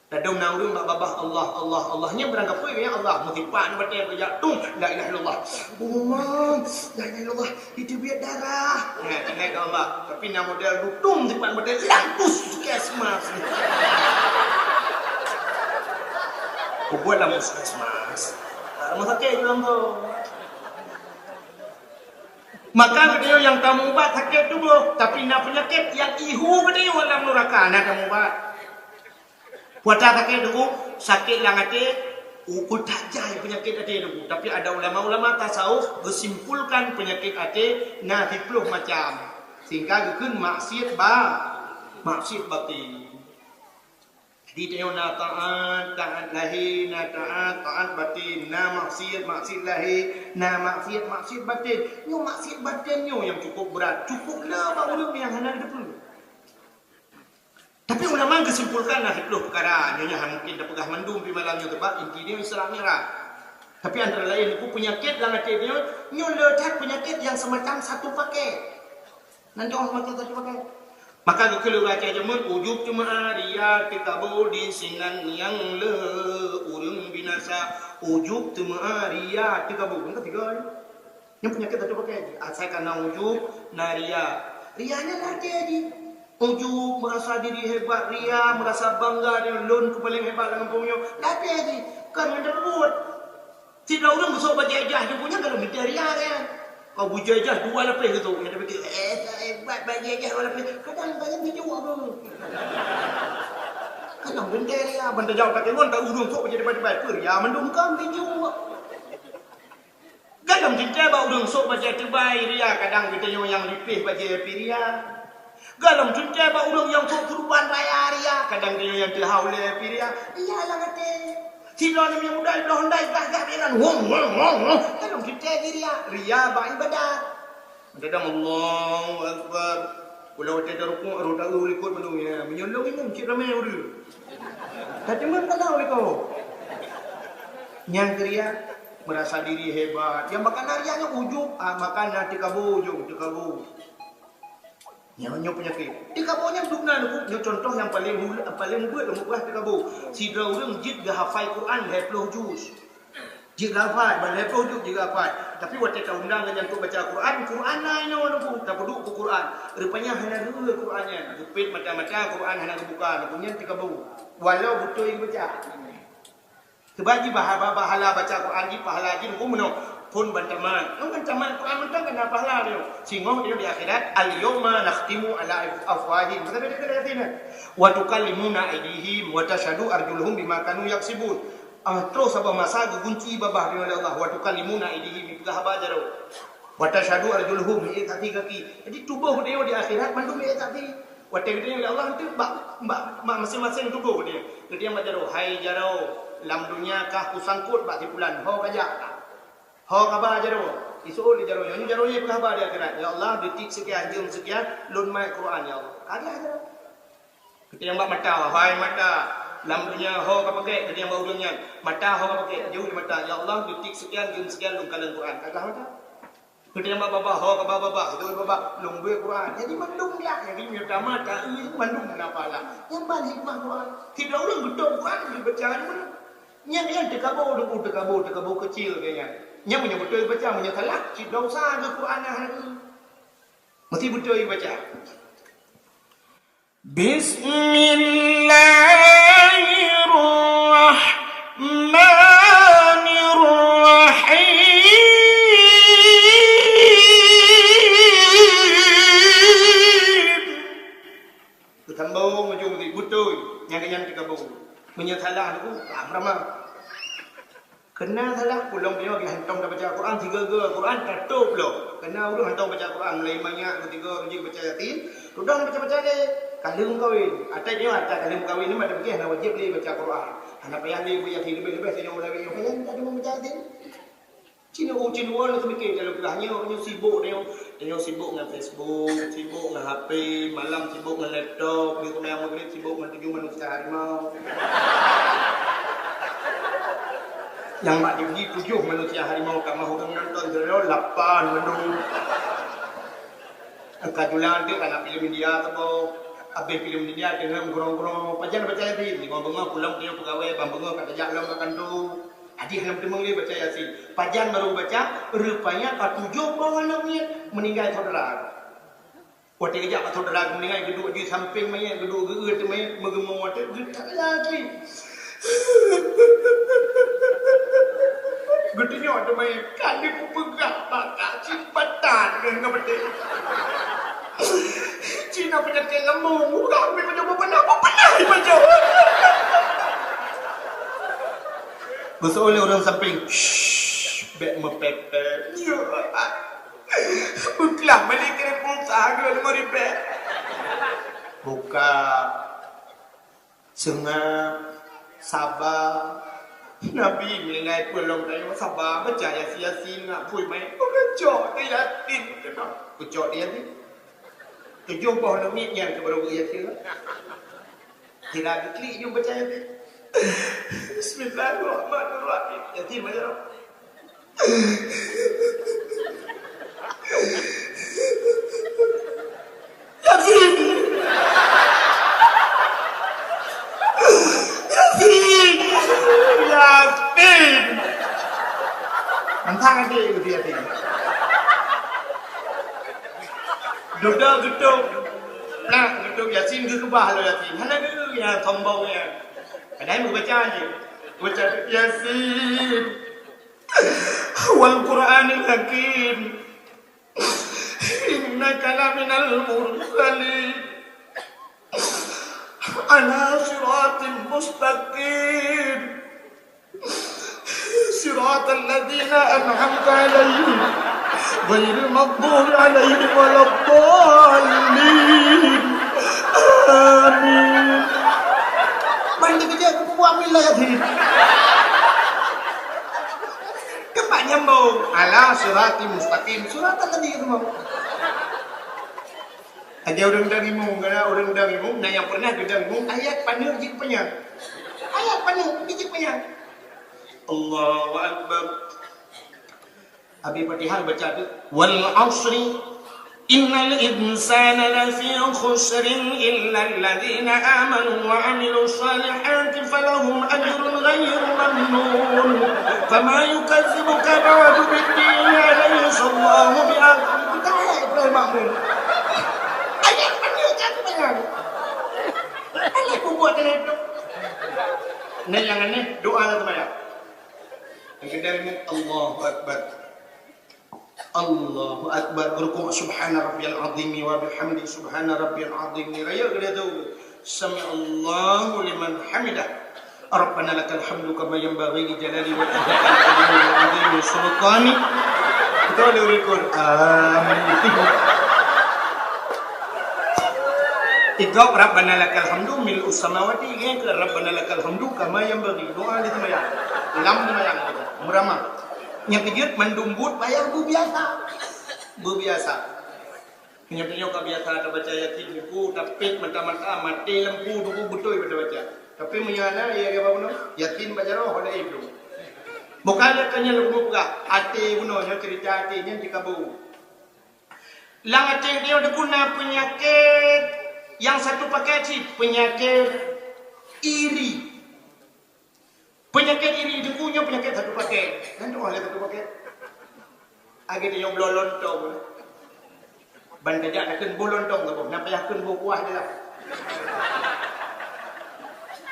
Dadung naurun babah Allahnya berangkat pun ya Allah mutipan batin berjatuh la ilaha illallah. La ilaha illallah itu biar darah. Nah, ini Allah. Tapi nama model dutung tipan batin lantus kesmas. Kau buat lamus kesmas. Masa sakit dalam tu. Maka dia yang kamu ubat sakit tu bro. Tapi nak penyakit yang ihu dia dalam neraka nak kamu ubat. Puasa sakit tu sakit lang hati. Ukut tajai penyakit hati tu. Tapi ada ulama-ulama tasawuf bersimpulkan penyakit hati na 10 macam. Sehingga gekun maksiat batin. Di tengok na taat lahir, na taat batin, na maksiat lahir, na maksiat batin. Nyo maksiat batin nyo yang cukup berat, cukuplah baru yang hana hidup dulu. Tapi ulama kesimpulkan lah 10 perkara. Nyonya mungkin dah pegah mendung di malamnya tebak inti dia serang merah. Tapi antara lain itu penyakit dalam hati dia, nyo letak penyakit yang semacam satu paket. Nanti orang macam satu paket. Maka kalau baca jamun ujub cuma ria kita bodi sinan yang le urung binasa ujub cuma ria kita bodi ketiga yang penyakit itu pakai asal karena ujub naria rianya lagi aja ujub merasa diri hebat ria merasa bangga dengan lon paling hebat dengan punya lagi aja kan yang buat tidak orang besok baca ijah dia punya kalau minta ria kan. Kau bujajah 2 lapis gitu. Yang dia fikir, hebat bajajah 2 lapis. Kadang-kadang dia jawab dulu. Kadang benda dia. Benda jawab kat tewan, tak urung sok menjadi baik-baik. Ya, mendungkam dia jawab. Kadang cinta bau urung sok baca terbaik dia. Kadang kita yang lipih baca ria. Galam cinta bau urung yang sok kurban raya ria. Kadang dia yang terhaule ria. Iyalah kata. Sila ni yang muda dah hondai gagak dengan wong. Kalau kita ria baik ibadah. Dadam Allahu akbar. Kalau ada rukuk, ada tahu ikut menunya. Menyolong ini, cik ramai orang. Tapi mana tak tahu kau. Yang keria merasa diri hebat. Yang makan hariannya ujung, makan nanti kabu ujung, tu kabu. Nyo penyakit. Di kabunya dukna nyo contoh yang paling buat mubah di kabu. Si orang jid dah hafal Quran 20 juz. Jid hafal, ban 20 juz jid hafal. Tapi waktu kita undang yang tu baca Quran lain orang tak duduk ke Quran. Rupanya hanya dua Qurannya. Dupit macam-macam Quran hanya buka, punya di kabu. Walau betul yang baca. Sebagi bahala baca Quran di pahala jin umno. Pun bantaman. Bantaman Quran mentang kena pahala dia. Singgoh dia di akhirat al-yawma nakhtimu ala afwahihim. Maka dia kata dia. Wa tukallimuna aydihim wa tashhadu arjuluhum bima kanu yaksibun. Terus apa masa gunci babah dia oleh Allah. Wa tukallimuna aydihim itu haba jaro. Wa tashhadu arjuluhum bi kaki. Jadi tubuh dia di akhirat mandum dia kaki. Wa tawdin oleh Allah itu masing-masing tubuh dia. Dia majaro hai jaro lam dunia kah kusangkut bak di bulan ho kajak. Ho khabar jaro. Isu di jaro. Yang jaro ni khabar dia kena. Ya Allah detik sekian jam sekian lun mai Quran ya Allah. Ada jaro. Kita yang mata, hai mata. Lam dunia ho ka pakai, kita yang bau dunia. Mata ho ka pakai, jauh di mata. Ya Allah detik sekian jam sekian lun kalan Quran. Kagak mata. Kita yang baba ho ka baba, itu baba lun be Quran. Jadi mandung dia yang ini pertama tak ini mandung kenapa lah. Yang balik hikmah Quran. Tidak orang betul Quran dibaca di mana. Yang dekabo kecil kayaknya. Yang punya betul baca, punya salah, cik dosa ke Quran hari ini. Mesti betul baca. Bismillahirrahmanirrahim. Ketambung macam betul. Yang dekabo. Punya salah tu, ramah. Kena salah pulang dia pergi hantam dah baca Quran 3 Quran tutup lo. Kena urus hantam baca Quran mulai banyak 3 rujik baca yatim. Tudang baca dia. Kalung kawin. Atas dia atas kalung kawin ni macam pergi hana wajib dia baca Quran. Hana payah dia buat yatim lebih saya mulai dia. Tak ada baca yatim. Cina orang tu mikir kalau hanya sibuk dia sibuk dengan Facebook, sibuk dengan HP, malam sibuk dengan laptop, dia tu yang maghrib sibuk dengan 7 manusia harimau. Yang mak dia pergi 7 manusia harimau kat mahu nonton dia 8 mendung. Kajulan dia anak filem India tu bo. Habis filem India dia ngurung-ngurung pajan baca yasin. Ni bangga pulang dia pegawai bangga kat tajak long kat tu. Adik hendak temung dia baca yasin. Pajan baru baca rupanya kat 7 orang ni meninggal saudara. Waktu kejap saudara meninggal duduk di samping mayat duduk geut mayat mengemong waktu getak lagi. Gede ada main kali pegang bakal cimpatan dengan benda. Cina penyakit lembung, orang ambil macam apa pernah macam. Bersoleh orang samping. Bek mepepet. Ya. Bukan balik kena pulsa kalau 5 ribu. Buka. Sengap. Sabar. Nabi menilai pulang dari sabar baca yasin nak pui mai kecok dia yatin kenapa kecok dia ni tujuh pohon lemit yang baru yasin kira klik jom baca yasin Bismillahirrahmanirrahim yasin macam yasin Yasin. Antang adik dia ni. Duduk gedung. Nah, gedung Yasin ke kebah lo Yasin. Mana dia yang tombol ni? Kadang aku baca je. Baca Yasin. Wal Quranil Hakim. Innaka laminal mursalin. Ala siratim mustaqim. صراط الذين أنعمت عليهم غير المغضوب عليهم ولا الضالين آمين. Mandi kerja aku buat ambil lah tadi. Kepak nyambung. Ala siratim mustaqim. Surat tadi itu mau. Ada orang darimu, orang darimu, nah yang pernah darimu, ayat panir jik penyang. Ayat panir jik penyang. Allahu Akbar. Abi Fatihah baca tu. Wal asri innal insana lafi khusrin illa alladhina amanu wa amilu salihati falahum ajrun ghayru mamnun. Fama yukazzibuka ba'du bid-din alaysa Allahu bi'akhir. Ta'ala mamnun. Allah pun buat dengan itu. Nah yang aneh doa lah teman-teman. Yang kedua ini Allahu Akbar. Allahu Akbar. Berkuk subhana rabbiyal azim wa bihamdi subhana rabbiyal azim. Raya kita tahu. Sami'allahu liman hamidah. Rabbana lakal hamdu kama yanbaghi li jalali wa azimi sultani. Kita boleh berikut. Amin. Iqra rabbana lakal hamdu mil'u samawati ke rabbana lakal hamdu kama yanbaghi. Doa di tempat yang lam tempat meramah. Yang kejut mendumbut bayar bu biasa. Punya ka biasa ada baca yakin buku tapi mata-mata mati lempu duku betul baca. Tapi menyana ya apa puno yakin baca roh ada itu. Bukan kanya lempu ka hati puno nya cerita hatinya dikabu. Lang ate dia guna penyakit. Yang satu pakai penyakit iri. Penyakit iri itu punya penyakit satu pakai. Kan tu oleh satu pakai. Agi dia blontong. Ban kerja nak ken blontong tu, nak payah ken kuah dia lah.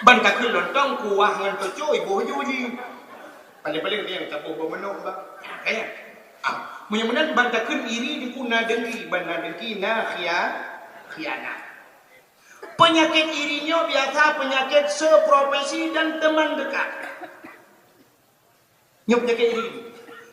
Ban tak ken lontong kuah ngan tu cuy boju ji. Paling-paling dia yang tak bobo menok ba. Kayak. Mudah-mudahan ban tak ken iri dikuna dengki, ban dengki na khianat. Penyakit irinya biasa penyakit seprofesi dan teman dekat. Ini penyakit iri.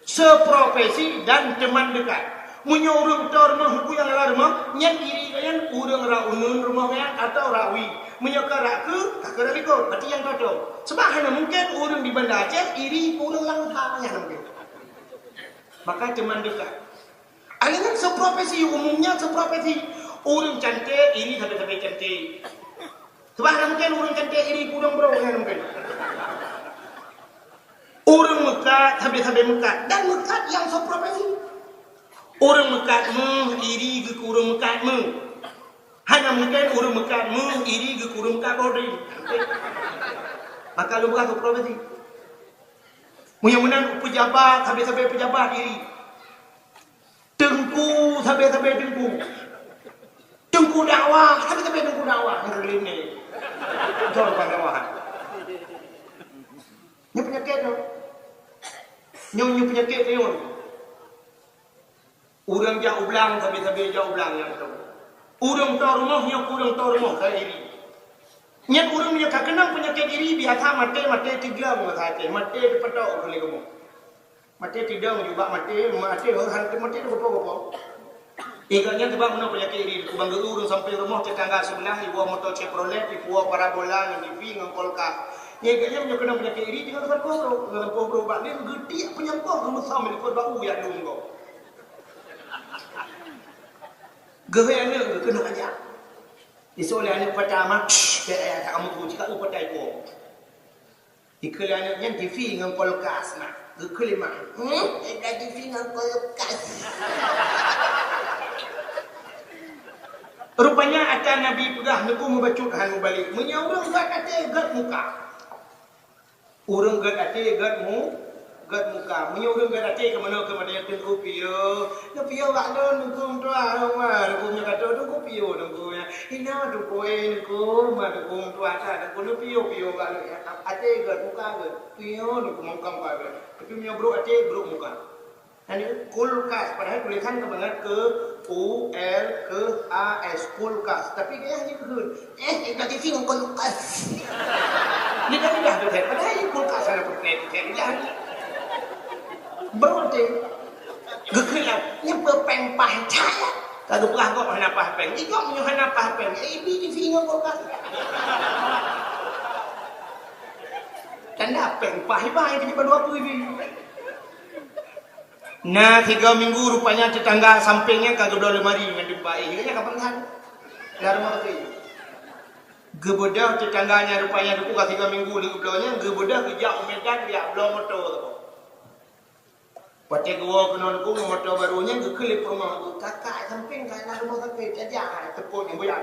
Seprofesi dan teman dekat. Munya urang tor mah hu yang larma, nyen iri kayan urang ra unun rumah kayan atau rawi. Munya karak ke kakara ikut, berarti yang cocok. Sebab hanya mungkin urang di Banda Aceh iri urang langka yang mungkin. Maka teman dekat. Akhirnya seprofesi umumnya seprofesi. Orang cantik iri sampai cantik. Sebab mungkin orang cantik iri kurang bro yang mungkin. Orang mekat sampai mekat dan mekat yang seprofesi. Orang mekat iri ke kurang mekat hanya mungkin orang mekat iri ke kurang mekat body. Maka lu bukan seprofesi. Mudah-mudahan pejabat sampai pejabat iri. Tengku sampai tengku. Tengku dakwah, tapi tengku dakwah yang keliling ni. Jangan bukan dakwah. Ini penyakit tu. Ini penyakit ni. Orang jauh belang, tapi jauh belang yang tu. Orang tahu rumah, yang kurang tahu rumah saya iri. Yang orang punya kenang penyakit iri biasa mati tiga mati dipetak oleh kamu. Mati tidak juga mati tu apa-apa. Ingatnya sebab mana penyakit ini kubang urung sampai rumah tetangga sebelah ibu motor Chevrolet, ibu parabola, yang TV, yang kolka. Ingatnya punya kena penyakit ini tinggal tempat kau, dalam kau berobat dia gede punya kau kamu sama di kau bau yang dulu kau. Gaya kena aja. Isolasi anak pertama, kayak kamu tu jika lupa typo. Iklan yang TV dengan kolkas nak, kelima. Ada TV dengan kolkas. Rupanya akan Nabi pedah aku membaca hanu balik. Munya orang gat ate gat muka. Orang gat ate gat muka. Munya orang gat ate ke mana yang tengku piyo. Na piyo gak do nunggu tua rumah. Nunggu kata nunggu piyo nunggu ya. Ina nunggu nunggu ma nunggu tua ta nunggu piyo gak lo ya. Ate gat muka gat. Piyo nunggu muka gat. Tapi munya bro ate bro muka. Ini kulkas, padahal tulisan kebangat ke U L ke A S kulkas, tapi dia hanya ke ganti film kulkas. Ini kan dah betul, padahal ini kulkas ada perkara dia. Berarti gekelap, ni berpempah caya. Kalau pernah kau hendak pahpeng, ini kau punya hendak pahpeng, ini film kulkas. Tanda pempah ibai di bawah apa ini? Nah 3 minggu rupanya tetangga sampingnya kagak udah lemari dengan dibai. Kayaknya kapan kan? Dah rumah tu. Gebedah tetangganya rupanya aku kat 3 minggu di belanya gebedah kejak Medan dia belum motor tu. Pakai gua kenon ku motor barunya gekelip rumah tu. Kakak samping kanan rumah tapi saja tepuk yang boyak.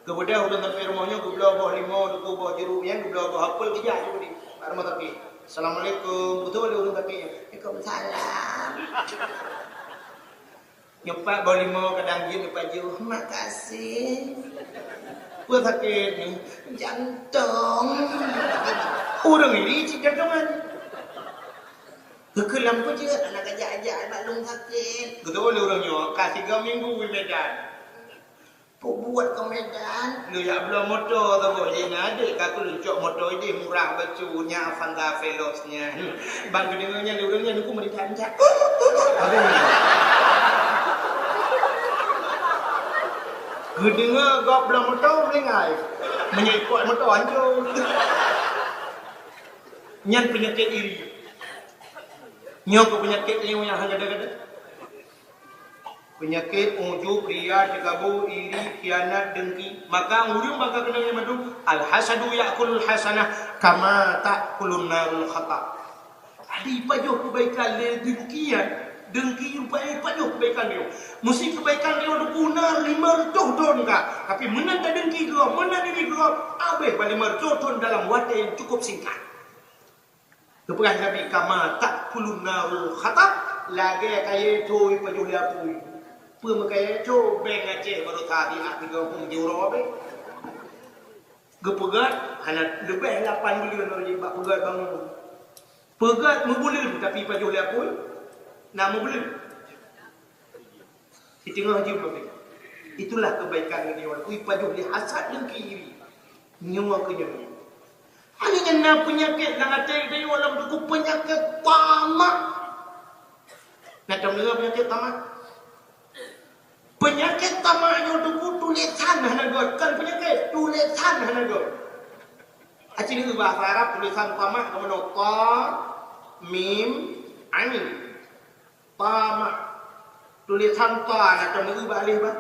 Gebedah udah sampai rumahnya gua belah bawah limau tu bawah jeruk yang gua belah bawah apel kejak juga di rumah tapi. Assalamualaikum. Betul dia urang tapi. Waalaikumsalam. Nyopak bawah limau kadang dia nyopak jauh. Makasih. Gua sakit ni jantung. Orang ini cik jantungan. Kekelam pun je anak ajak-ajak balung sakit. Betul orangnya kasih 3 minggu di Medan. Buat ke Medan. Lu ya belum motor tu boleh adik aku luncuk motor ini murah bacunya Fanta Velosnya. Bang kedengarnya lu orangnya aku mari tancak. Kedengar gak belum motor melingai. Menyekut motor hancur. Nyan penyakit iri. Nyok penyakit yang ada. Penyakit ujub, riya, cekabu, iri, khianat, dengki. Maka ujub maka kena yang madu. Al-hasadu ya'kulul hasanah kama ta'kulun narul khata. Adi pajuh kebaikan dia dengkian. Dengki rupanya pajuh kebaikan dia. Mesti kebaikan dia ada guna 500 ton kah. Tapi menanda dengki dia, menanda diri dia. Habis balik 500 ton dalam waktu yang cukup singkat. Kepegang Nabi kama ta'kulun narul khata. Lagi kaya tu pajuh liapui. Pemekaya tu beng Aceh baru tadi nak 30 euro be. Gepegat hana lebih 8 bulan orang jebak pegat bangun. Pegat membulir tapi pajuh liapui nak membulir. Di tengah jumpa be. Itulah kebaikan dia orang. Kui pajuh li hasad dan kiri. Nyawa kenyang. Hanya nak penyakit dan Aceh dia orang cukup penyakit tamak. Nak tahu dengar penyakit tamak? Penyakit tamaknya itu tulisan hanagot. Kan penyakit tulisan hanagot. Acing itu bahasa Arab tulisan tamak kemudian ta, mim, ain. Tamak. Tulisan ta nak tahu dengar balik bah.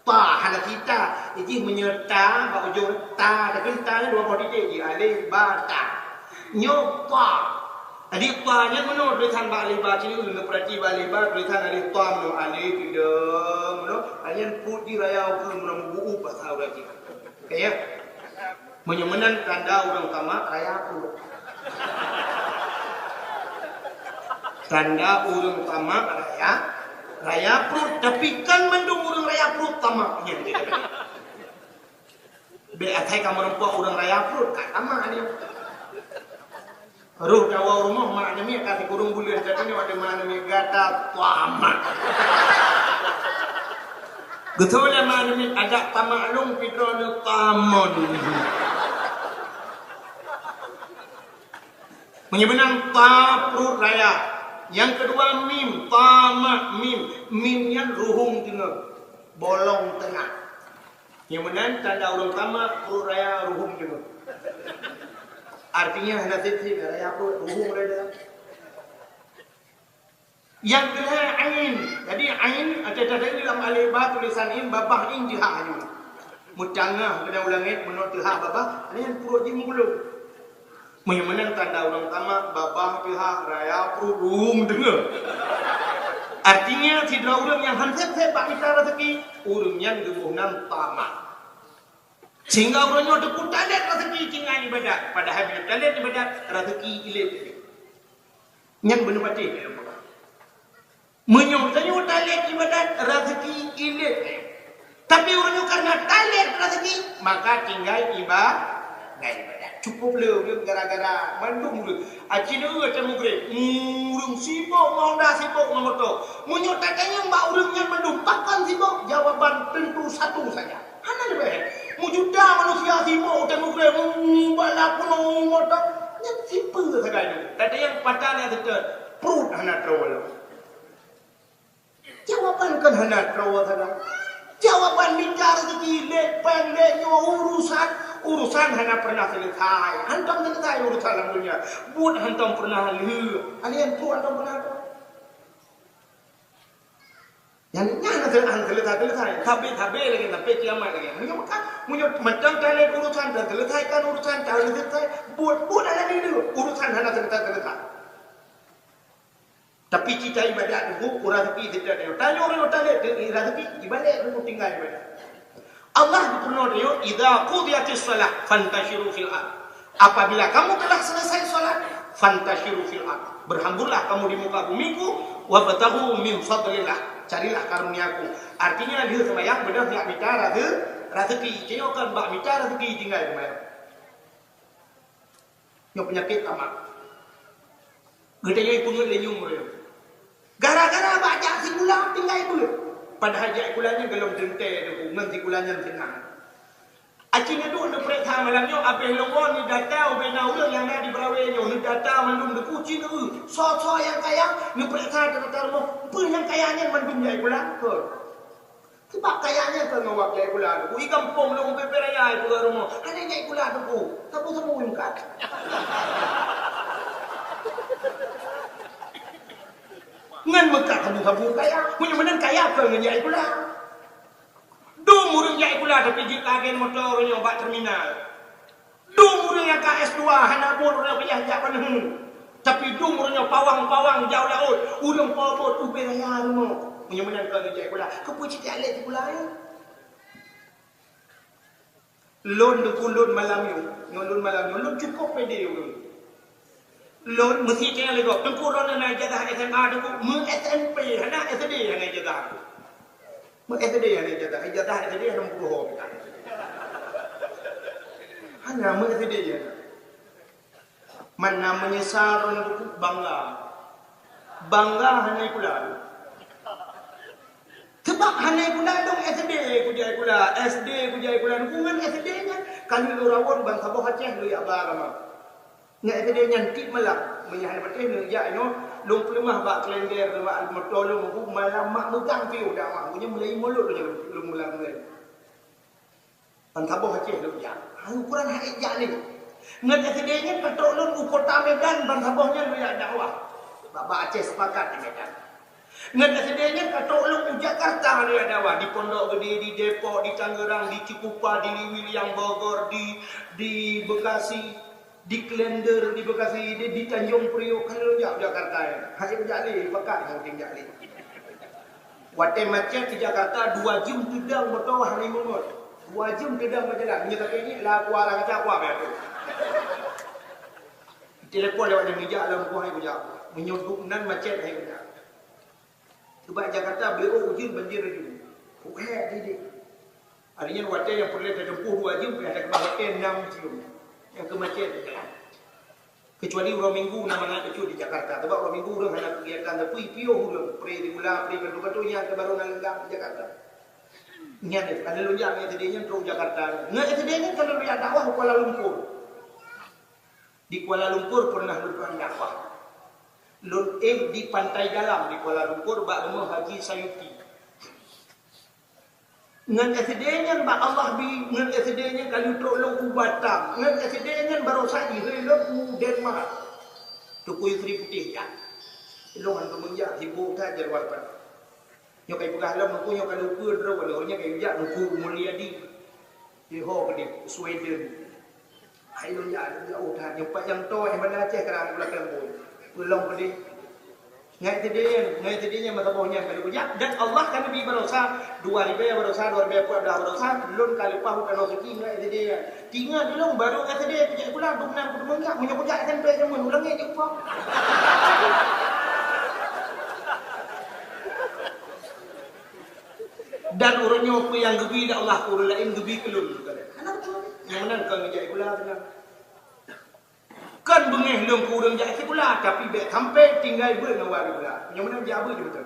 Ta hana kita. Ini menyerta bak ujung ta. Tapi ta ni 2 titik je. Alif ba ta. Nyopa. Alif ta nya mana tulisan ba alif ba sini ulun perhati ba alif ba tulisan alif ta no alif tidak no hanya putih raya aku mun buku bahasa Arab kita. Kayak menyemenan tanda orang tamak raya aku. Tanda orang tamak raya perut tapi kan mendung orang raya perut tamaknya. Be atai kamu rempuh orang raya perut kat tamak dia. Ruh dawa rumah makna ni kasih kurung bulan katanya ada makna ni gata tamak. Betul lah makna ni ada tamaklum fitrul tamun. Menyebenang ta perut raya. Yang kedua mim tamak mim. Mimnya ruhung tengah. Bolong tengah. Yang mana tanda orang tamak perut raya ruhung tengah. Artinya hanya titik raya perut ruhung raya. Yang kedua ain. Jadi ain ada dalam alif ba tulisan in babah in jihah juga. Mutangah kena ulangit menurut jihah babah. Ini yang perut di mulut. Menyemenang tanda orang tamak babah pihak raya perut ruhung dengar. Artinya tidak orang yang hansip sepak kita rezeki orang yang gemunan tamak. Sehingga orangnya ada kutalet rezeki tinggal ibadat. Padahal bila talet ibadat rezeki ilit. Yang benar pati. Menyuntanya talet ibadat rezeki ilit. Tapi orangnya karena talet rezeki maka tinggal ibadat. Cukup le gara-gara mandung le. Acina macam mugre. Urang sibuk mau dah sibuk nomor tu. Menyut tanya mbak urangnya mandung takkan sibuk jawaban tentu satu saja. Hana lebih. Mujuda manusia sibuk dan mugre balap pun motor. Yang simple saja. Tadi yang patahnya itu perut hana terowal. Jawaban kan hana terowal saja. Jawaban bicara rezeki pendeknya urusan hanya pernah selesai. Hantam selesai urusan lamanya. Buat hantam pernah lalu. Kalian tu hantam pernah tu. Yang nyana terletak, tabe lagi, sampai kiamat lagi. Munyo macam kali urusan dan terletakkan urusan, kalau terletak, buat ada ni dulu urusan hana terletak. Tapi kita ibadat itu kurang lebih tidak ada. Tanya orang tanya rezeki ibadat itu tinggal ibadat. Allah berfirman dia, "Idza qudiyatis shalah fantashiru fil ard." Apabila kamu telah selesai salat, fantashiru fil ard. Berhamburlah kamu di muka bumiku, wabtaghu min fadlillah. Carilah karuniaku. Artinya dia sembahyang benar nak bicara rezeki. Dia akan bak bicara rezeki tinggal sembahyang. Yang penyakit amat. Gedenya ipungan lenyum mereka. Gara-gara baca si bulan tinggal pula. Padahal jak bulannya gelom tentai tu, nanti bulannya tenang. Acing itu untuk periksa malamnya, apa yang longor ni data, apa yang ulang yang ada di berawainya, ni data mandum de kucing tu, so yang kaya, ni periksa data rumah, apa yang kayanya mandum jak bulan tu. Sebab kayanya tu ngawak jak bulan tu, ikan pom lu pe peraya itu rumah, ada jak bulan tu, tapi semua ungkat. Ngan Mekah kamu kaya, punya mana kaya ke dengan jai pula. Dong urang jai pula tapi jika agen motor yang buat terminal. Dong urang yang KS2 hana pun orang payah jak panah. Tapi dong urang pawang jauh laut, urang pobot ubi raya rumah. Punya mana ke dengan jai pula. Kepu cik alet pula ya. Lon dekulun malam lon cukup pede urang. Lon mesti kena legok. Tengku rona nak jatah SMA tu, SMP, hana SD hana jatah. SD hana jatah SD hana 60 orang. Hana SD je. Man namanya saron tu bangga. Bangga hana pula. Sebab hana pula dong SD kujai pula, SD kujai pula. Hubungan SD nya kalau rawon bang Sabah Aceh lu ya barama. Nggak itu dia nyantik malam menyahan patih nerja ino lung pelemah bak kelender bak motolong ku malam mak megang piu dak mak punya mulai mulut dia lung mulang mulai Pantabo Aceh lu ya ukuran hak ejak ni ngat itu dia nya patolong ku kota Medan Pantabohnya lu ya dakwah bak Aceh sepakat di Medan ngat itu dia nya patolong ku Jakarta lu ya dakwah di Pondok Gede di Depok di Tangerang di Cikupa di William Bogor di Bekasi di Klender, di Bekasi, di Tanjung Priok, kalau jauh Jakarta ya. Hasil jali, pakai yang jali. Wate macam di Jakarta 2 jam tudang betul hari minggu. 2 jam tudang berjalan. Ni kata ini lah kuala kata apa betul. Telepon lewat di meja dalam kuah ibu jauh. Menyudup nan macam hai ibu jauh. Sebab Jakarta beliau ujian banjir itu. Kuhek didik. Artinya wate yang perlu tempuh 2 jam, ada kebahagiaan 6 jam. Yang kematian kecuali orang minggu nama kecil di Jakarta sebab orang minggu orang hanya kegiatan tapi pio orang pre di bulan pre batu-batunya ke baru ngalenggang di Jakarta nya ni kalau lu jangan tadinya terus Jakarta nggak tadinya kalau dia dakwah Kuala Lumpur di Kuala Lumpur pernah lu dakwah lu di pantai dalam di Kuala Lumpur bak rumah Haji Sayuti ngan SDN ba Allah bi ngan SDN kalau tolong ku Batam ngan SDN baru saja helok ku Denmark tu ku Sri Putih ya ilongan kemenja hibu ta jarwal pan nyo kai pugah lam ku nyo kalau ku dro wala nya kai ja ku Mulyadi di ho ke di Sweden ai lo ya jauh ta nyo pa yang to yang mana Aceh kerang belakang bu belum ke di ngai tadinya matabohnya kalau ya dan Allah kan bi berosa 2000 berosa 2000 dah berosa lun kali pahu kan rezeki ngai tadinya tinggal dulu baru kata dia kerja pula bukan kudu menggak punya kerja SMP semua ulangnya di upah dan urutnya apa yang gebi dak Allah urut lain gebi kelun kenapa tu yang menang kan kerja pula tenang kan bengih lung kurang jak pula tapi bet sampai tinggal ber ngawal pula yang mana dia apa je betul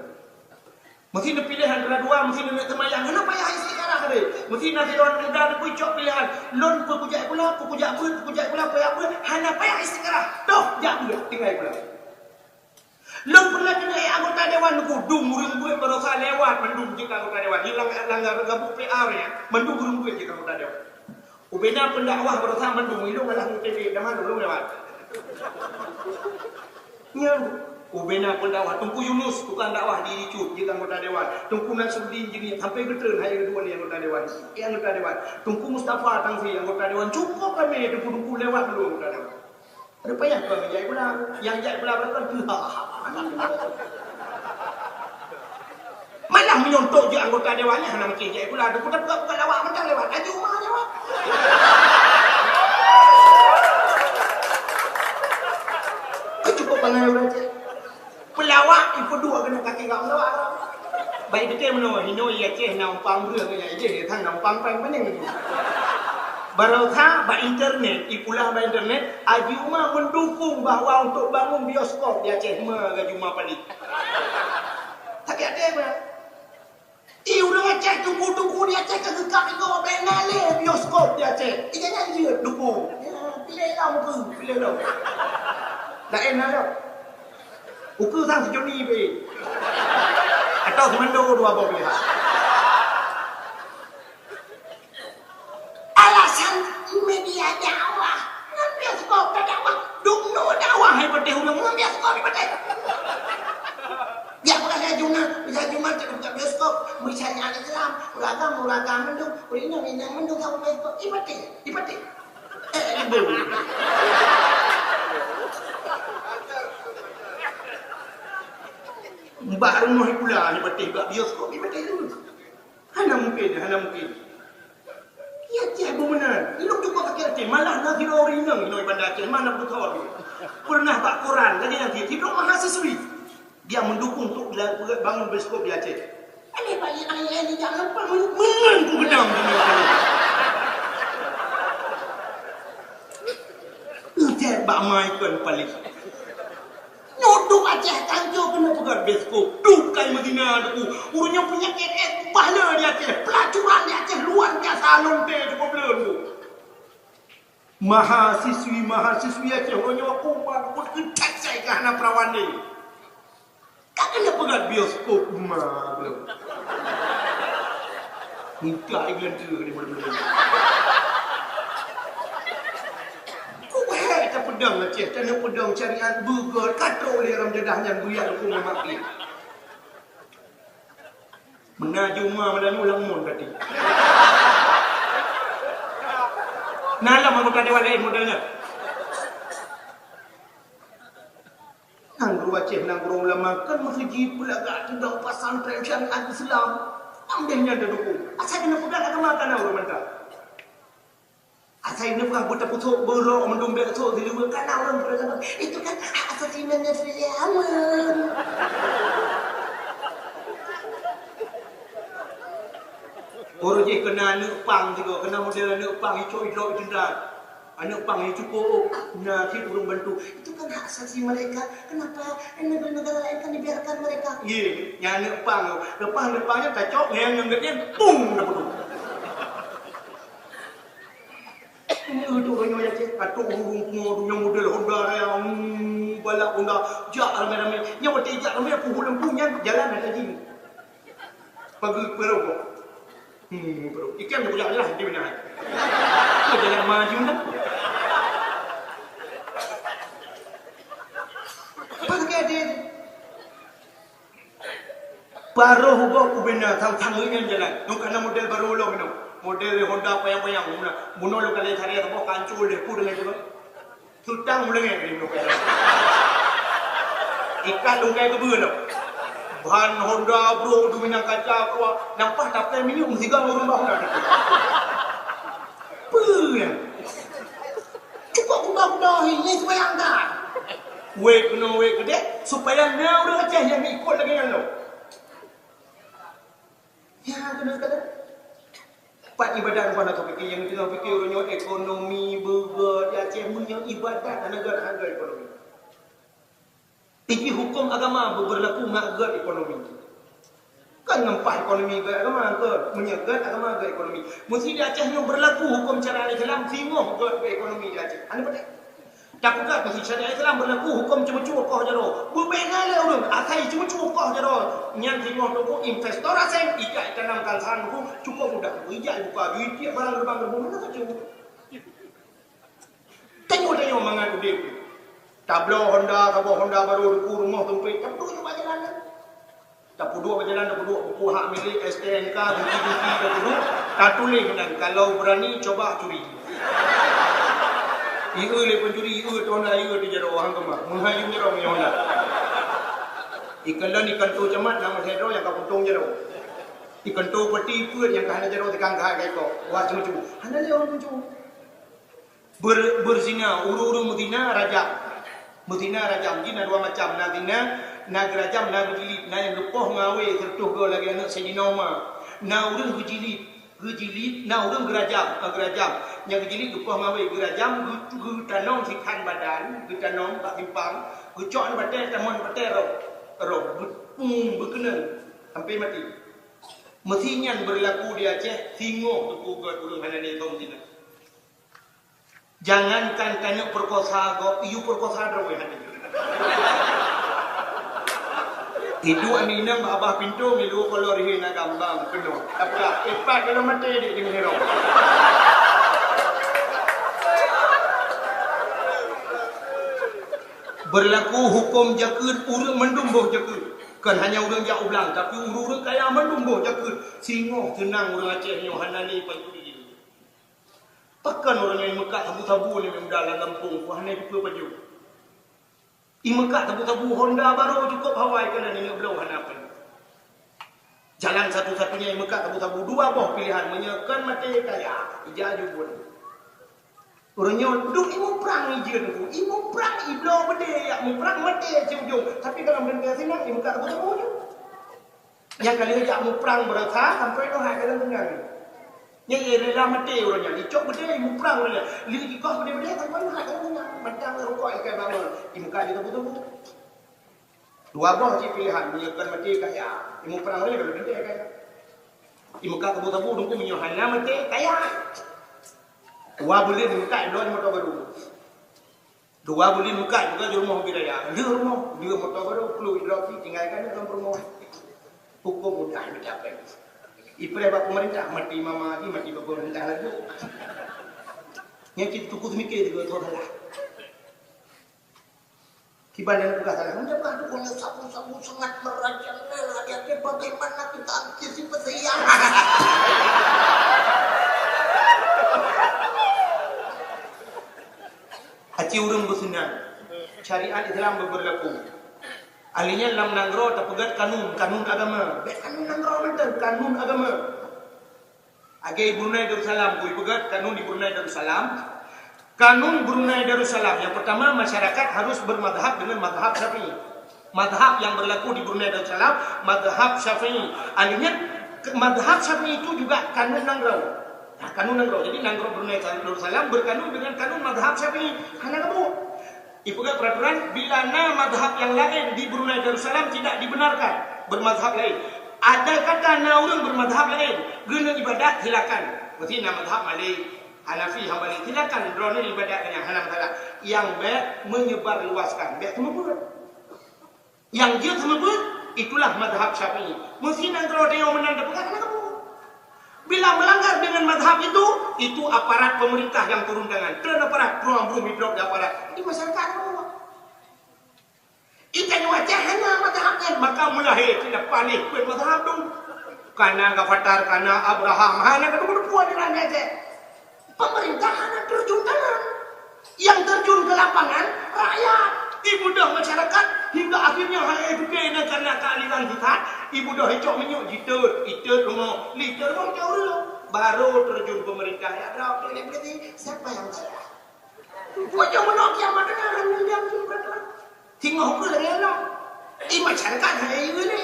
mesti ada pilihan antara dua mesti nak temayang kenapa payah isi sekarang ni mesti nanti orang muda ni pucuk pilihan lon pujak pula pujak pula payah apa hana payah isi sekarang doh jak pula tinggal pula lon pernah kena anggota dewan kudung murung duit berosa lewat mendung jika anggota dewan hilang langgar gabuk PR nya mendung murung duit jika anggota dewan ubena pendakwah berosa mendung ilung alah TV dah mana belum lewat nya Ubena pun dakwah. Tungku Yunus tukang dakwah di Icut, dia anggota dewan. Tungku Nasruddin jadi sampai geteun hai kedua ni anggota dewan. Dia anggota dewan. Tungku Mustafa Tangsi anggota dewan. Cukup kami tungku lewat dulu anggota dewan. Ada payah kau menjai pula. Yang jai pula berapa tu? Malah menyontok je anggota dewannya hana macam jai pula. Tungku tak bukan lawak mentang lewat. Aja rumah lewat. Cukup panggil baca. Pelawak ikut dua kena kaki kau pelawak. Baik betul menurut Hino ia ceh nampang รื่องya je thang nampang pang pening. Barokah ba internet, ikulah ba internet, Ajuma mendukung bahawa untuk bangun bioskop di Aceh Juma Palit. Tak ada apa. Iu dengan Aceh tunggu-tunggu di Aceh kegekak itu benale bioskop di Aceh. Jangan je dukung. Pilih lah muka, pilih lah. Tak enak dah. Ukur sang sejoni be. Atau semendo dua boleh. Alasan media dakwah, bioskop dakwah, dukno dakwah hai betul orang bioskop betul. Dia bukan saya cuma buka bioskop, misalnya Islam, uragam mendung, ini mendung sama bioskop, ibadah. Mbak rumah pula ni betul kat bioskop ni betul tu. Hana mungkin. Ya tiada benar. Ilok juga kaki Aceh. Malah nak kira orang inang inoi bandar Aceh. Mana betul kau? Pernah bak Quran lagi nanti tidur mahasiswi. Dia mendukung untuk bangun bioskop di Aceh. Ani bayi ayah ni jangan lupa mengan ku gedam dunia ni. Udah bak maikon paling. Noduk Aceh Tanjung kena pegang bioskop. Dukai Medina tu. Urutnya punya KS pahala di Aceh. Pelacuran di Aceh luar biasa lonte cukup belum tu. Mahasiswi Aceh urutnya aku pun kecat saya ke anak perawan ni. Kak kena pegang bioskop belum. Muka iklan tu ni boleh-boleh. Pedang Aceh, tanah pedang carian burger, kata oleh orang dedahnya buyak aku memaki. Menaju rumah malam ulang mun tadi. Nalam anggota dewan lain modelnya. Nang guru Aceh, nang guru ulama kan masjid pula gak tendang pesantren syariat Islam. Ambilnya ada dukung. Asal kena pegang agama kan orang mentah. Asal ini bukan buta putuk berok mendombek tu di luar kan orang berkata itu kan hak asasi manusia aman. Orang je kena anak pang juga, kena model anak pang hijau jendak. Anak pang yang cukup nak urung bantu. Itu kan hak asasi mereka. Kenapa negara-negara lain kan dibiarkan mereka? Ye, yang anak pang, depannya kacau, yang gedenya pung dah betul. Itu orang yang cek atuk burung punya model Honda yang balak Honda jak ramai-ramai yang waktu jak ramai aku punya jalan ada lagi pagi perut ikan boleh lah di mana jalan maju nak pakai dia baru hubung ubena tang ini jalan nak model baru lo minum model Honda payang-payang bunuh lo kali cari apa kancul deh pun dengan juga tutang mulai ni lo kaya ikan lo kaya kebun lo bahan Honda bro tu minang kaca kau nampak tak minum sigang orang bawah dah apa cukup kuda ini supaya anda wake gede supaya dia udah Aceh yang ikut lagi yang lo ya kena Pak ibadat mana tu fikir yang tengah fikir orangnya ekonomi burger di Aceh punya ibadat negara harga ekonomi. Tinggi hukum agama berlaku harga ekonomi. Kan nampak ekonomi ke agama ke menyegat agama ke ekonomi. Mesti di Aceh ni berlaku hukum syariat Islam timur ke ekonomi di Aceh. Anda betul? Tak bukan mesti syariat Islam berlaku hukum cuma-cuma kau jaro. Berbeza le orang. Asai cuma-cuma kau jaro. Yang timur tu investor asai ikat tanamkan saran tu cukup mudah. Ijak buka duit dia barang gerbang mana saja. Tengok mangan dia. Tablo Honda, kabo Honda baru duku rumah tumpik. Tak perlu juga jalan. Tak perlu berjalan, tak perlu buku hak milik STNK, bukti-bukti tak perlu. Tak tulis dan kalau berani coba curi. Iu le pencuri, iu Honda, iu di jero orang kemah. Menghayu jero punya Honda. Ikan dan ikan tu cemat nama jero yang kau untung jero. Ikan tu peti pun yang kau jero di kangkah kayak kau. Wah cuma-cuma. Hana le orang cuma. Berzina, uru-uru mutina raja. Mutina rajam jin ada dua macam nadina nag rajam nag jilid na yang lepoh ngawe tertuh go lagi anak Sayyidina Umar na urang gejilid na urang gerajam yang gejilid lepoh ngawe gerajam tanong sikan badan tanong tak timpang gecok badan tamon badan ro berkenal sampai mati mestinya berlaku di Aceh singo tuku go urang hanane tong dina. Jangankan kena perkosa go, iu perkosa drawe hati. Itu anina abah pintu milu kalau rihin agambang penuh. Apa? Epat kalau mati di hero. Berlaku hukum jakut urang mendumbuh jakut. Kan hanya urang jak ublang tapi urang kaya mendumbuh jakut. Singo tenang urang Aceh nyo hanani pai. Takkan orang yang Mekah tabu-tabu ni memang dalam kampung ku hanya buka baju. I Mekah tabu-tabu Honda baru cukup Hawaii kena ni belau hanapan. Jalan satu-satunya yang Mekah tabu-tabu dua boh pilihan menyekan mati kaya ijaju pun. Orangnya duk ibu perang ijen ku, ibu perang iblau bede ya mu perang mati ujung. Tapi kalau benda sini i Mekah tabu-tabu je. Yang kali ajak mu perang berasa sampai tu hak kadang tengah. Yang rela mati orangnya, dicok benda ibu perang orangnya. Lihat kikah benda-benda tanpa nak kena macam rokok ikan bangun. Ibu kali tabu-tabu. Dua buah je pilihan, menyekan mati kaya. Ibu perang orangnya kalau benda kaya. Ibu kata tabu-tabu dungku menyohana mati kaya. Dua boleh muka dua motor baru. Dua boleh muka juga di rumah biraya. Dia motor baru perlu hidropi tinggalkan dalam rumah. Hukum mudah mencapai. Ipre bapa pemerintah mati mama lagi mati bapa pemerintah lagi. Yang kita tukut mikir juga tu adalah. Kibandang bukan salah. Macam mana tu punya sabu-sabu sangat merajalela. Dia bagaimana kita antisipasi yang. Haji urang bersenang. Syariat Islam berlaku. Alinya dalam nangro terpegat kanun agama. Kanun nangro betul, kanun agama. Agai Brunei Darussalam, kui pegat kanun di Brunei Darussalam. Kanun Brunei Darussalam yang pertama masyarakat harus bermadhab dengan madhab Syafi'i. Madhab yang berlaku di Brunei Darussalam, madhab Syafi'i. Alinya madhab Syafi'i itu juga kanun nangro. Nah, kanun nangro. Jadi nangro Brunei Darussalam berkanun dengan kanun madhab Syafi'i. Karena kamu ipuga peraturan bila madhab yang lain di Brunei Darussalam tidak dibenarkan bermadhab lain. Ada kata orang bermadhab lain guna ibadat silakan. Berarti madhab Malik, Hanafi, Hambali silakan drone ibadat yang Hanam salah. Yang baik menyebar luaskan. Baik semua pun. Yang dia semua pun itulah madhab Syafi'i. Mesti nangro dia menanda pegang kamu. Bila melanggar dengan madhab itu aparat pemerintah yang turun tangan. Terus aparat, belum hidup di aparat. Di masyarakat semua. Ikan wajah hanya madhabnya. Maka mulai tidak panik. Buat madhab dong. Karena Ghafatar, karena Abraham. Hanya kedua-dua dengan Aceh. Pemerintah hanya terjun tangan. Yang terjun ke lapangan, rakyat. Ibu dah masyarakat hingga akhirnya hanya itu kena karena kealiran kita. Ibu dah hicok menyuk jitur rumah liter rumah jauh dulu. Baru terjun pemerintah ya berapa berarti siapa yang salah? Macam mana kiamat dengan orang yang berapa? Tinggal hukum lagi lah. Masyarakat hanya ini.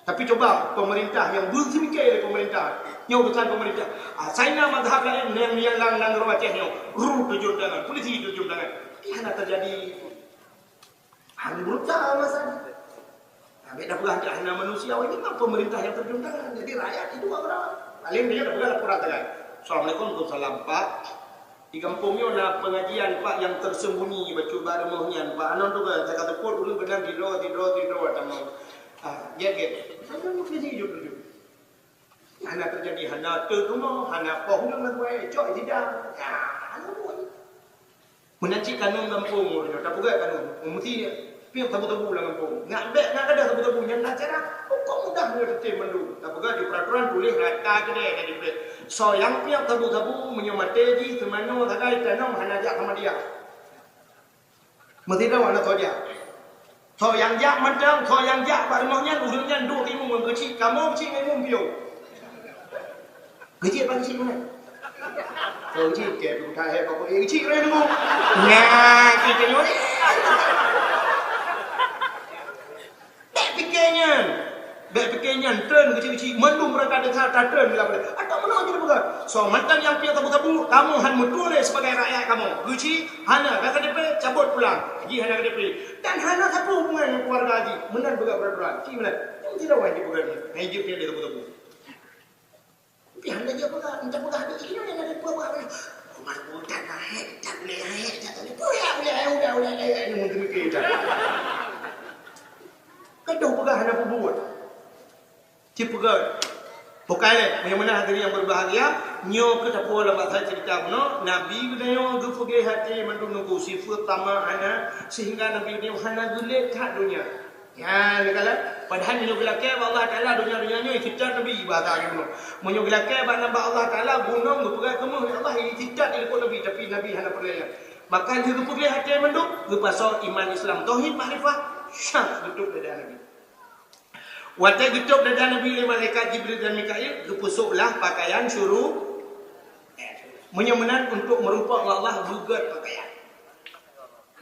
Tapi coba pemerintah yang bersemikir pemerintah, yang bukan pemerintah. Saya madhab lain yang lang rumah Acehnya, terjun tangan, polisi terjun tangan. Ini terjadi. Hanya berusaha masalah. Beda pula hanya manusia. Ini kan pemerintah yang terjun tangan. Jadi rakyat itu apa? Paling dia dah pula laporan tangan. Assalamualaikum warahmatullahi Pak. Di kampungnya ada pengajian Pak yang tersembunyi baca bareng mohonnya Pak. Anon tu kan saya kata pun dulu benar tidur tamu. Dia gitu. Saya nak pergi hidup dulu. Hanya terjadi hanya terumah, hanya pohon dengan buaya, cok tidak. Ya, hanya buaya. Menaci kanun kampung dia tak buat kanun. Mesti piang tabu-tabu lah kampung. Ngak bek ngak ada tabu-tabu yang nak cara. Kok mudah dia tetap mandu. Tak buat di peraturan tulis rata ke dia jadi boleh. So yang piang tabu-tabu menyamate ji semano tagai tanam hanajak sama dia. Mesti dah warna tu dia. So yang jak macam so yang jak barmahnya urangnya dua timu mengecik kamu cik ngomong bio. Gecik bagi cik mana? Rồi chị kể cùng thầy hệ có ý chị đây đúng không? Nhà chị kể nói Bek pekenyan turn ke cik-cik mendung mereka ada turn bila boleh. Atau mana jadi bukan? So mantan yang piang tabu-tabu kamu han menulis sebagai rakyat kamu. Guci hana kata DP cabut pulang. Haji hana kata DP. Dan hana satu hubungan dengan keluarga haji. Menan berat berat. Cik mana? Yang tidak wajib bukan. Haji piang dia tabu-tabu. Piang dia bukan. Macam bukan ada ini yang ada buat. Umar budak naik, tak boleh naik, tak boleh. Boleh. Ini menteri kita. Kadang bukan hana buat. Cipugat. Pokoknya, yang mana hadirin yang berbahagia, nyo kita pola bahasa cerita no, Nabi beliau gufge hati mendungu sifat tamahana sehingga Nabi beliau hana gulet tak dunia. Ya, kala padahal nyo gelake Allah Taala dunia-dunia kita Nabi bahasa gitu. Nyo gelake nama Allah Taala gunung gupega kamu Allah ini tidak ilmu Nabi tapi Nabi hana perlaya. Maka dia gufge hati mendung gupasau iman Islam tauhid makrifah syak betul dari Nabi. Waktu getuk dada Nabi oleh malaikat Jibril dan Mikail, kepusuklah pakaian suruh menyemenan untuk merupak Allah bugat pakaian.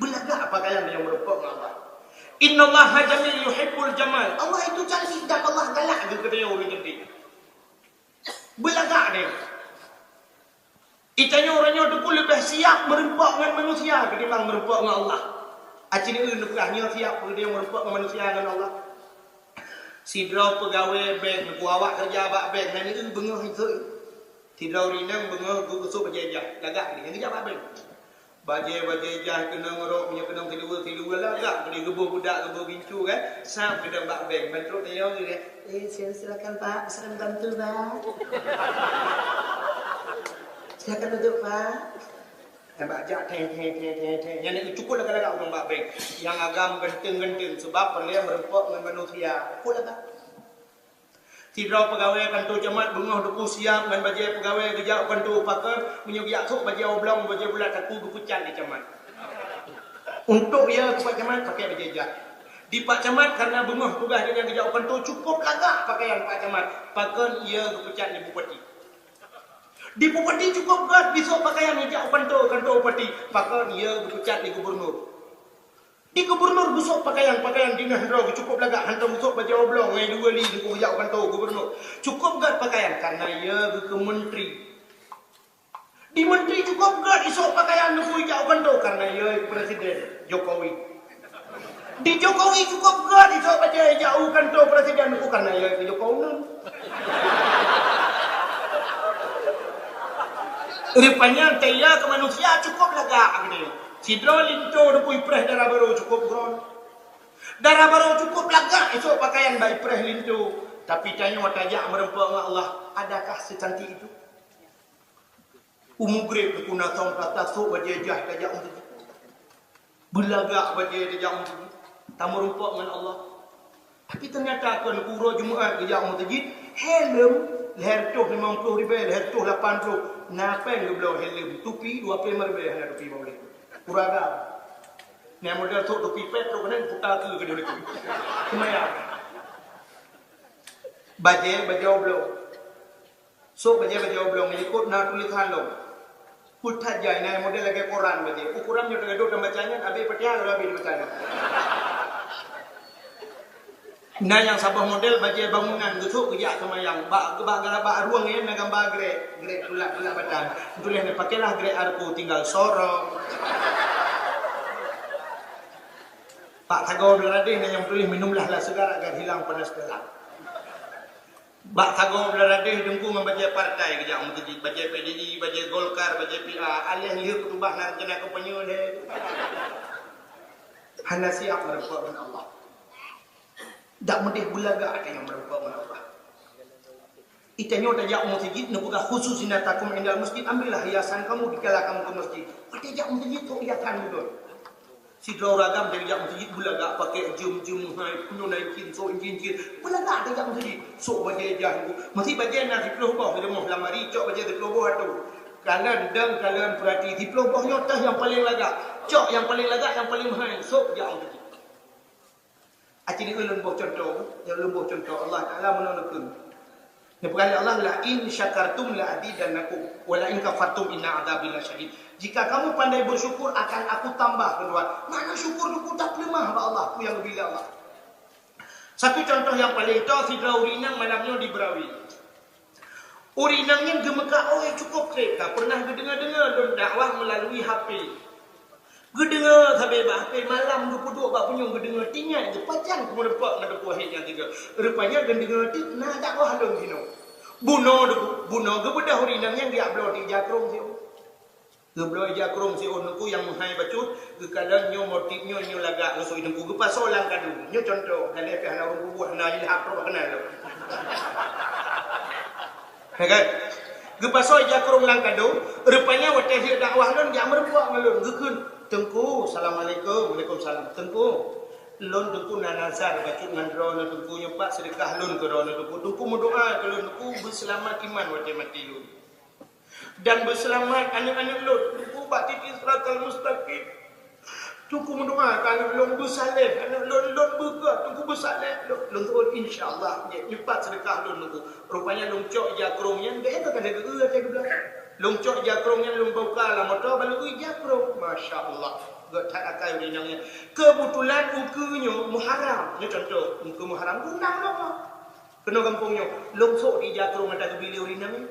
Belagak pakaian yang merupak Allah. Innallaha jamil yuhibbul jamal. Allah itu cantik dan Allah galak ke dia orang cantik. Belagak dia. Itanya orangnya tu lebih siap merupak dengan manusia ketimbang merupak dengan Allah. Acini nukahnya siap dia merupak dengan manusia dengan Allah. Sidra pegawai bank, awak kerja abak bank, nanti tu bengah itu. Sidra rinang bengah gusuk bajajah, lagak ni, yang kerja abak bank. Bajaj kena ngorok, punya kena tidur lagak, kena gebur budak, gebur bincu kan, sam kena abak bank, bentruk dia orang ni, silakan Pak, saya bantu Pak. Silakan duduk Pak. Bajak teng. Yang ni cukup lagak orang abak bank. Yang agam genting sebab perlu merempak dengan manusia. Cukup lagak. Sidra pegawai kantor jemaat bengah duku siap dengan bajai pegawai kerja kantor pakar menyugiak sok bajai oblong bajai bulat aku gupucan di jemaat. Untuk dia ke Pak Camat pakai bajai jak. Di Pak Camat karena bengah tugas dia kerja kantor cukup lagak pakaian Pak Camat. Pakar ia gupucan di bupati. Di bupati cukup berat besok pakaian hijau kantor bupati. Pakar ia gupucan di gubernur. Di gubernur busuk pakaian dinas hendra cukup lagak hantar busuk baju oblong ngai dua li di hujau kantor gubernur. Cukup gak pakaian karena ia ke menteri. Di menteri cukup gak isok pakaian di hujau kantor karena ia presiden Jokowi. Di Jokowi cukup gak isok baju hijau kantor presiden aku karena ia ke Jokowi. Rupanya taya ke manusia cukup lagak gini. Sidra linto dupui preh darah baru cukup gron. Darah baru cukup lagak esok pakaian baik preh linto. Tapi tanya watajak merempak dengan Allah. Adakah secantik itu? Umugrib berguna tahun kata sok wajah tajak untuk itu. Belagak wajah tajak untuk itu. Tak merempak dengan Allah. Tapi ternyata kan kura Jumaat tajak untuk itu. Helm. Leher tuh 50 ribu. Leher tuh 80. Napen ke belah helm. Tupi 25 ribu. Hanya tupi boleh. Kuragam. Ni model tu topi pet tu kan putar ke dia dekat. Semaya. Baju oblong. So baju oblong ni ikut nak tulisan lo. Putar jai ni model lagi Quran baju. Ukuran dia duduk dalam bacanya habis petiar habis bacanya. Nah yang sabah model baju bangunan gesuk kerja sama yang bak ruang ni nak gambar grek tulak badan. Tulis ni pakailah grek arku tinggal sorong. Pak Tagor Beladeh yang tulis minumlah segar agar hilang panas dalam. Pak Tagor Beladeh dengku membaca partai kerja untuk baca PDI, baca Golkar, baca PA, alias lihat ketubah nak kena kepenyul dia. Hana siap merempak dengan Allah. Tak mudih bulaga ada yang merempak dengan Allah. Itanya tajak masjid, nabuka khusus sinatakum indal masjid, ambillah hiasan kamu dikala kamu ke masjid. Tajak masjid tu hiasan betul. Si draw ragam dari jak masjid bulaga pakai jum-jum hai punya naikin so injin bulaga tajak masjid. So baje jah masih baje nak diploh bawah dia mau lamari cok baje diploh bawah tu. Kalian deng kalian perhati diploh bawah nyotah yang paling lagak. Cok yang paling lagak yang paling mahal. So jak masjid. Acik ni ulun buah contoh, yang ulun buah contoh Allah Taala menunjukkan. Perkara Allah la in syakartum la azidannakum wa la in kafartum inna adzabi lasyadid. Jika kamu pandai bersyukur akan aku tambah kedua. Mana syukur tu tak lemah ba Allah ku yang bila Allah. Satu contoh yang paling tahu sidra urinang malamnya di Berawi. Urinangnya gemeka cukup kereta pernah dengar don dakwah melalui HP. Gedengar sampai HP malam 22 bab punya gedengar tinggal je pacang kemudian pak ada buah yang tiga. Rupanya gedengar tu nah dakwah dong sino. Buno gebedah urinang yang dia upload di jakrong sio. Gebedah jakrong sio nuku yang menghai bacut kekalan nyo motifnya nyo lagak nusu nuku gepas solang kadu. Nyo contoh kalau pe ana urang buah na il hak pro kenal. Kan? Gepas soy jakrong lang kadu, rupanya wate dia dakwah don dia merbuak ngalun gekeun. Tengku, assalamualaikum, waalaikumsalam. Tengku, lon tengku nanazar baca ngandro na tengku nyopak sedekah lon ke rono tengku. Tengku berdoa kalau tengku berselamat iman wate mati lon. Dan berselamat anak-anak lon. Tengku bakti siratal mustaqim. Tengku mendoa kalau lon bersaleh, anak lon buka, tengku bersaleh. Lon tu insya-Allah nyopak sedekah lon tengku. Rupanya lon cok jakrongnya dia tak ada geus ada belakang. Lungcok jakrongnya lumbuka lah motor balu jakrong, masya Allah. Gak tak akai urinangnya. Kebetulan ukunya muharam. Ini contoh, uku muharam gunang apa? Kena kampungnya. Lungsok di jakrong ada kebili urinangnya.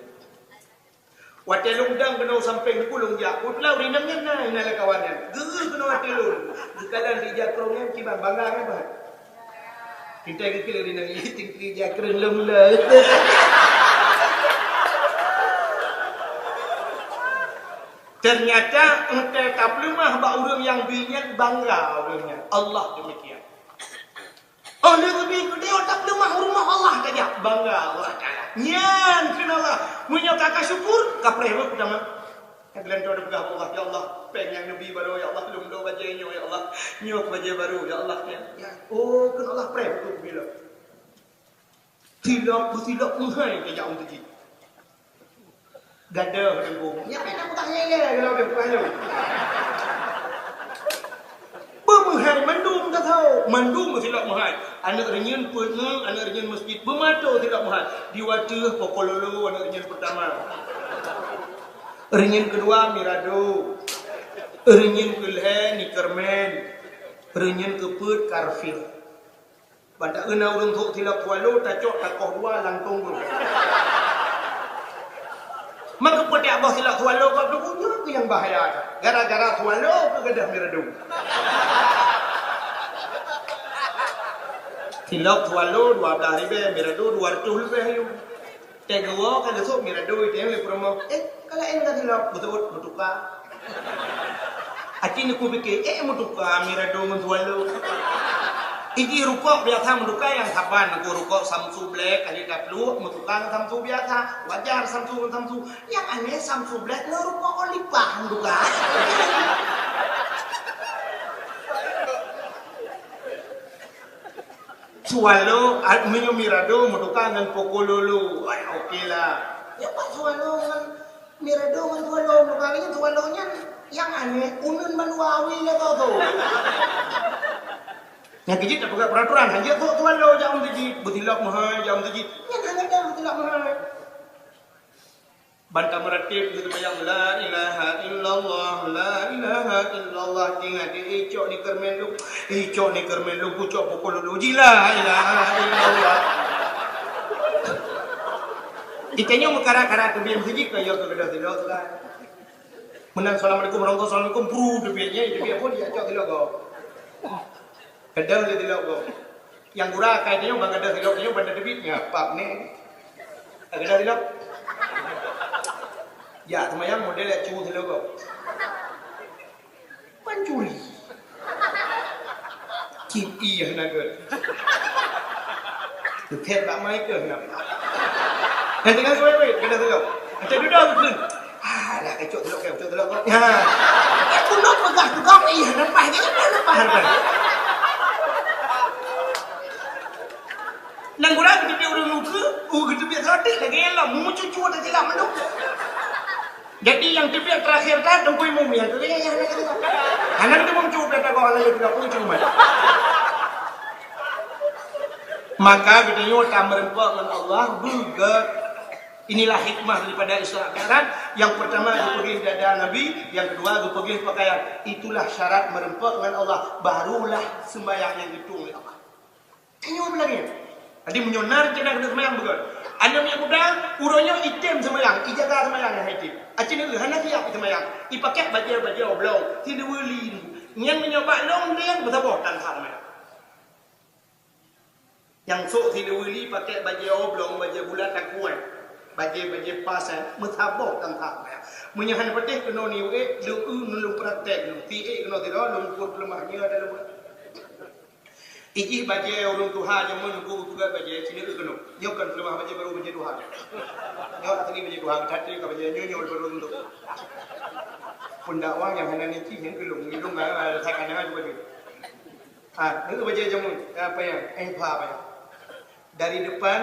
Wadah lungdang kena sampai uku lungjak. Utlah urinangnya nah inala kawanan. Gege kena wadah lung. Gekalan di jakrongnya cibang bangga apa? Kita kekil urinangnya tinggi jakrong lumlah. Ternyata engkau tak lemah bak orang yang binyan bangga orangnya. Allah demikian. Oleh lebih dia tak lemah rumah Allah saja bangga Allah Taala. Nyan kenapa? Munyo kakak syukur kapreh pertama. Kalian doa bergah Allah ya Allah, pengen nabi baru ya Allah belum doa bajanya ya Allah. Nyok baja baru ya Allah ya. Oh kan Allah preh betul bila. Tidak menghai ke jauh tadi. Gada tengku. Ya nak bukannya ya kalau dia bukannya. Pemahai mandum tak tahu. Mandum tidak mahal. Anak renyen pernah, anak renyen masjid bermata tidak mahal. Di wadah pokololo anak renyen pertama. Renyen kedua mirado. Renyen keleh nikermen. Renyen keput karfil. Pada kena orang tu tidak kualo tacok takoh dua langkong tu. Maka pada abah silap tualo kau tu itu yang bahaya. Gara-gara tualo ke gadah miradu. Silap tualo 12,000 miradu 200 lebih. Tegawa kan esok miradu itu yang promo. Kalau enggak silap betul bertukar. Aci ni ku fikir mau tukar miradu mentualo. Iki rukuk biasa menduka yang saban aku rukuk Samsu Black kali daplu menduka Samsu biasa wajar Samsu yang aneh Samsu Black lo rukuk olipah menduka sualo minum mirado menduka dengan pokololo oke lah ya pak sualo dengan mirado dengan sualo menduka sualonya yang aneh unun manuawi lah kau tu. Yang kecil tak pakai peraturan. Hanya tuan lo jangan terjid. Bertilak mahal jangan terjid. Yang hanya dah bertilak mahal. Bantah meratib kita bayang la ilaha illallah la ilaha illallah tinggal di icok ni kermen lu. Icok ni kermen lu pucok pukul lu. La ilaha illallah. Ditanya mekara-kara tu biar terjid kaya ke kedah tidak lah. Menang assalamualaikum warahmatullahi wabarakatuh. Bro tu biarnya itu biar pun dia cok tidak kau. Kadang dia tidak kau. Yang kurang kaitnya bang kadang tidak kau pada debitnya pap ni. Kadang tidak. Ya, temayang model cu tidak kau. Pancuri. Kipi yang naga. Tetap tak mai ke nak. Dan tengah wait, kena tengok. Macam duduk ke? Dah kecok telok. Ha. Aku nak pegang tu kau nampak je nampak. Nang gura kita dia orang luka, kita biar satik lagi lah, mu cucu ada jelas mana. Jadi yang tiap terakhir dah tunggu imam yang tu ya. Anak tu muncul berapa kau Allah yang tidak muncul mana. Maka kita nyota merempak dengan Allah juga. Inilah hikmah daripada Isra Mi'raj. Yang pertama dipegih dada Nabi, yang kedua dipegih pakaian. Itulah syarat merempak dengan Allah. Barulah sembahyang yang dihitung oleh Allah. Tengok lagi. Tadi menyonar kena kena sembahyang betul. Anak yang muda, uronya item sembahyang, ijaga sembahyang yang item. Acina hana siap sembahyang. Ipakai baju oblong, tidak boleh. Yang menyoba long dia bertabur tanpa sembahyang. Yang sok tidak boleh pakai baju oblong, baju bulat tak kuat. Baju pasan, bertabur tanpa sembahyang. Menyahan petih kena ni, lu praktek, lu ti kena tidak, lu pun lemahnya ada lu. Iki baju orang Tuhan yang menunggu juga baju sini tu kena. Nyok kan lemah baju baru baju Tuhan. Nyok tadi baju Tuhan, tadi ke baju nyok baru untuk. Pendakwah yang hendak ni yang kelung saya kena juga ni. Itu baju jamu apa yang empa apa yang. Dari depan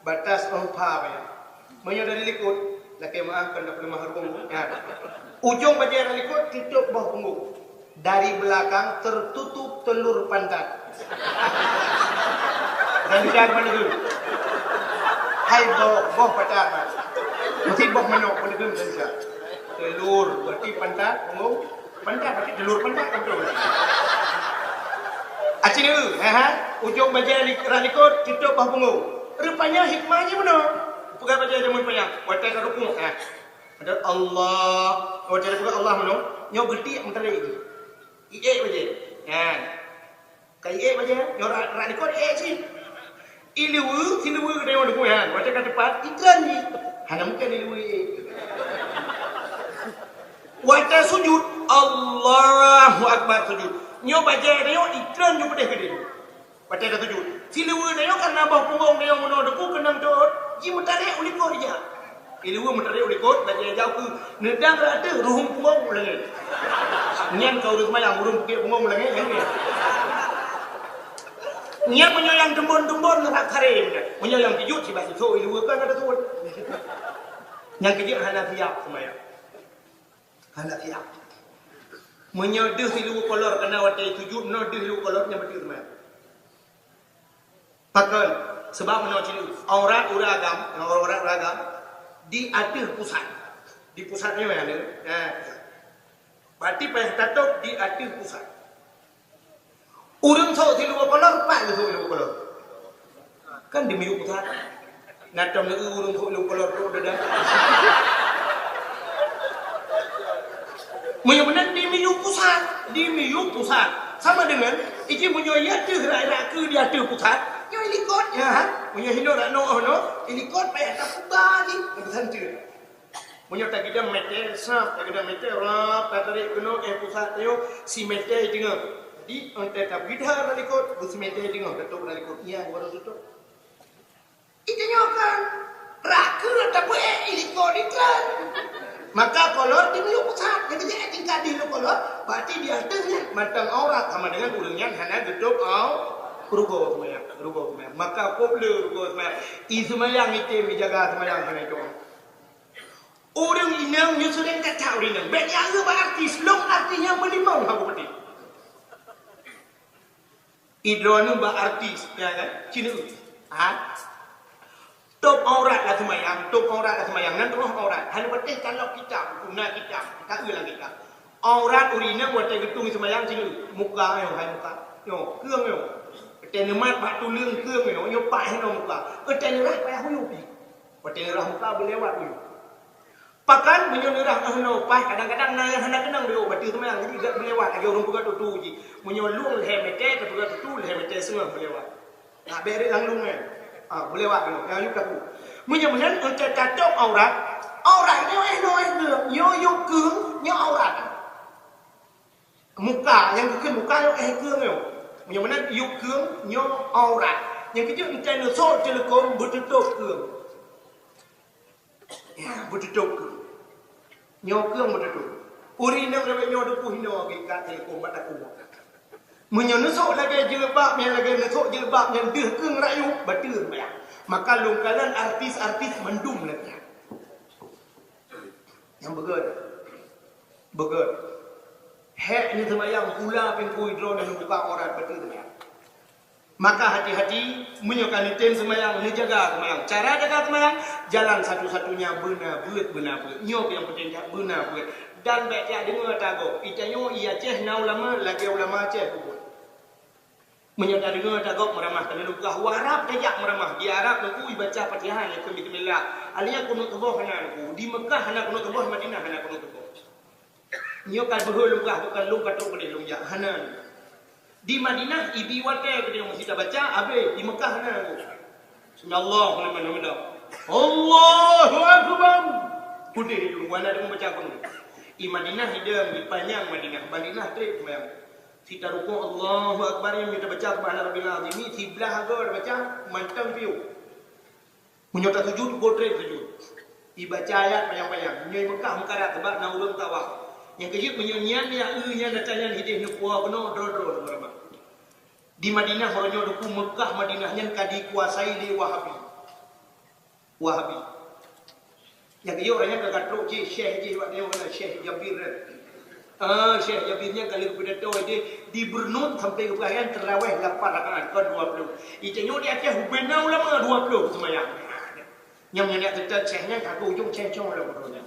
batas empa apa yang. Menyo dari likut, laki maafkan dah lemah punggung. Ujung baju dari likut tutup bawah punggung. Dari belakang tertutup telur pantat. Dan jangan mana dulu. Hai boh pantat mas. Mesti boh menok pada dulu saja. Telur berarti pantat, punggung. Pantat berarti telur pantat betul. Acini ujung baju ranikot tutup bawah punggung. Rupanya hikmahnya mana? Bukan baju jamun payang. Watai rukuk. Ada Allah. Watai bukan Allah mana? Nyok berti antara ini. Iek baje. Kai iek baje, yo radikot iek sih. Ilewu, silewu dia orang dekat kan. Macam kat depan ikan ni. Hana mungkin ilewu iek. Wata sujud, Allahu Akbar sujud. Nyo baje dia ikan yo pedih gede. Wata dah sujud. Silewu dia kan nambah punggung dia mono deku kenang dot. Ji mutarik ulikor dia. Ilewu mutarik ulikor baje jauh ke nedang ada ruhum punggung ulangi. Nian kau rumah yang urung ke punggung lagi ni. Nian punya yang dembon nak karim. Punya yang kijut si basi so ilu kan ada tu. Yang kijut hana tiap semaya. Hana tiap. Punya deh ilu kolor kena watai tujuh no deh ilu kolor yang betul semaya. Pakai sebab mana cilu aurat uragam di akhir pusat. Di pusatnya mana? Berarti payah tatuk di akhir pusat. Urang tahu silu kolor, pak lu silu kolor. Kan di miuk pusat. Natam lu urang tahu silu kolor tu dah. Menyebutkan di miuk pusat. Sama dengan iki punya ya tu rak ke di akhir pusat. Yo ilikot ya. Punya hindo rak no ilikot payah tak putar ni. Berhenti. Punya tak kita meter sah, tak kita meter rap, tak tarik kena pusat tu si meter dengar. Di onte tak bidhar dari kot, si meter dengar ketuk dari kot. Iya, baru tutup. Itu nyokan. Raka tak boleh ilikot iklan. Maka kolor di miuk pusat, yang kerja tingkat di kolor, berarti dia tengah matang aurat sama dengan urangnya hanya tutup rugo semayang. Maka popular rugo semayang. Semayang itu menjaga semayang kena itu. Orang inang yang sering tak tahu inang. Banyak apa artis, long artinya melimau aku peti. Idronu ba artis, ya kan? Cina. Top aurat lah semayang. Nanti aurat. Hanya penting kalau kita guna kita ulang kita. Aurat urina buat getung semayang cina. Muka yo, hai muka. Yo, keung yo. Tenemat batu lương keung yo pai no muka. Tenerah payah yo pi. Tenerah muka boleh lewat yo. Pakan menyonirah ahno pas kadang-kadang nang hendak kenang dia berarti semayang jadi tak berlewat lagi orang bukan tutu je menyolong lehmete ke bukan tutu lehmete semua berlewat nak beri langlung berlewat kan yang yuk aku menyebenarnya untuk tatuk aurat yo keung yo aurat muka yang bukan muka yo keung yo menyebenarnya yo keung yo aurat yang kecil entah no so telekom bertutup keung Ya, berduduk ke. Nyokong berduduk. Uri nak dapat nyok dukuh hino gikat telekom pada ku. Menyonusuk lagi jilbab yang lagi nusuk jilbab yang deh keung rayu betul ya. Maka lungkalan artis-artis mendum lagi. Yang betul. Hek ni semayang pula pengkui drone dan buka orang betul ya. Maka hati-hati menyokan item semayang, jaga semayang. Cara jaga semayang, jalan satu-satunya benar buat. Nyok yang penting benar buat. Dan baik dia dengar tago. Itanyo ia ceh na ulama lagi ulama ceh pun. Menyokan dengar tago meramah kan lukah warap tajak meramah. Di Arab aku baca Fatihah yang bismillah. Aliyah kunut Allah hananku. Di Mekah hanak kunut Allah, Madinah hanak kunut Allah. Nyokan behul lukah bukan lukah tu boleh lumjak hanan. Di Madinah ibi wate kita mesti baca abe di Mekah hananku. Bismillahirrahmanirrahim. Allahu akbar. Putih dulu mana ada membaca pun. Di Madinah hidang di panjang Madinah trip sembahyang. Kita rukuk Allahu akbar yang kita baca subhana rabbil azim sebelah agak baca mantap view. Menyota sujud portrait sujud. Dibaca ayat panjang-panjang. Nyai Mekah mengkarat sebab na ulun tawaf. Yang kejut menyunyian ya nya datanya hidih nupuah benar dro berapa. Di Madinah orangnya duku Mekah Madinahnya kadi kuasai di Wahabi. Yang kejut orangnya dekat truk Syekh je buat dia mana Syekh Jabir. Syekh Jabirnya kali pidato dia di Bernut sampai ke bahagian terawih 8 rakaat ke 20. Itanyo dia Aceh hubena ulama 20 semayang. Yang menyak tetap Syekhnya aku ujung cencong lah bodohnya.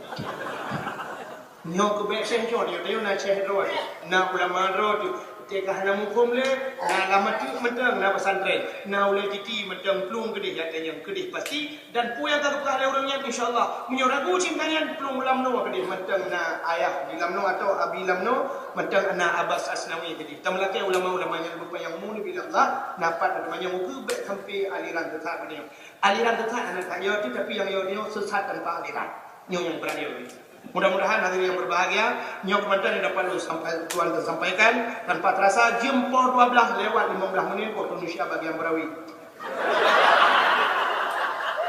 Nyok ke bek cencong dia tahu nak Syekh roh. Na ulama roh tu teka hana mukum le na lama tu mentang na pesantren. Na ulai titi mentang plung kedih yang kedih pasti dan pu yang tak buka le orangnya insyaallah. Menyoragu cintanya plung lamno kedih mentang na ayah di lamno atau abi lamno mentang na Abbas Asnawi kedih. Tamlake ulama-ulama yang bukan yang muni bila Allah dapat namanya muka bek sampai aliran tetap dia. Aliran tetap anak kaya tu tapi yang dia sesat tanpa aliran. Yang berani ini. Mudah-mudahan hadirin yang berbahagia, nyok mantan yang dapat sampai Tuhan tersampaikan tanpa terasa jempol 12 lewat 15 menit waktu Indonesia bagian Berawi.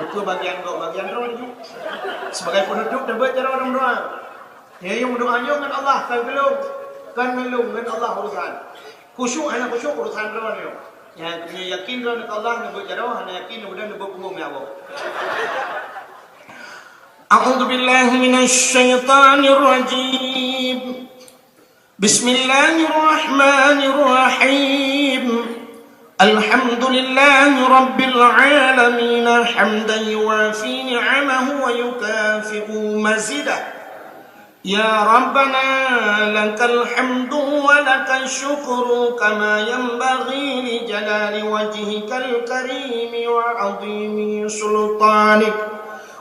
Itu bagian roh itu. Sebagai penutup dapat cara orang doa. Ya yang doanya dengan Allah kan ngelung dengan Allah urusan. Khusyuk urusan roh ni. Yang punya yakin roh dengan Allah nak buat cara hanya yakin kemudian nak buat umum ya Allah. أعوذ بالله من الشيطان الرجيم بسم الله الرحمن الرحيم الحمد لله رب العالمين حمدا يوافي نعمه ويكافئ مزيده يا ربنا لك الحمد ولك الشكر كما ينبغي لجلال وجهك الكريم وعظيم سلطانك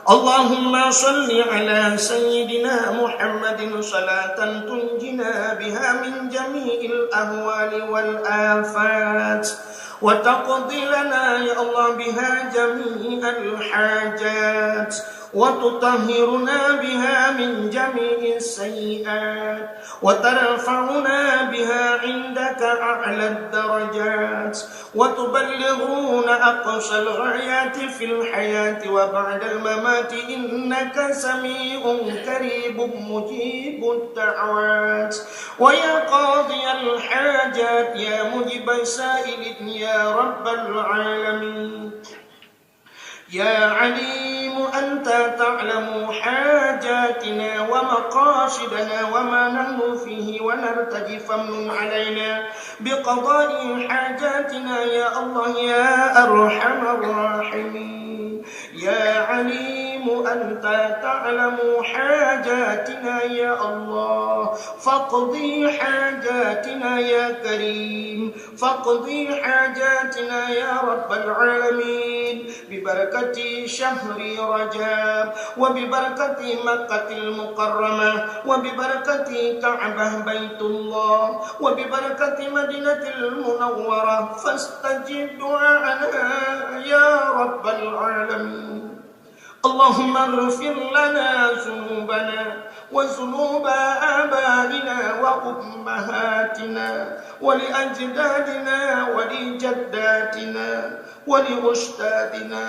اللهم صل على سيدنا محمد صلاة تنجنا بها من جميع الأهوال والآفات وتقضي لنا يا الله بها جميع الحاجات وتطهرنا بها من جميع السيئات وترفعنا بها عندك أعلى الدرجات وتبلغون أقصى الغايات في الحياة وبعد الممات إنك سميع قريب مجيب الدعوات ويا قاضي الحاجات يا مجيب السائل يا رب العالمين يا عليم أنت تعلم حاجاتنا ومقاصدنا وما نحن فيه ونرتجي فمن علينا بقضاء حاجاتنا يا الله يا أرحم الراحمين يا عليم أنت تعلم حاجاتنا يا الله فاقضي حاجاتنا يا كريم فاقضي حاجاتنا يا رب العالمين ببركة شهر رجب وببركة مكة المكرمة وببركة كعبة بيت الله وببركة مدينة المنورة فاستجب دعاءنا يا رب العالمين اللهم اغفر لنا ذنوبنا وذنوب آبائنا وأمهاتنا ولأجدادنا ولجداتنا ولأجدادنا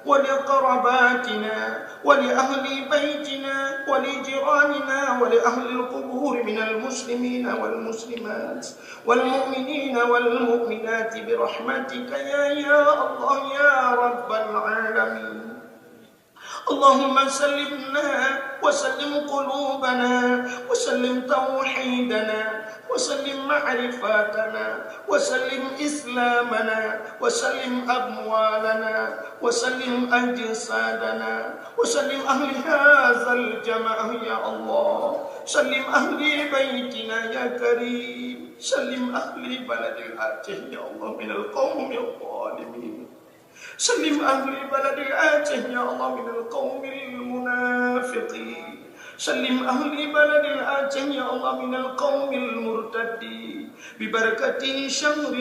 ولقرباتنا ولأهل بيتنا ولجيراننا ولأهل القبور من المسلمين والمسلمات والمؤمنين والمؤمنات برحمتك يا الله يا رب العالمين. اللهم سلمنا وسلم قلوبنا وسلم توحيدنا وسلم معرفاتنا وسلم إسلامنا وسلم أموالنا وسلم أجسادنا وسلم أهل هذا الجماعة يا الله. سلم أهل بيتنا يا كريم. سلم أهل بلد الآتيه يا الله من القوم الظالمين. سلم أهل بلد الآتيه يا الله من القوم المنافقين. سلم أهل بلد الآتيه يا الله من القوم المرتدين ببركة شهر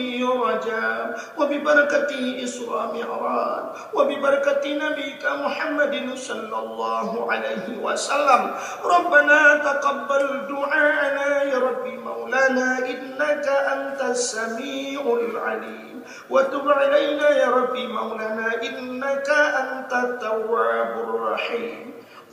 رجب وببركة إسراء معراج وببركة نبيك محمد صلى الله عليه وسلم. ربنا تقبل دعاءنا يا ربي مولانا إنك أنت السميع العليم وتب علينا يا ربي مولانا إنك أنت التواب الرحيم.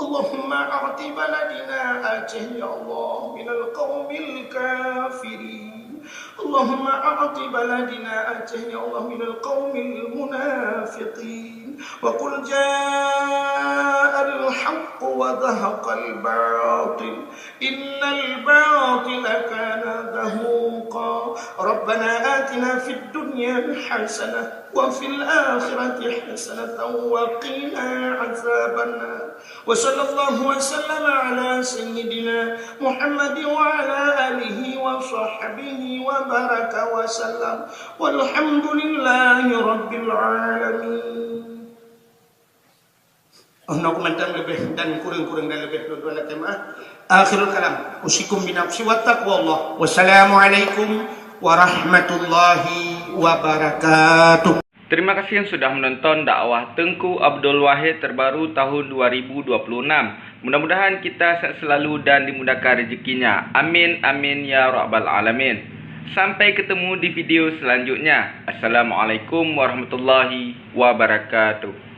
اللهم أعط بلدنا آتيه يا الله من القوم الكافرين. اللهم أعط بلدنا آتيه يا الله من القوم المنافقين. وقل جاء الحق وزهق الباطل إن الباطل كان زهوقا. ربنا آتنا في الدنيا حسنة وفي الآخرة حسنة وقنا عذاب النار. وصلى الله وسلم على سيدنا محمد وعلى آله وصحبه وبارك وسلم والحمد لله رب العالمين. Ono komentar lebih dan kurang-kurang dan lebih dua jemaah. Akhirul kalam. Usikum binafsi wa taqwallah. Wassalamualaikum warahmatullahi wabarakatuh. Terima kasih yang sudah menonton dakwah Tengku Abdul Wahid terbaru tahun 2026. Mudah-mudahan kita sehat selalu dan dimudahkan rezekinya. Amin amin ya rabbal alamin. Sampai ketemu di video selanjutnya. Assalamualaikum warahmatullahi wabarakatuh.